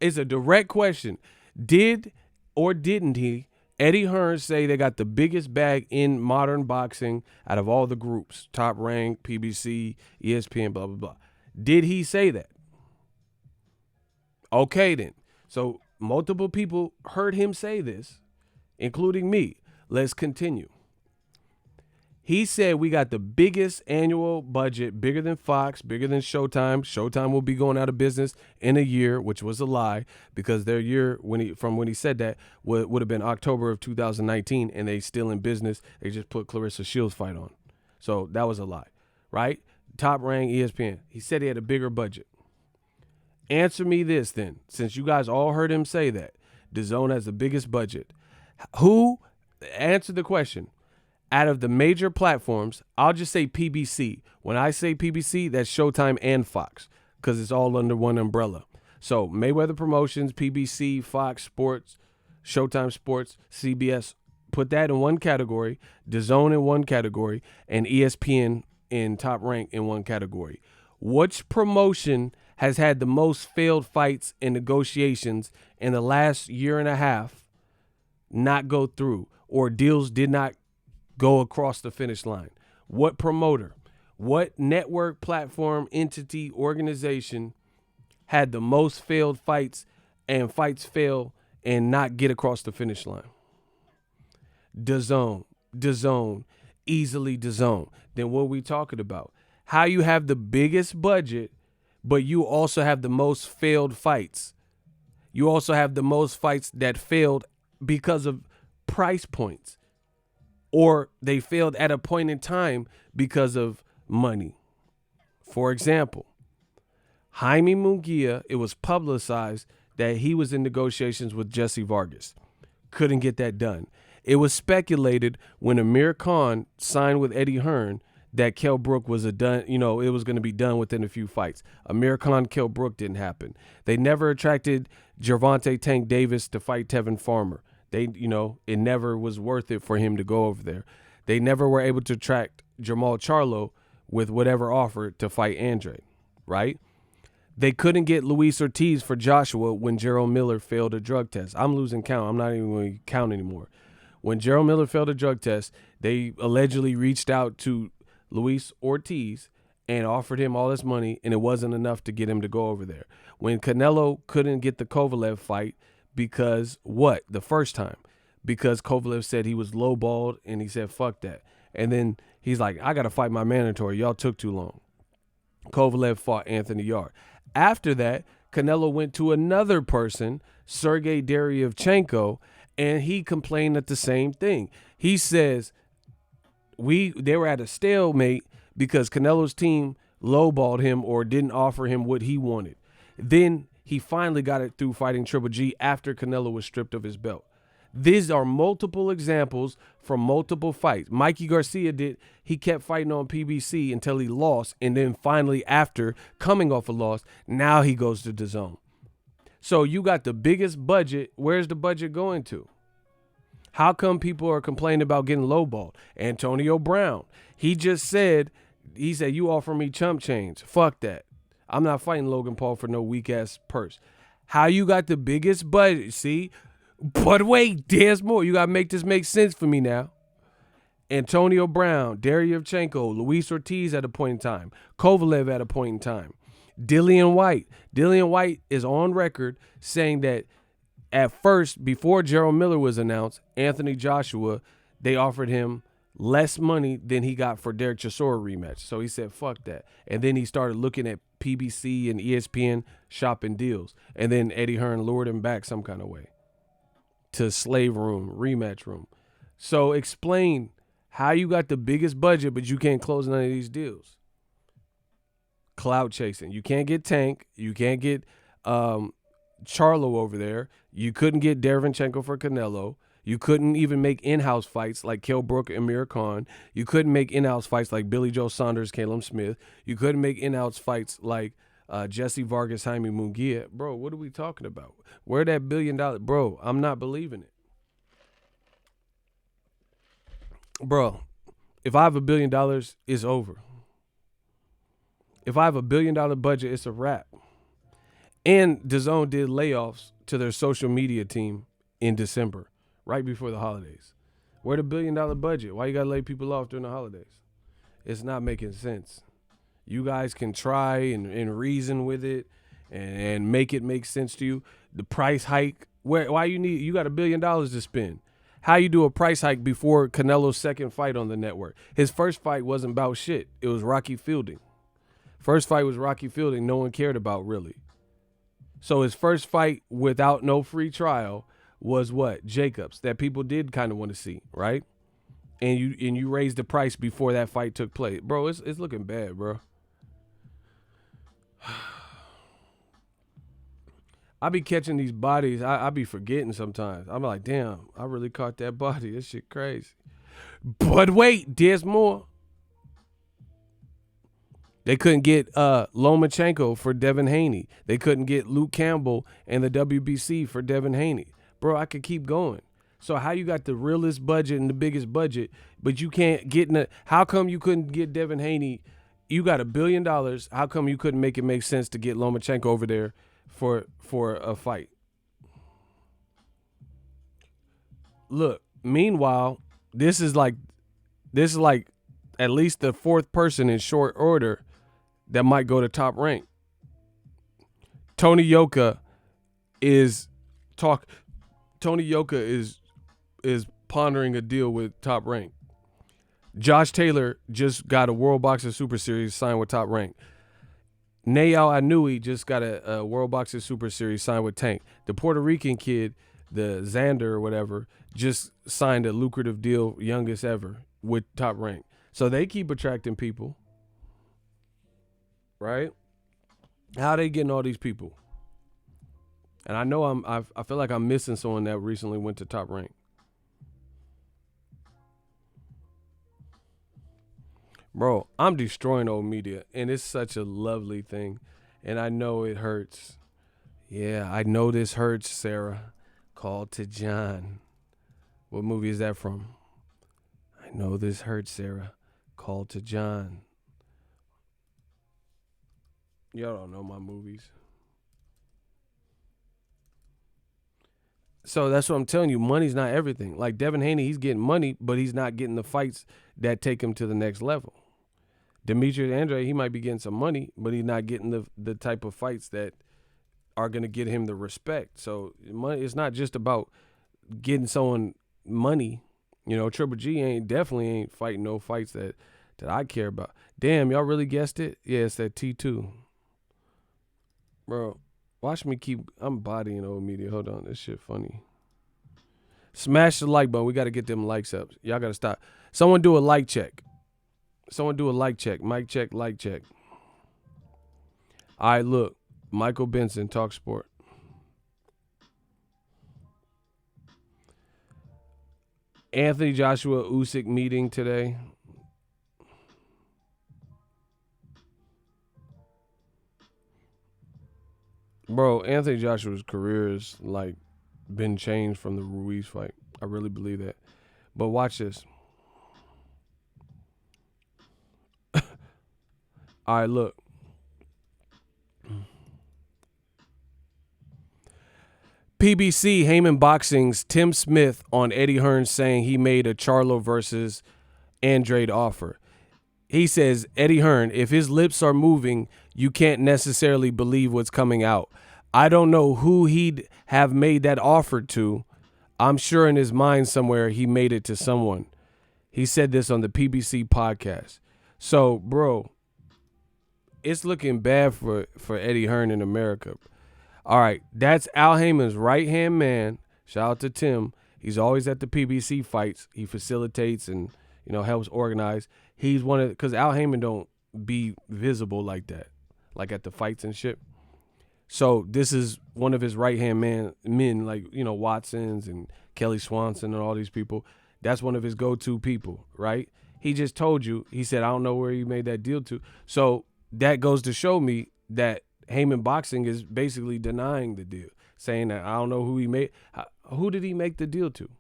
S1: It's a direct question. Did or didn't Eddie Hearns say they got the biggest bag in modern boxing out of all the groups? Top Rank, PBC, ESPN, blah, blah, blah. Did he say that? Okay, then. So multiple people heard him say this, including me. Let's continue. He said we got the biggest annual budget, bigger than Fox, bigger than Showtime. Showtime will be going out of business in a year, which was a lie, because their year when he said that would have been October of 2019, and they still in business. They just put Clarissa Shields fight on. So that was a lie, right? Top Rank, ESPN. He said he had a bigger budget. Answer me this then, since you guys all heard him say that. DAZN has the biggest budget. Who, answer the question. Out of the major platforms, I'll just say PBC. When I say PBC, that's Showtime and Fox, because it's all under one umbrella. So Mayweather Promotions, PBC, Fox Sports, Showtime Sports, CBS, put that in one category, DAZN in one category, and ESPN in Top Rank in one category. Which promotion has had the most failed fights and negotiations in the last year and a half not go through, or deals did not go across the finish line? What promoter, what network, platform, entity, organization had the most failed fights and fights fail and not get across the finish line? DAZN, easily DAZN. Then what are we talking about? How you have the biggest budget, but you also have the most failed fights. You also have the most fights that failed because of price points, or they failed at a point in time because of money. For example, Jaime Munguia, it was publicized that he was in negotiations with Jesse Vargas. Couldn't get that done. It was speculated when Amir Khan signed with Eddie Hearn that Kell Brook was it was going to be done within a few fights. Amir Khan, Kell Brook didn't happen. They never attracted Gervonta Tank Davis to fight Tevin Farmer. It never was worth it for him to go over there. They never were able to attract Jamal Charlo with whatever offer to fight Andre, right? They couldn't get Luis Ortiz for Joshua when Gerald Miller failed a drug test. I'm losing count. I'm not even going to count anymore. When Gerald Miller failed a drug test, they allegedly reached out to Luis Ortiz and offered him all this money, and it wasn't enough to get him to go over there. When Canelo couldn't get the Kovalev fight because what? The first time. Because Kovalev said he was lowballed, and he said, fuck that. And then he's like, I got to fight my mandatory. Y'all took too long. Kovalev fought Anthony Yarde. After that, Canelo went to another person, Sergey Deryevchenko, and he complained at the same thing. He says they were at a stalemate because Canelo's team lowballed him or didn't offer him what he wanted. Then he finally got it through fighting Triple G after Canelo was stripped of his belt. These are multiple examples from multiple fights. Mikey Garcia he kept fighting on PBC until he lost, and then finally after coming off a loss, now he goes to DAZN. So you got the biggest budget. Where's the budget going to? How come people are complaining about getting lowballed? Antonio Brown, he said, you offer me chump change. Fuck that. I'm not fighting Logan Paul for no weak-ass purse. How you got the biggest budget? See? But wait, there's more. You got to make this make sense for me now. Antonio Brown, Deryevchenko, Luis Ortiz at a point in time, Kovalev at a point in time, Dillian White. Dillian White is on record saying that at first, before Gerald Miller was announced, Anthony Joshua, they offered him less money than he got for Derek Chisora rematch. So he said, fuck that. And then he started looking at PBC and ESPN shopping deals. And then Eddie Hearn lured him back some kind of way to slave room, rematch room. So explain how you got the biggest budget, but you can't close none of these deals. Cloud chasing. You can't get Tank. You can't get Charlo over there. You couldn't get Deryevchenko for Canelo. You couldn't even make in-house fights like Kell Brook and Amir Khan. You couldn't make in-house fights like Billy Joe Saunders, Caleb Smith. You couldn't make in-house fights like Jesse Vargas, Jaime Munguia. Bro, what are we talking about? Where that $1 billion? Bro, I'm not believing it. Bro, if I have $1 billion, it's over. If I have $1 billion budget, it's a wrap. And DAZN did layoffs to their social media team in December, right before the holidays. Where the $1 billion budget? Why you got to lay people off during the holidays? It's not making sense. You guys can try and reason with it and make it make sense to you. The price hike, you got $1 billion to spend. How you do a price hike before Canelo's second fight on the network? His first fight wasn't about shit. It was Rocky Fielding. First fight was Rocky Fielding. No one cared about really. So his first fight without no free trial was what? Jacobs, that people did kind of want to see, right? And you raised the price before that fight took place. Bro, it's looking bad, bro. I be catching these bodies. I be forgetting sometimes. I'm like, damn, I really caught that body. This shit crazy. But wait, there's more. They couldn't get Lomachenko for Devin Haney. They couldn't get Luke Campbell and the WBC for Devin Haney. Bro, I could keep going. So how you got the realest budget and the biggest budget, but you can't get how come you couldn't get Devin Haney? You got $1 billion. How come you couldn't make it make sense to get Lomachenko over there for a fight? Look, meanwhile, this is like at least the fourth person in short order that might go to Top Rank. Tony Yoka is is pondering a deal with Top Rank. Josh Taylor just got a World Boxing Super Series signed with Top Rank. Nayal Anui just got a World Boxing Super Series signed with Tank. The Puerto Rican kid, the Xander or whatever, just signed a lucrative deal, youngest ever, with Top Rank. So they keep attracting people, right? How they getting all these people? And I know I feel like I'm missing someone that recently went to Top Rank. Bro, I'm destroying old media, and it's such a lovely thing. And I know it hurts. Yeah, I know this hurts, Sarah. Call to John. What movie is that from? I know this hurts, Sarah. Call to John. Y'all don't know my movies. So that's what I'm telling you. Money's not everything. Like Devin Haney, he's getting money, but he's not getting the fights that take him to the next level. Demetrius Andrade, he might be getting some money, but he's not getting the type of fights that are going to get him the respect. So money, it's not just about getting someone money. You know, Triple G definitely ain't fighting no fights that I care about. Damn, y'all really guessed it? Yeah, it's that T2. Bro, watch me I'm bodying old media. Hold on, this shit funny. Smash the like button. We got to get them likes up. Y'all got to stop. Someone do a like check. Mic check, like check. All right, look. Michael Benson, Talk Sport. Anthony Joshua Usyk meeting today. Bro, Anthony Joshua's career is like been changed from the Ruiz fight. I really believe that. But watch this. All right, look. PBC, Heyman Boxing's Tim Smith on Eddie Hearn saying he made a Charlo versus Andrade offer. He says, Eddie Hearn, if his lips are moving, you can't necessarily believe what's coming out. I don't know who he'd have made that offer to. I'm sure in his mind somewhere he made it to someone. He said this on the PBC podcast. So, bro, it's looking bad for Eddie Hearn in America. All right, that's Al Heyman's right-hand man. Shout out to Tim. He's always at the PBC fights. He facilitates and, you know, helps organize. He's one of, because Al Heyman don't be visible like that, like at the fights and shit. So this is one of his right-hand men, like, you know, Watson's and Kelly Swanson and all these people. That's one of his go-to people, right? He just told you, he said, I don't know where he made that deal to. So that goes to show me that Heyman Boxing is basically denying the deal, saying that I don't know who he made. Who did he make the deal to?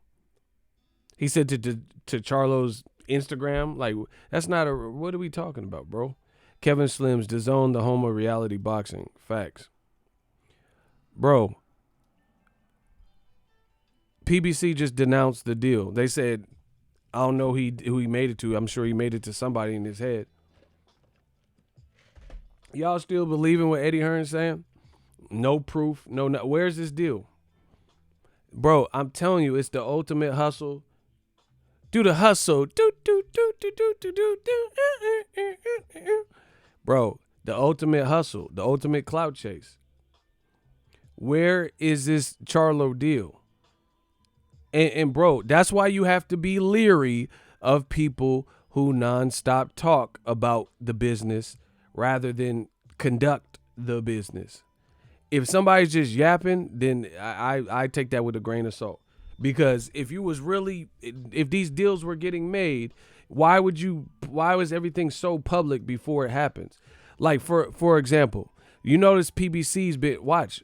S1: He said to Charlo's Instagram. Like, that's not what are we talking about, bro? Kevin Slim's Dazn, the home of reality boxing. Facts. Bro, PBC just denounced the deal. They said, I don't know who he made it to. I'm sure he made it to somebody in his head. Y'all still believing what Eddie Hearn's saying? No proof. No. Where's this deal? Bro, I'm telling you, it's the ultimate hustle. Do the hustle. Do. Bro, the ultimate hustle. The ultimate clout chase. Where is this Charlo deal? And bro, that's why you have to be leery of people who nonstop talk about the business rather than conduct the business. If somebody's just yapping, then I take that with a grain of salt. Because if these deals were getting made, why was everything so public before it happens? Like for example, you notice PBC's been watch,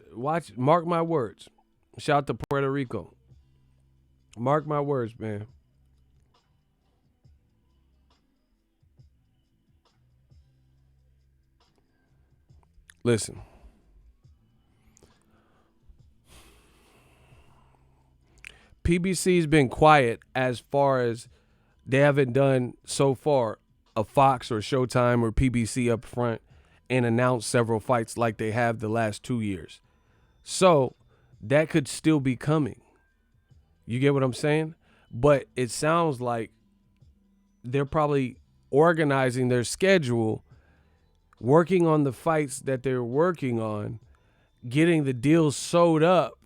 S1: mark my words. Shout out to Puerto Rico. Mark my words, man. Listen. PBC's been quiet as far as they haven't done so far a Fox or Showtime or PBC up front and announce several fights like they have the last 2 years. So that could still be coming. You get what I'm saying? But it sounds like they're probably organizing their schedule, working on the fights that they're working on, getting the deals sewed up,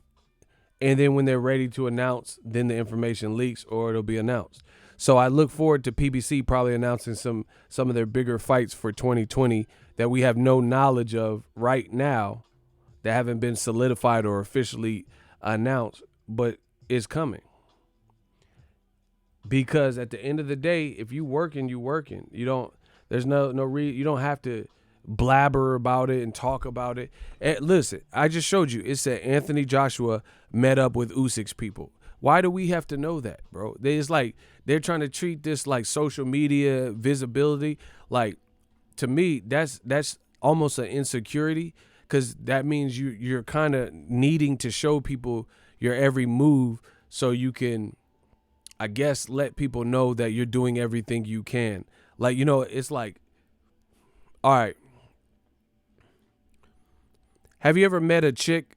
S1: and then when they're ready to announce, then the information leaks or it'll be announced. So I look forward to PBC probably announcing some of their bigger fights for 2020 that we have no knowledge of right now, that haven't been solidified or officially announced, but is coming. Because at the end of the day, if you working, you working. You don't. There's you don't have to blabber about it and talk about it. And listen, I just showed you. It said Anthony Joshua met up with Usyk's people. Why do we have to know that, bro? It's like they're trying to treat this like social media visibility. Like, to me, that's almost an insecurity, because that means you're kind of needing to show people your every move so you can, I guess, let people know that you're doing everything you can. Like, it's like, all right, have you ever met a chick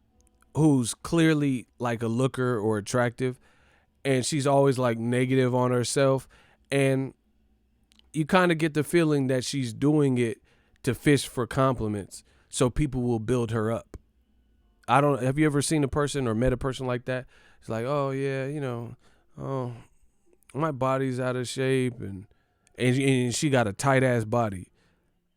S1: who's clearly like a looker or attractive, and she's always like negative on herself, and you kind of get the feeling that she's doing it to fish for compliments so people will build her up? Have you ever seen a person or met a person like that? It's like, oh yeah, oh, my body's out of shape, and she got a tight ass body.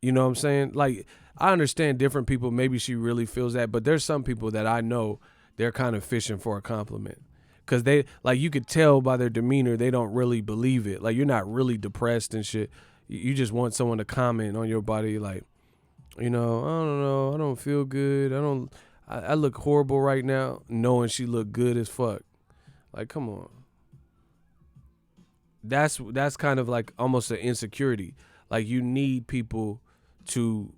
S1: You know what I'm saying? Like, I understand different people, maybe she really feels that, but there's some people that I know they're kind of fishing for a compliment, because they, like, you could tell by their demeanor they don't really believe it. Like, you're not really depressed and shit. You just want someone to comment on your body, like, I don't know, I don't feel good, I look horrible right now, knowing she look good as fuck. Like, come on. That's kind of like almost an insecurity. Like, you need people to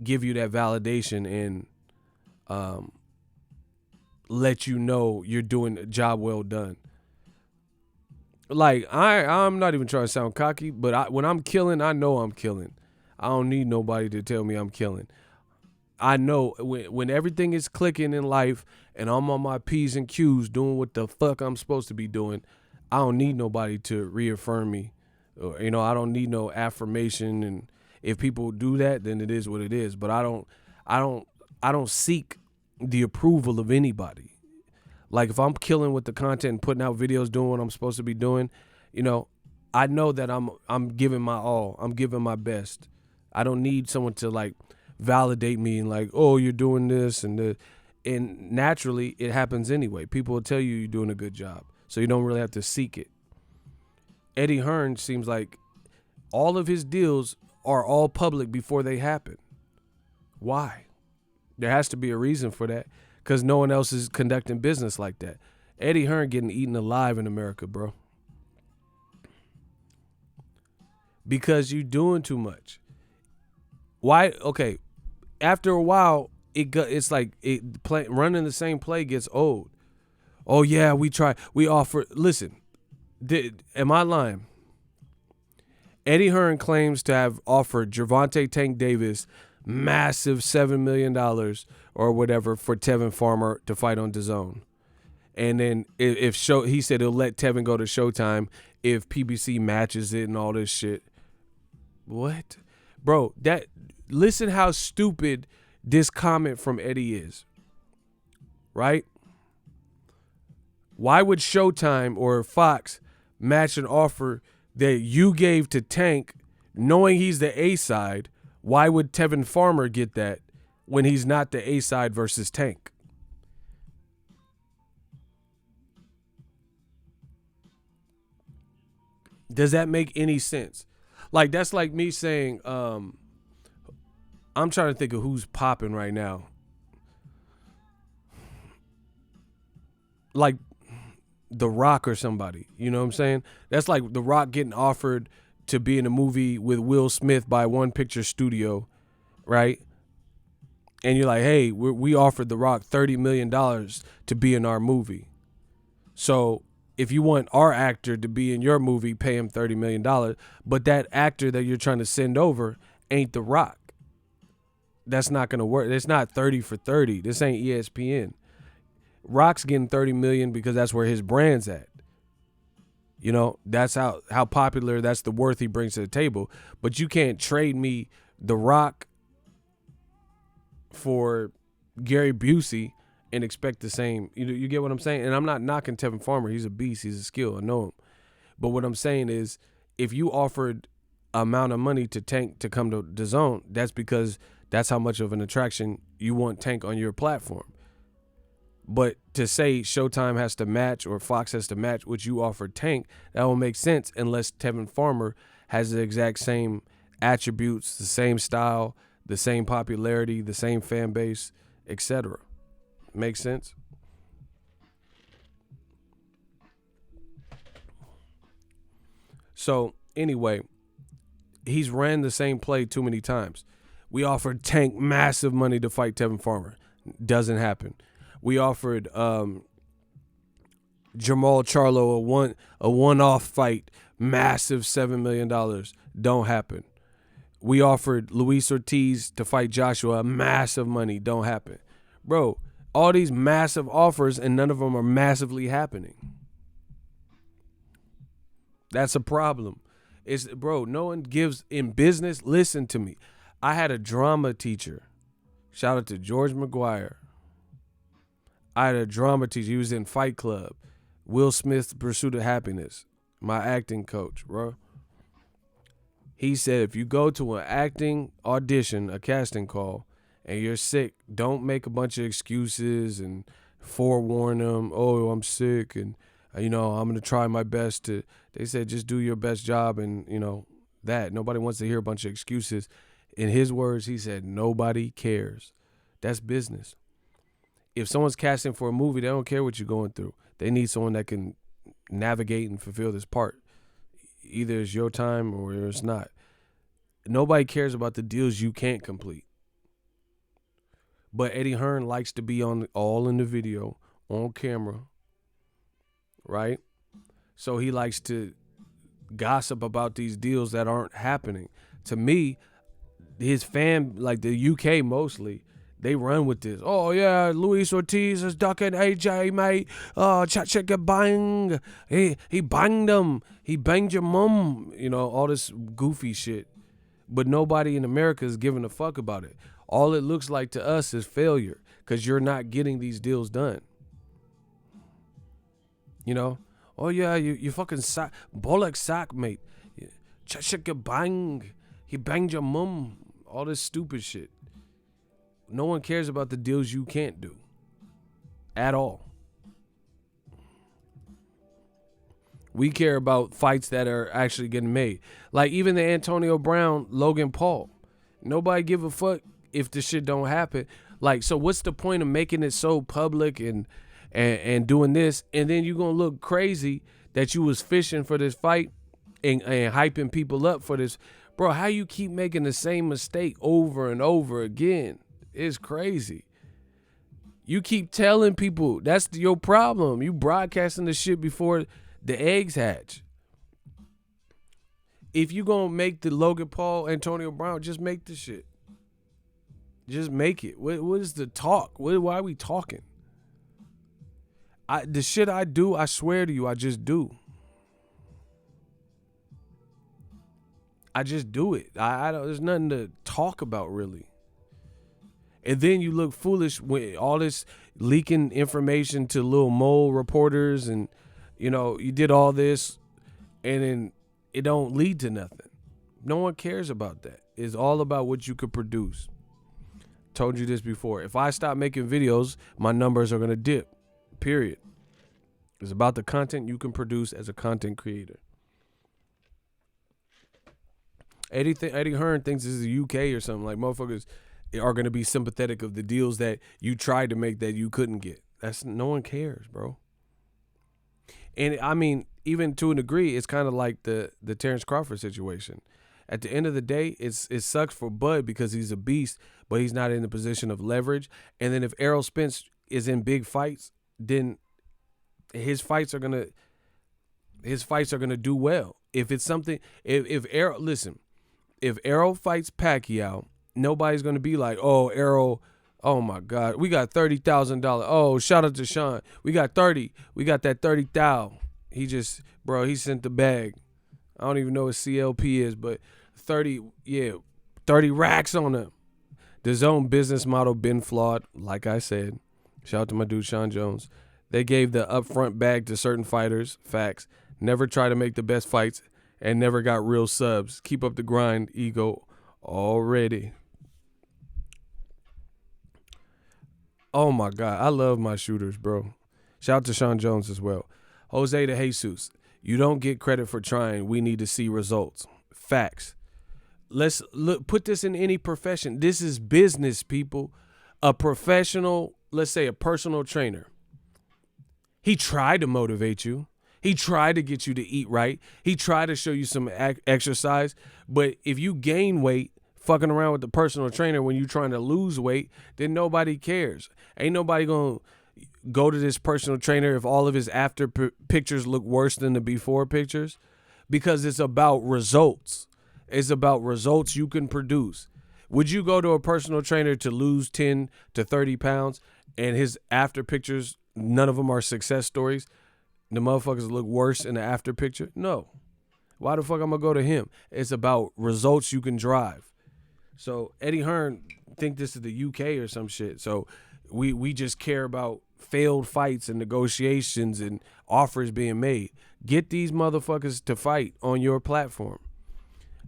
S1: give you that validation and let you know you're doing a job well done. Like, I'm not even trying to sound cocky, but when I'm killing, I know I'm killing. I don't need nobody to tell me I'm killing. I know when everything is clicking in life and I'm on my P's and Q's doing what the fuck I'm supposed to be doing, I don't need nobody to reaffirm me. I don't need no affirmation. And if people do that, then it is what it is. But I don't seek the approval of anybody. Like, if I'm killing with the content and putting out videos, doing what I'm supposed to be doing, I know that I'm giving my all. I'm giving my best. I don't need someone to like validate me and like, oh, you're doing this and naturally it happens anyway. People will tell you you're doing a good job, so you don't really have to seek it. Eddie Hearn seems like all of his deals are all public before they happen. Why? There has to be a reason for that, because no one else is conducting business like that. Eddie Hearn getting eaten alive in America, bro. Because you doing too much. Why? Okay. After a while, it's like running the same play gets old. Oh yeah, we offer. Listen, am I lying? Eddie Hearn claims to have offered Gervonta Tank Davis massive $7 million or whatever for Tevin Farmer to fight on Dazn. And then he said he'll let Tevin go to Showtime if PBC matches it and all this shit. What? Bro, listen how stupid this comment from Eddie is. Right? Why would Showtime or Fox match an offer that you gave to Tank knowing he's the A side? Why would Tevin Farmer get that when he's not the A side versus Tank? Does that make any sense? Like, that's like me saying, I'm trying to think of who's popping right now. Like The Rock or somebody, you know what I'm saying? That's like The Rock getting offered to be in a movie with Will Smith by One Picture Studio, right? And you're like, hey, we offered The Rock $30 million to be in our movie. So if you want our actor to be in your movie, pay him $30 million. But that actor that you're trying to send over ain't The Rock. That's not gonna work. It's not 30 for 30. This ain't ESPN. Rock's getting 30 million because that's where his brand's at. You know, that's how popular, that's the worth he brings to the table. But you can't trade me The Rock for Gary Busey and expect the same. You get what I'm saying? And I'm not knocking Tevin Farmer. He's a beast. He's a skill. I know him. But what I'm saying is, if you offered amount of money to Tank to come to Dazn, that's because that's how much of an attraction you want Tank on your platform. But to say Showtime has to match or Fox has to match what you offered Tank, that won't make sense unless Tevin Farmer has the exact same attributes, the same style, the same popularity, the same fan base, etc. Make sense? So anyway, he's ran the same play too many times. We offered Tank massive money to fight Tevin Farmer. Doesn't happen. We offered Jamal Charlo a one-off fight, massive $7 million. Don't happen. We offered Luis Ortiz to fight Joshua, massive money. Don't happen. Bro, all these massive offers and none of them are massively happening. That's a problem. No one gives in business. Listen to me. I had a drama teacher. Shout out to George McGuire. I had a drama teacher. He was in Fight Club. Will Smith's Pursuit of Happiness. My acting coach, bro. He said if you go to an acting audition, a casting call, and you're sick, don't make a bunch of excuses and forewarn them, oh, I'm sick, and, I'm going to try my best to. They said just do your best job, and, that. Nobody wants to hear a bunch of excuses. In his words, he said, nobody cares. That's business. If someone's casting for a movie, they don't care what you're going through. They need someone that can navigate and fulfill this part. Either it's your time or it's not. Nobody cares about the deals you can't complete. But Eddie Hearn likes to be all in the video, on camera, right? So he likes to gossip about these deals that aren't happening. To me, his fan, like the UK mostly, they run with this. Oh, yeah, Luis Ortiz is ducking AJ, mate. Oh, chicka bang. He banged him. He banged your mom. All this goofy shit. But nobody in America is giving a fuck about it. All it looks like to us is failure because you're not getting these deals done. Oh, yeah, you fucking sock. Bollock sock, mate. Chicka bang. He banged your mom. All this stupid shit. No one cares about the deals you can't do at all. We care about fights that are actually getting made. Like even the Antonio Brown, Logan Paul. Nobody give a fuck if the shit don't happen. Like, so what's the point of making it so public and doing this? And then you're going to look crazy that you was fishing for this fight and hyping people up for this. Bro, how you keep making the same mistake over and over again? It's crazy. You keep telling people that's your problem. You broadcasting the shit before the eggs hatch. If you gonna make the Logan Paul, Antonio Brown, just make the shit. Just make it. What is the talk? Why are we talking? The shit I do, I swear to you, I just do. I just do it. I don't. There's nothing to talk about really. And then you look foolish with all this leaking information to little mole reporters and, you did all this and then it don't lead to nothing. No one cares about that. It's all about what you could produce. Told you this before. If I stop making videos, my numbers are going to dip, period. It's about the content you can produce as a content creator. Eddie Hearn thinks this is the UK or something. Like motherfuckers are going to be sympathetic of the deals that you tried to make that you couldn't get. No one cares, bro. And I mean, even to a degree, it's kind of like the Terrence Crawford situation. At the end of the day, it sucks for Bud because he's a beast, but he's not in the position of leverage. And then if Errol Spence is in big fights, then his fights are gonna do well. If it's something, if Errol fights Pacquiao Nobody's going to be like, oh, Errol, oh my God, we got $30,000. Oh, shout out to Sean. We got 30. We got that 30,000. He just, bro, he sent the bag. I don't even know what CLP is, but 30 racks on him. The Zone business model been flawed, like I said. Shout out to my dude Sean Jones. They gave the upfront bag to certain fighters. Facts. Never try to make the best fights and never got real subs. Keep up the grind, ego already. Oh my God, I love my shooters, bro. Shout out to Sean Jones as well. Jose de Jesus, you don't get credit for trying. We need to see results. Facts. Let's put this in any profession. This is business, people. A professional, let's say a personal trainer. He tried to motivate you. He tried to get you to eat right. He tried to show you some exercise. But if you gain weight fucking around with the personal trainer when you're trying to lose weight, then nobody cares. Ain't nobody going to go to this personal trainer if all of his after pictures look worse than the before pictures, because it's about results. It's about results you can produce. Would you go to a personal trainer to lose 10 to 30 pounds and his after pictures, none of them are success stories? The motherfuckers look worse in the after picture? No. Why the fuck I'm going to go to him? It's about results you can drive. So Eddie Hearn think this is the UK or some shit. So we just care about failed fights and negotiations and offers being made. Get these motherfuckers to fight on your platform.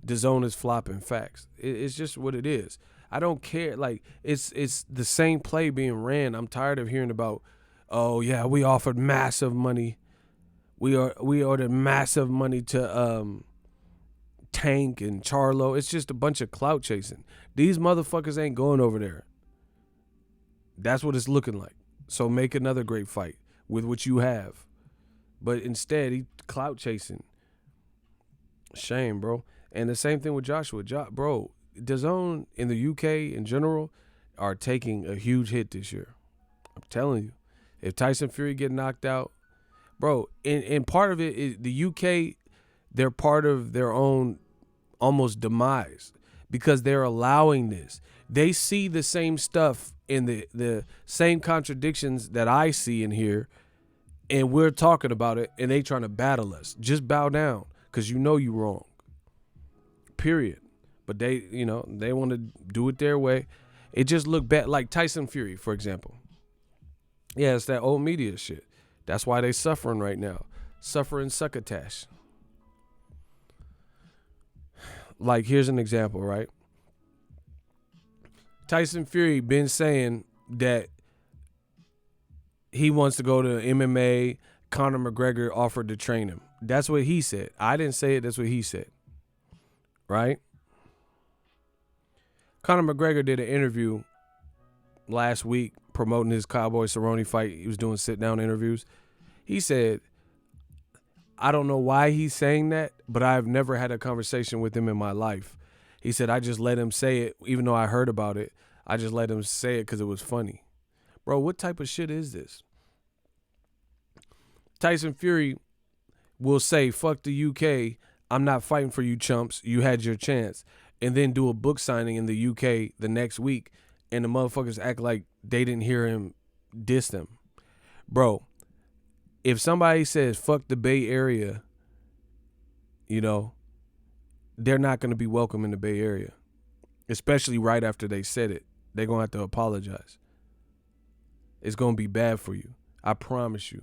S1: Dazn is flopping. Facts. It's just what it is. I don't care. Like, it's the same play being ran. I'm tired of hearing about, oh yeah, we offered massive money. We ordered massive money to Tank and Charlo. It's just a bunch of clout chasing. These motherfuckers ain't going over there. That's what it's looking like. So make another great fight with what you have. But instead, he clout chasing. Shame, bro. And the same thing with Joshua. Bro, DAZN in the UK in general are taking a huge hit this year. I'm telling you. If Tyson Fury get knocked out, bro, and part of it is the UK, they're part of their own almost demise because they're allowing this. They see the same stuff in the same contradictions that I see in here, and we're talking about it, and they trying to battle us. Just bow down because you know you wrong. Period. But they want to do it their way. It just looked bad. Like Tyson Fury, for example. Yeah, it's that old media shit. That's why they suffering right now. Suffering succotash. Like, here's an example, right? Tyson Fury been saying that he wants to go to MMA. Conor McGregor offered to train him. That's what he said. I didn't say it. That's what he said. Right? Conor McGregor did an interview last week promoting his Cowboy Cerrone fight. He was doing sit-down interviews. He said, I don't know why he's saying that, but I've never had a conversation with him in my life. He said, I just let him say it, even though I heard about it. I just let him say it because it was funny. Bro, what type of shit is this? Tyson Fury will say, fuck the UK, I'm not fighting for you chumps, you had your chance, and then do a book signing in the UK the next week, and the motherfuckers act like they didn't hear him diss them. Bro, if somebody says fuck the Bay Area, they're not going to be welcome in the Bay Area, especially right after they said it. They're going to have to apologize. It's going to be bad for you. I promise you.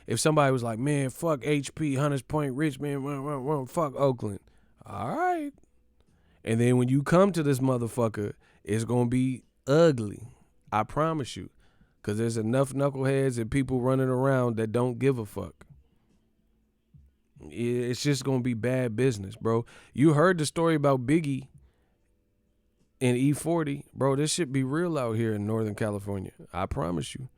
S1: If somebody was like, man, fuck HP, Hunters Point, Richmond, fuck Oakland. All right. And then when you come to this motherfucker, it's going to be ugly. I promise you. Because there's enough knuckleheads and people running around that don't give a fuck. It's just going to be bad business, bro. You heard the story about Biggie and E40. Bro, this shit be real out here in Northern California. I promise you.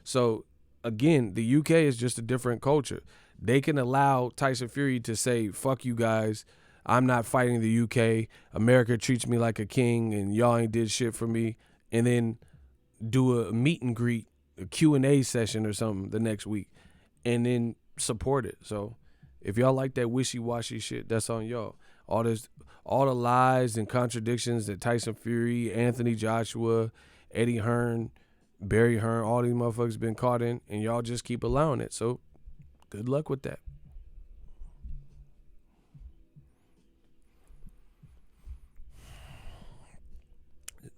S1: So, again, the UK is just a different culture. They can allow Tyson Fury to say, fuck you guys. I'm not fighting the UK. America treats me like a king and y'all ain't did shit for me. And then do a meet and greet, a Q&A session or something the next week. And then support it. So if y'all like that wishy-washy shit, that's on y'all. all the lies and contradictions that Tyson Fury, Anthony Joshua, Eddie Hearn, Barry Hearn, all these motherfuckers been caught in, and y'all just keep allowing it. So good luck with that.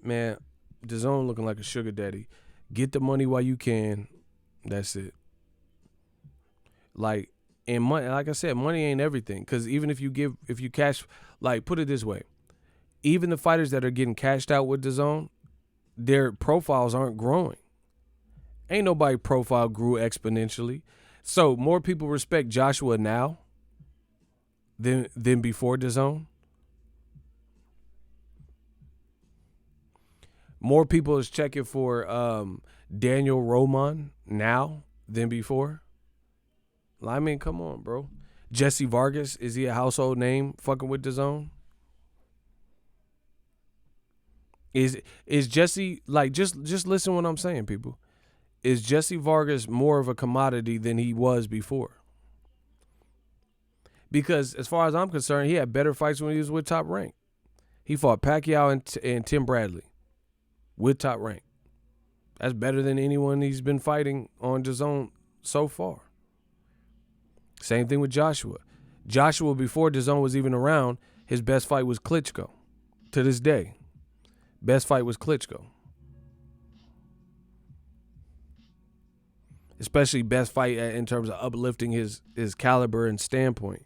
S1: Man, DAZN looking like a sugar daddy. Get the money while you can. That's it. Like, and money, like I said, money ain't everything. Because even if you cash, like, put it this way, even the fighters that are getting cashed out with DAZN, their profiles aren't growing. Ain't nobody profile grew exponentially. So more people respect Joshua now than before DAZN. More people is checking for Daniel Roman now than before. I mean, come on, bro. Jesse Vargas, is he a household name fucking with DAZN? Is Jesse, like, just listen to what I'm saying, people. Is Jesse Vargas more of a commodity than he was before? Because as far as I'm concerned, he had better fights when he was with Top Rank. He fought Pacquiao and Tim Bradley with Top Rank. That's better than anyone he's been fighting on DAZN so far. Same thing with Joshua. Joshua, before DAZN was even around, his best fight was Klitschko. To this day, best fight was Klitschko. Especially best fight in terms of uplifting his caliber and standpoint.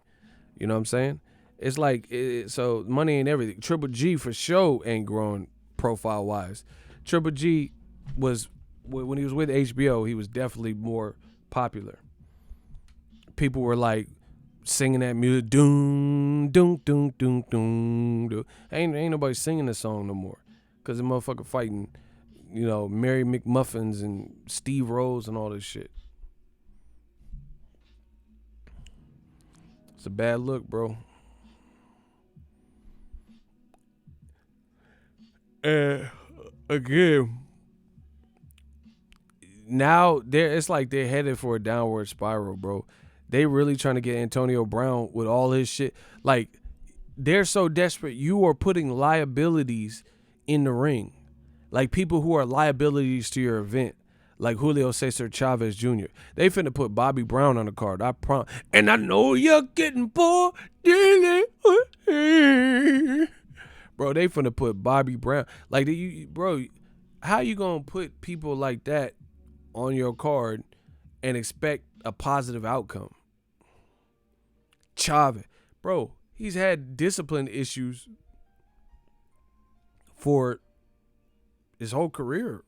S1: You know what I'm saying? It's like, so money ain't everything. Triple G for sure ain't growing profile-wise. Triple G was, when he was with HBO, he was definitely more popular. People were like singing that music, doom, doom, doom, doom, doom, doom. Ain't nobody singing the song no more, cause the motherfucker fighting, you know, Mary McMuffins and Steve Rose and all this shit. It's a bad look, bro. And again, now it's like they're headed for a downward spiral, bro. They really trying to get Antonio Brown with all his shit. Like, they're so desperate. You are putting liabilities in the ring. Like, people who are liabilities to your event. Like Julio Cesar Chavez Jr. They finna put Bobby Brown on the card. I promise. And I know you're getting bored. Bro, they finna put Bobby Brown. Like, bro, how you gonna put people like that on your card and expect a positive outcome? Chavez, bro, he's had discipline issues for his whole career.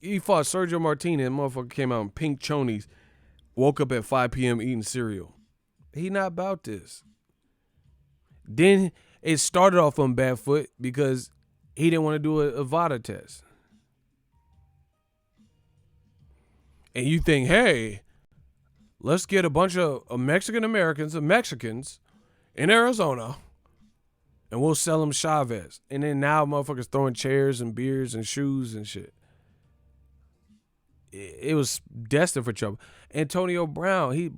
S1: He fought Sergio Martinez, and motherfucker came out in pink chonies, woke up at 5 p.m. eating cereal. He not about this. Then it started off on bad foot because he didn't want to do a VADA test. And you think, hey, let's get a bunch of Mexican Americans and Mexicans in Arizona and we'll sell them Chavez. And then now motherfuckers throwing chairs and beers and shoes and shit. It was destined for trouble. Antonio Brown, you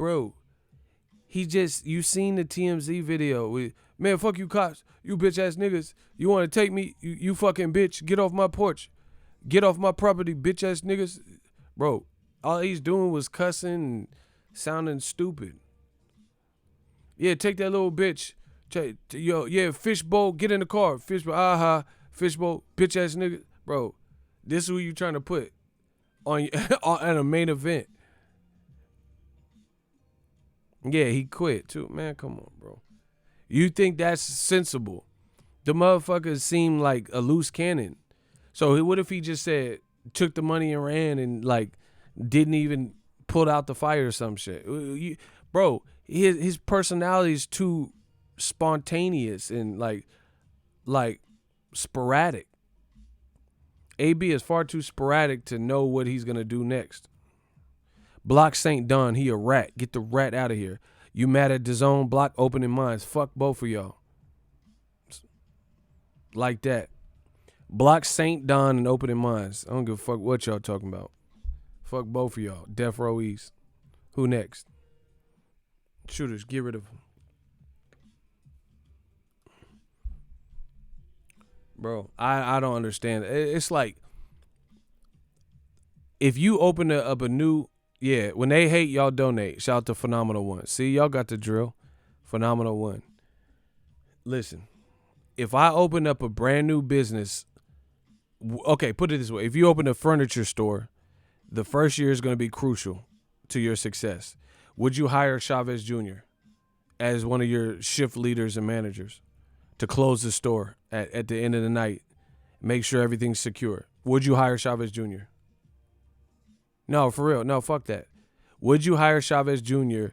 S1: seen the TMZ video. Man, fuck you cops, you bitch ass niggas. You want to take me, you fucking bitch. Get off my porch. Get off my property, bitch ass niggas. Bro, all he's doing was cussing and sounding stupid. Yeah, take that little bitch. Yo, yeah, fishbowl, get in the car. Fishbowl, fishbowl, bitch ass nigga. Bro, this is who you trying to put on at a main event. Yeah, he quit too. Man, come on, bro. You think that's sensible? The motherfuckers seem like a loose cannon. So what if he just took the money and ran and like didn't even pull out the fire or some shit? Bro, his personality is too spontaneous and like sporadic. AB is far too sporadic to know what he's gonna do next. Block St. Don, he a rat. Get the rat out of here. You mad at DAZN? Block Opening Minds. Fuck both of y'all. Like that. Block St. Don and Opening Minds. I don't give a fuck what y'all talking about. Fuck both of y'all. Death Row East. Who next? Shooters, get rid of them. bro. I don't understand. It's like if you open up a new, when they hate, y'all donate. Shout out to Phenomenal One. See, y'all got the drill. Phenomenal One. Listen, if I open up a brand new business, okay, put it this way. If you open a furniture store, the first year is going to be crucial to your success. Would you hire Chavez Jr. as one of your shift leaders and managers to close the store at the end of the night, make sure everything's secure? Would you hire Chavez Jr.? No, for real. No, fuck that. Would you hire Chavez Jr.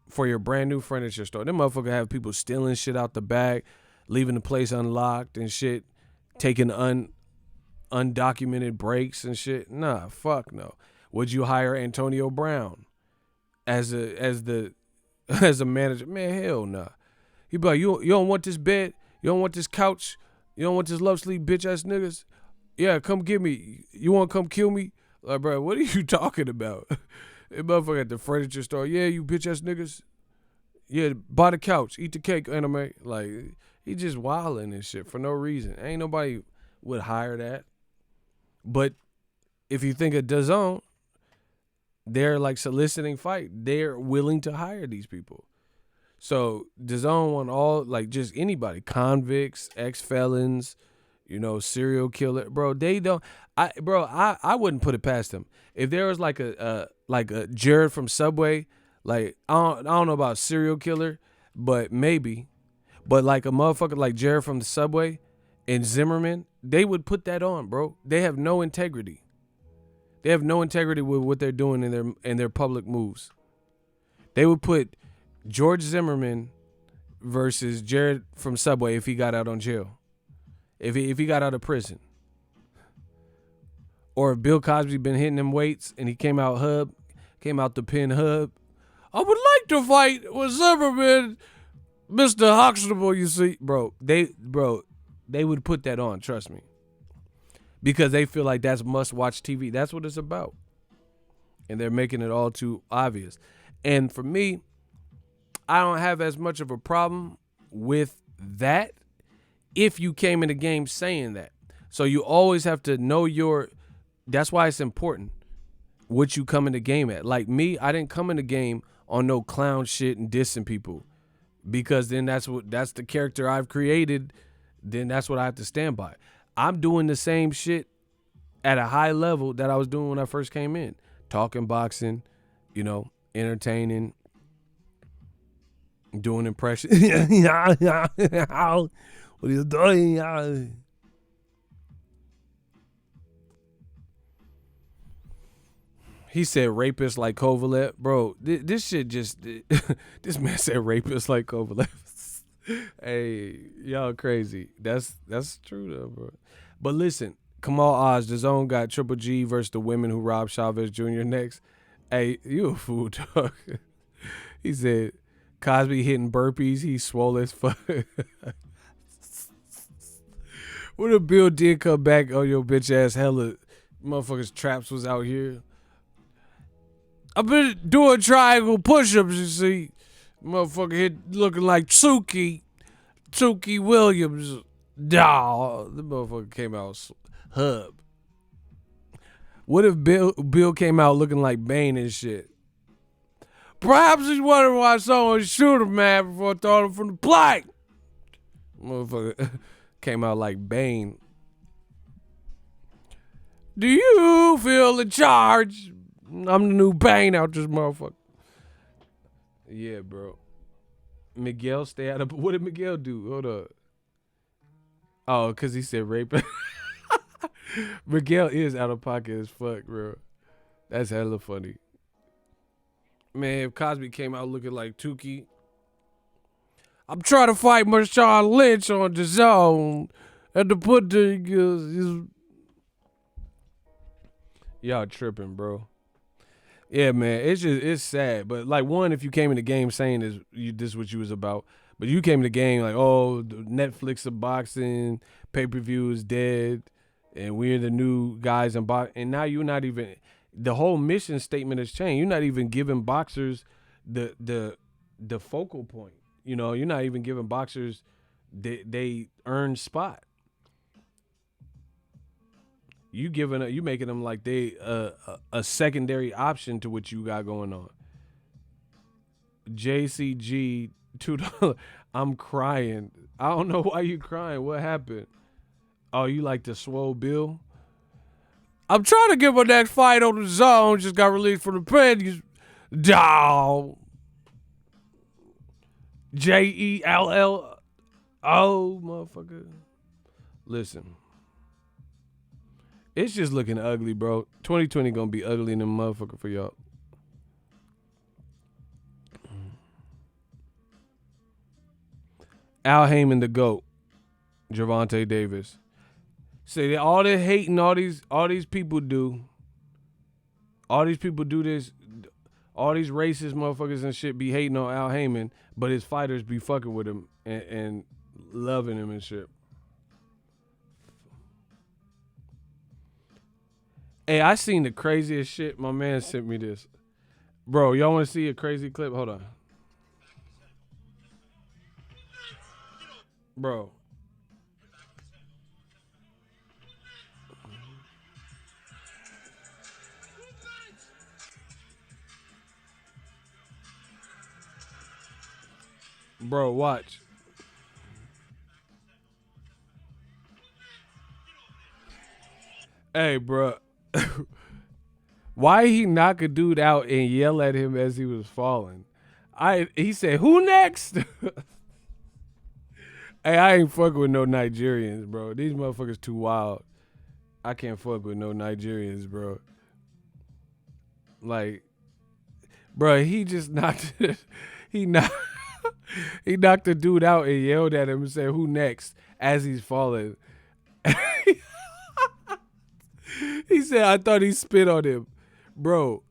S1: for your brand new furniture store? Them motherfucker have people stealing shit out the bag, leaving the place unlocked and shit, taking undocumented breaks and shit. Nah, fuck no. Would you hire Antonio Brown as a manager? Man, hell nah. He be like, you don't want this bed? You don't want this couch? You don't want this love sleep, bitch ass niggas? Yeah, come get me. You want to come kill me? Like, bro, what are you talking about? That motherfucker at the furniture store. Yeah, you bitch ass niggas. Yeah, buy the couch, eat the cake, anime. Like, he just wilding and shit for no reason. Ain't nobody would hire that. But if you think of Dazn, they're like soliciting fight. They're willing to hire these people. So Dazn want all, like, just anybody, convicts, ex-felons, serial killer. Bro, they don't. I wouldn't put it past them. If there was like a Jared from Subway, like I don't know about serial killer, but maybe. But like a motherfucker like Jared from the Subway and Zimmerman, they would put that on, bro. They have no integrity. They have no integrity with what they're doing in their public moves. They would put George Zimmerman versus Jared from Subway if he got out on jail. If he got out of prison. Or if Bill Cosby been hitting them weights and he came out the pen hub. I would like to fight with Zimmerman, Mr. Huxtable, you see. Bro, they would put that on, trust me. Because they feel like that's must-watch TV. That's what it's about. And they're making it all too obvious. And for me, I don't have as much of a problem with that if you came in the game saying that. So you always have to know that's why it's important what you come in the game at. Like me, I didn't come in the game on no clown shit and dissing people, because then that's the character I've created. Then that's what I have to stand by. I'm doing the same shit at a high level that I was doing when I first came in. Talking boxing, entertaining, doing impressions. What are you doing? He said rapist like Kovalev. Bro, this shit just... this man said rapist like Kovalev. Hey, y'all crazy. That's true though, bro. But listen, Kamal Oz, Dazn got Triple G versus the women who robbed Chavez Jr. next. Hey, you a fool, dog. He said, Cosby hitting burpees. He's swole as fuck. What if Bill did come back on your bitch ass hella motherfuckers traps was out here? I've been doing triangle push-ups, you see. Motherfucker hit looking like Tsuki Williams. Nah, the motherfucker came out hub. What if Bill came out looking like Bane and shit? Perhaps he's wondering why someone shoot him, man, before throwing him from the plate. Motherfucker came out like Bane. Do you feel in charge? I'm the new Bane out this motherfucker. Yeah, bro. Miguel stay out of... What did Miguel do? Hold up. Oh, because he said rape. Miguel is out of pocket as fuck, bro. That's hella funny. Man, if Cosby came out looking like Tukey. I'm trying to fight Marshawn Lynch on the zone. And to put the... Y'all tripping, bro. Yeah, man, it's sad. But like, one, if you came in the game saying this is what you was about, but you came in the game like, oh, the Netflix of boxing, pay-per-view is dead, and we're the new guys in boxing, and now you're not even, the whole mission statement has changed. You're not even giving boxers the focal point. You're not even giving boxers they earned spot. You giving you making them like they a secondary option to what you got going on. JCG $2. I'm crying. I don't know why you crying. What happened? Oh, you like the swole bill? I'm trying to get my next fight on the zone. Just got released from the pen. Dawg. JELL. Oh, motherfucker. Listen. It's just looking ugly, bro. 2020 gonna be ugly in the motherfucker for y'all. Al Heyman the GOAT. Gervonta Davis. Say all the hating all these people do. All these people do this. All these racist motherfuckers and shit be hating on Al Heyman, but his fighters be fucking with him and loving him and shit. Hey, I seen the craziest shit. My man sent me this. Bro, y'all want to see a crazy clip? Hold on. Bro. Bro, watch. Hey, bro. Why he knock a dude out and yell at him as he was falling? He said, "Who next?" Hey, I ain't fucking with no Nigerians, bro. These motherfuckers too wild. I can't fuck with no Nigerians, bro. Like, bro, he just knocked he knocked he knocked the dude out and yelled at him and said, "Who next?" as he's falling. He said, "I thought he spit on him." Bro,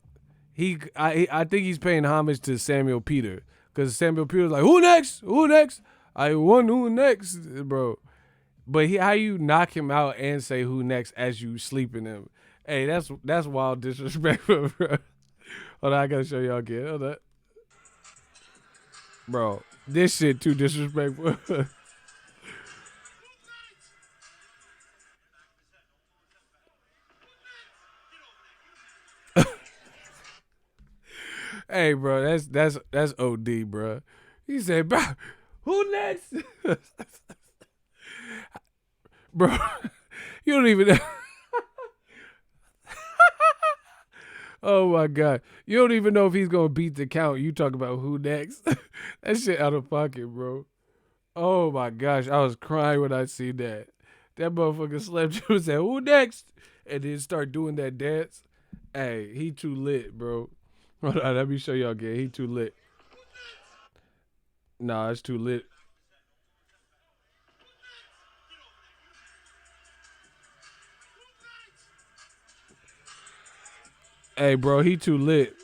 S1: I think he's paying homage to Samuel Peter. Because Samuel Peter was like, "Who next? Who next?" I won who next, bro. But how you knock him out and say who next as you sleeping him? Hey, that's wild disrespectful, bro. Hold on, I gotta show y'all again. Hold on. Bro, this shit too disrespectful. Hey, bro, that's OD, bro. He said, "Bro, who next?" Bro, you don't even. Oh my God, you don't even know if he's gonna beat the count. You talk about who next? That shit out of pocket, bro. Oh my gosh, I was crying when I see that. That motherfucker slept you and said, "Who next?" and then start doing that dance. Hey, he too lit, bro. Hold on, let me show y'all again. He too lit. Nah, it's too lit. Hey, bro, he too lit.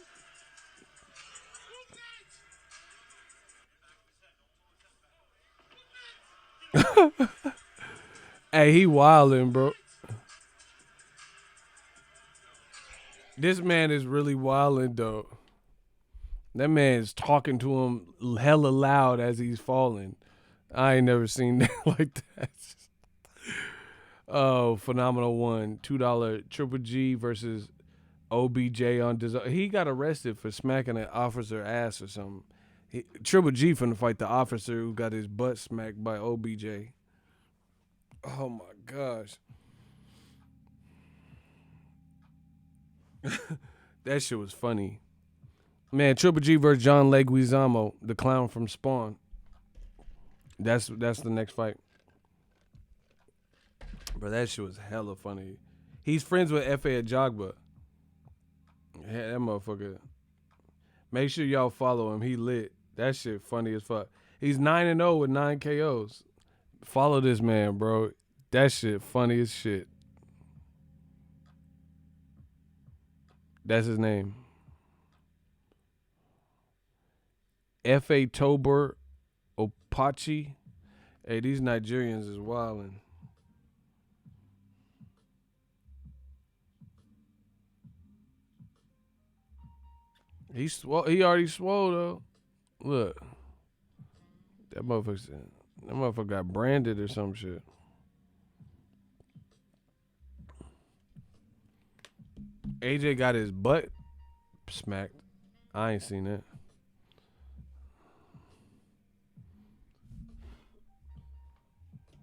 S1: Hey, he wildin', bro. This man is really wildin', though. That man's talking to him hella loud as he's falling. I ain't never seen that like that. Oh, phenomenal one. $2 Triple G versus OBJ on Dazn. He got arrested for smacking an officer ass or something. Triple G finna fight the officer who got his butt smacked by OBJ. Oh my gosh. That shit was funny. Man, Triple G versus John Leguizamo, the clown from Spawn. That's the next fight. Bro, that shit was hella funny. He's friends with F.A. Ajagba. Yeah, that motherfucker. Make sure y'all follow him. He lit. That shit funny as fuck. He's 9-0 with 9 KOs. Follow this man, bro. That shit funny as shit. That's his name. F.A. Tober Opachi. Hey, these Nigerians is wildin'. He already swole though. Look. That motherfucker got branded or some shit. AJ got his butt smacked. I ain't seen that.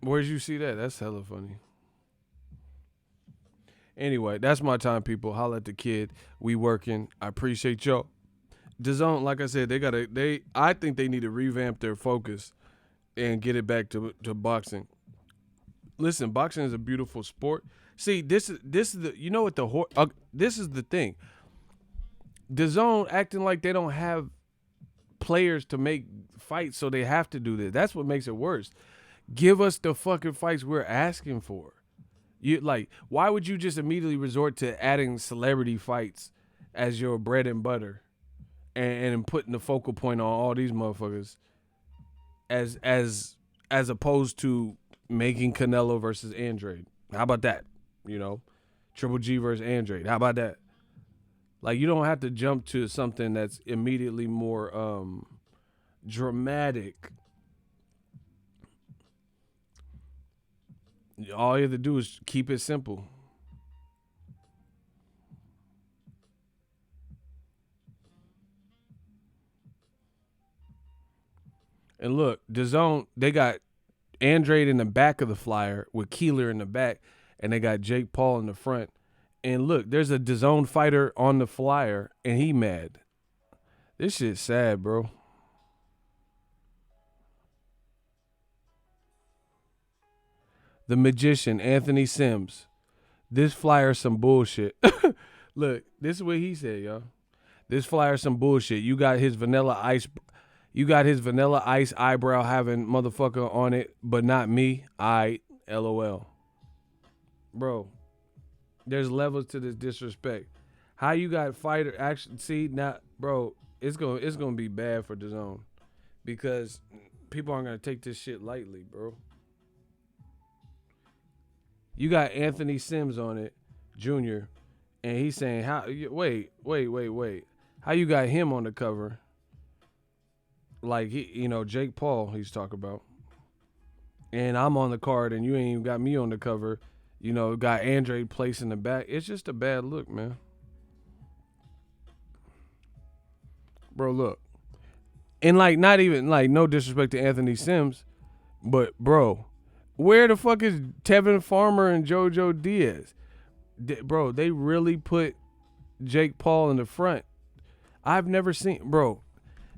S1: Where'd you see that? That's hella funny. Anyway, that's my time, people. Holla at the kid. We working. I appreciate y'all. Dazn, like I said, I think they need to revamp their focus and get it back to boxing. Listen, boxing is a beautiful sport. See, this is the, you know what this is the thing. Dazn acting like they don't have players to make fights, so they have to do this. That's what makes it worse. Give us the fucking fights we're asking for. You like, why would you just immediately resort to adding celebrity fights as your bread and butter, and putting the focal point on all these motherfuckers, as opposed to making Canelo versus Andrade? How about that? You know, Triple G versus Andrade. How about that? Like, you don't have to jump to something that's immediately more dramatic. All you have to do is keep it simple. And look, Dazn, they got Andrade in the back of the flyer with Keeler in the back, and they got Jake Paul in the front. And look, there's a Dazn fighter on the flyer, and he mad. This shit's sad, bro. The magician, Anthony Sims. This flyer's some bullshit. Look, this is what he said, y'all. This flyer's some bullshit. You got his vanilla ice eyebrow having motherfucker on it, but not me. LOL. Bro, there's levels to this disrespect. How you got fighter action? See, now, bro, it's gonna be bad for Dazn, because people aren't gonna take this shit lightly, bro. You got Anthony Sims on it, Jr., and he's saying, "How? Wait. How you got him on the cover? Like, Jake Paul he's talking about, and I'm on the card, and you ain't even got me on the cover. Got Andrade placed in the back. It's just a bad look, man. Bro, look, and like, not even like, no disrespect to Anthony Sims, but bro." Where the fuck is Tevin Farmer and JoJo Diaz? Bro, they really put Jake Paul in the front. I've never seen, bro,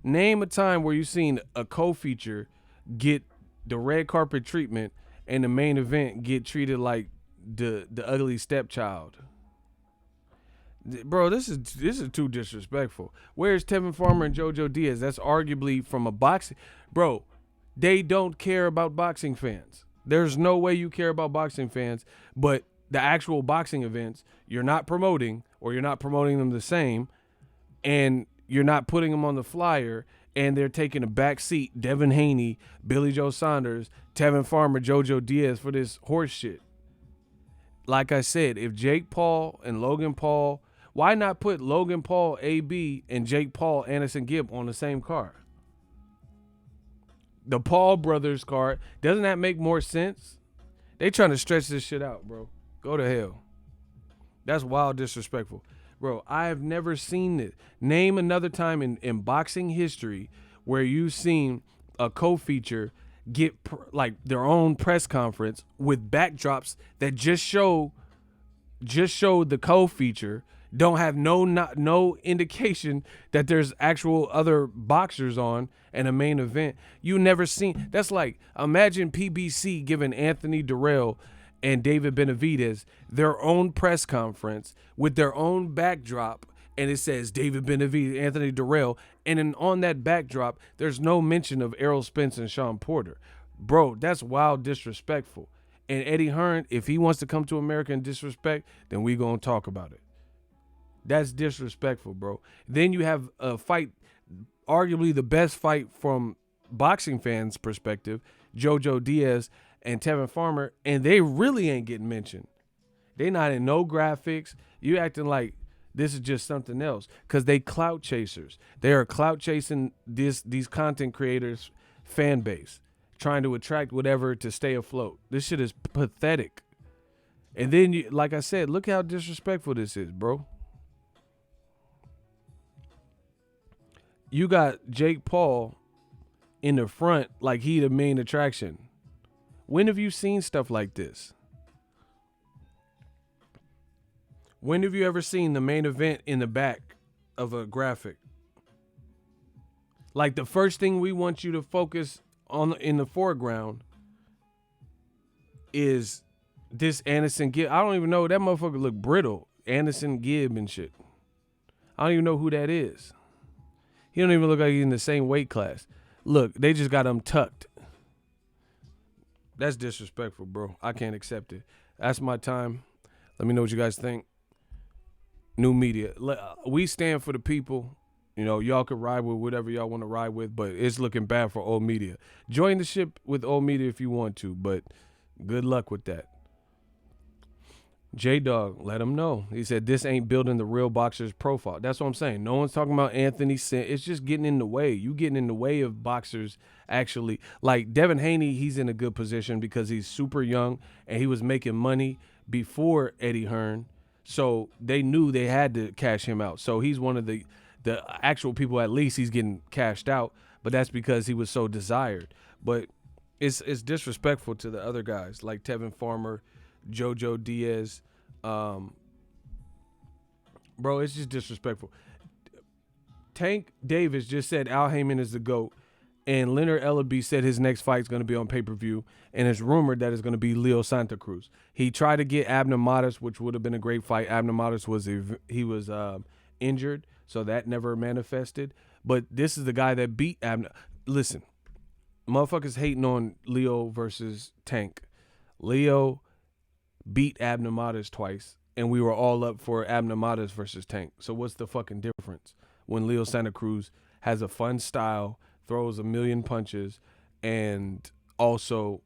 S1: name a time where you've seen a co-feature get the red carpet treatment and the main event get treated like the ugly stepchild. Bro, this is too disrespectful. Where's Tevin Farmer and JoJo Diaz? That's arguably from a boxing. Bro, they don't care about boxing fans. There's no way you care about boxing fans, but the actual boxing events, you're not promoting, or you're not promoting them the same, and you're not putting them on the flyer, and they're taking a back seat, Devin Haney, Billy Joe Saunders, Tevin Farmer, JoJo Diaz, for this horse shit. Like I said, if Jake Paul and Logan Paul, why not put Logan Paul, AB, and Jake Paul, Anderson Gibb on the same card? The Paul brothers card. Doesn't that make more sense? They trying to stretch this shit out, bro. Go to hell. That's wild disrespectful. Bro, I have never seen this. Name another time in boxing history where you've seen a co-feature get like their own press conference with backdrops that just show the co-feature, don't have no indication that there's actual other boxers on and a main event. You never seen. That's like, imagine PBC giving Anthony Durrell and David Benavidez their own press conference with their own backdrop, and it says David Benavidez, Anthony Durrell, and then on that backdrop there's no mention of Errol Spence and Sean Porter. Bro, that's wild disrespectful. And Eddie Hearn, if he wants to come to America and disrespect, then we gonna talk about it. That's disrespectful, bro. Then you have a fight, arguably the best fight from boxing fans' perspective, JoJo Diaz and Tevin Farmer, and they really ain't getting mentioned. They not in no graphics. You acting like this is just something else, because they clout chasers. They are clout chasing these content creators' fan base, trying to attract whatever to stay afloat. This shit is pathetic. And then, like I said, look how disrespectful this is, bro. you got Jake Paul in the front like he the main attraction. When have you seen stuff like this? When have you ever seen the main event in the back of a graphic? Like the first thing we want you to focus on in the foreground is this Anderson Gibb. I don't even know. That motherfucker look brittle. Anderson Gibb and shit. I don't even know who that is. He don't even look like he's in the same weight class. Look, they just got him tucked. That's disrespectful, bro. I can't accept it. That's my time. Let me know what you guys think. New media. We stand for the people. You know, y'all could ride with whatever y'all want to ride with, but it's looking bad for old media. Join the ship with old media if you want to, but good luck with that. J-Dog, let him know. He said, this ain't building the real boxer's profile. That's what I'm saying. No one's talking about Anthony Sin. It's just getting in the way. You getting in the way of boxers actually. Like Devin Haney, he's in a good position because he's super young and he was making money before Eddie Hearn. So they knew they had to cash him out. So he's one of the actual people, at least he's getting cashed out. But that's because he was so desired. But it's disrespectful to the other guys like Tevin Farmer, Jojo Diaz. Bro, it's just disrespectful. Tank Davis just said Al Heyman is the GOAT, and Leonard Ellaby said his next fight is going to be on pay-per-view, and it's rumored that it's going to be Leo Santa Cruz. He tried to get Abner Mares, which would have been a great fight. Abner Mares was injured, so that never manifested. But this is the guy that beat Abner. Listen, motherfuckers hating on Leo versus Tank. Leo beat Abner Mares twice, and we were all up for Abner Mares versus Tank. So what's the fucking difference when Leo Santa Cruz has a fun style, throws a million punches, and also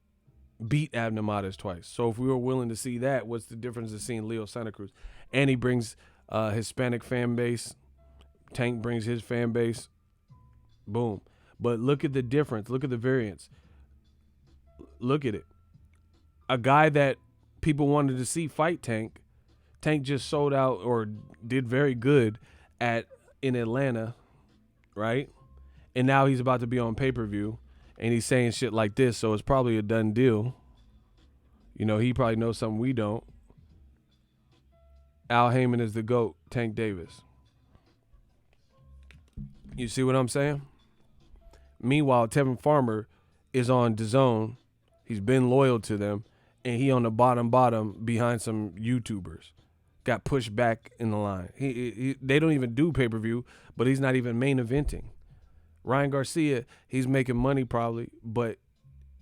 S1: beat Abner Mares twice? So if we were willing to see that, what's the difference of seeing Leo Santa Cruz? And he brings Hispanic fan base. Tank brings his fan base. Boom. But look at the difference. Look at the variance. Look at it. A guy that people wanted to see fight Tank. Tank just sold out or did very good in Atlanta, right? And now he's about to be on pay-per-view, and he's saying shit like this, so it's probably a done deal. You know, he probably knows something we don't. Al Heyman is the GOAT, Tank Davis. You see what I'm saying? Meanwhile, Tevin Farmer is on Dazn. He's been loyal to them. And he on the bottom behind some YouTubers. Got pushed back in the line. They don't even do pay-per-view, but he's not even main eventing. Ryan Garcia, he's making money probably, but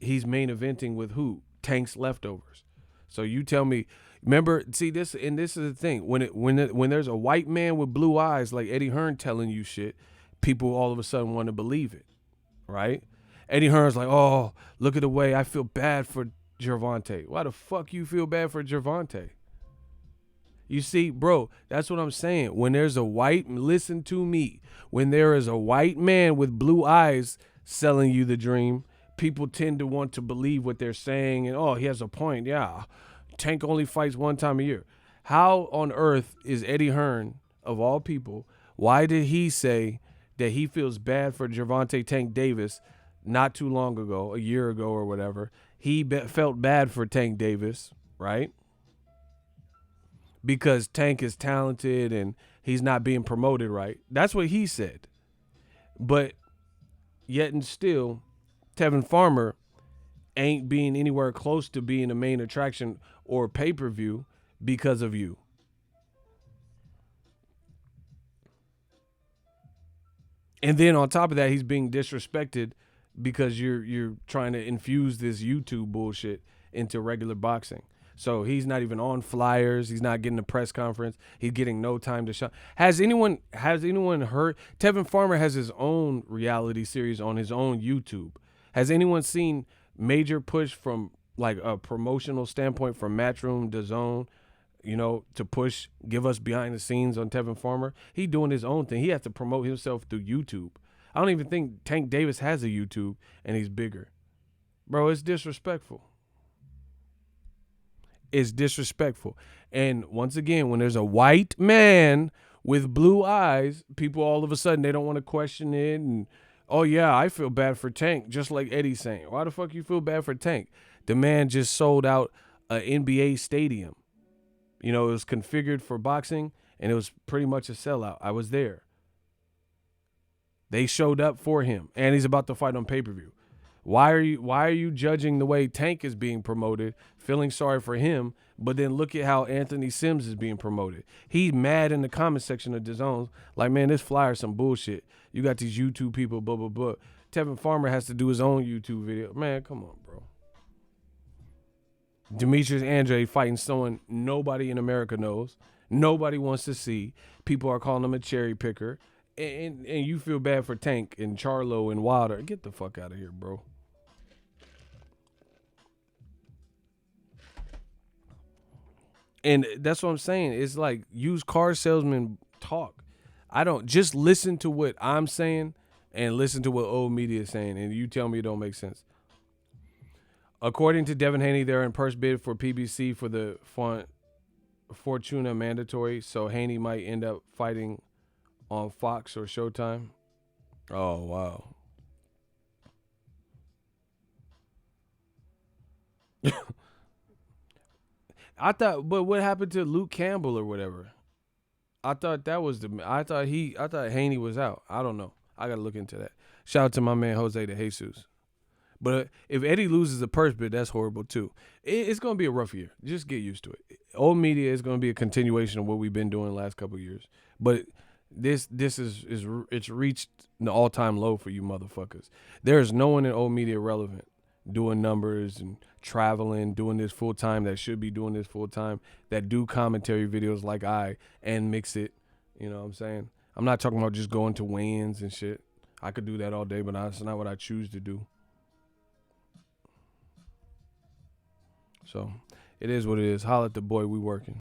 S1: he's main eventing with who? Tank's leftovers. So you tell me, remember, see this, and this is the thing. When there's a white man with blue eyes like Eddie Hearn telling you shit, people all of a sudden want to believe it, right? Eddie Hearn's like, oh, look at the way I feel bad for Gervonta. Why the fuck you feel bad for Gervonta? You see, bro, that's what I'm saying. When there's a listen to me. When there is a white man with blue eyes selling you the dream, people tend to want to believe what they're saying. And, oh, he has a point. Yeah, Tank only fights one time a year. How on earth is Eddie Hearn, of all people, why did he say that he feels bad for Gervonta Tank Davis not too long ago, a year ago or whatever? He felt bad for Tank Davis, right? Because Tank is talented and he's not being promoted right. That's what he said. But yet and still, Tevin Farmer ain't being anywhere close to being a main attraction or pay-per-view because of you. And then on top of that, he's being disrespected because you're trying to infuse this YouTube bullshit into regular boxing. So he's not even on flyers. He's not getting a press conference. He's getting no time to shine. Has anyone heard? Tevin Farmer has his own reality series on his own YouTube. Has anyone seen major push from like a promotional standpoint from Matchroom, Dazn, to push, give us behind the scenes on Tevin Farmer? He doing his own thing. He has to promote himself through YouTube. I don't even think Tank Davis has a YouTube and he's bigger. Bro, it's disrespectful. It's disrespectful. And once again, when there's a white man with blue eyes, people all of a sudden they don't want to question it. And oh yeah, I feel bad for Tank, just like Eddie's saying. Why the fuck you feel bad for Tank? The man just sold out an NBA stadium. You know, it was configured for boxing, and it was pretty much a sellout. I was there. They showed up for him, and he's about to fight on pay-per-view. Why are you judging the way Tank is being promoted, feeling sorry for him, but then look at how Anthony Sims is being promoted? He's mad in the comment section of Dazn, like, man, this flyer's some bullshit. You got these YouTube people, blah, blah, blah. Tevin Farmer has to do his own YouTube video. Man, come on, bro. Demetrius Andrade fighting someone nobody in America knows. Nobody wants to see. People are calling him a cherry picker. And you feel bad for Tank and Charlo and Wilder. Get the fuck out of here, bro. And that's what I'm saying. It's like used car salesman talk. I don't just listen to what I'm saying and listen to what old media is saying, and you tell me it don't make sense. According to Devin Haney, they're in purse bid for PBC for the Fortuna mandatory, so Haney might end up fighting on Fox or Showtime. Oh, wow. I thought, but what happened to Luke Campbell or whatever? I thought Haney was out. I don't know. I gotta look into that. Shout out to my man Jose de Jesus. But if Eddie loses a purse bid, that's horrible too. It's gonna be a rough year. Just get used to it. Old media is gonna be a continuation of what we've been doing the last couple of years. But this is it's reached the all-time low for you motherfuckers. There's no one in old media relevant doing numbers and traveling, doing this full time that should be doing this full time, that do commentary videos like and mix it. You know what I'm saying? I'm not talking about just going to weigh-ins and shit. I could do that all day, but that's not what I choose to do. So it is what it is. Holla at the boy, we working.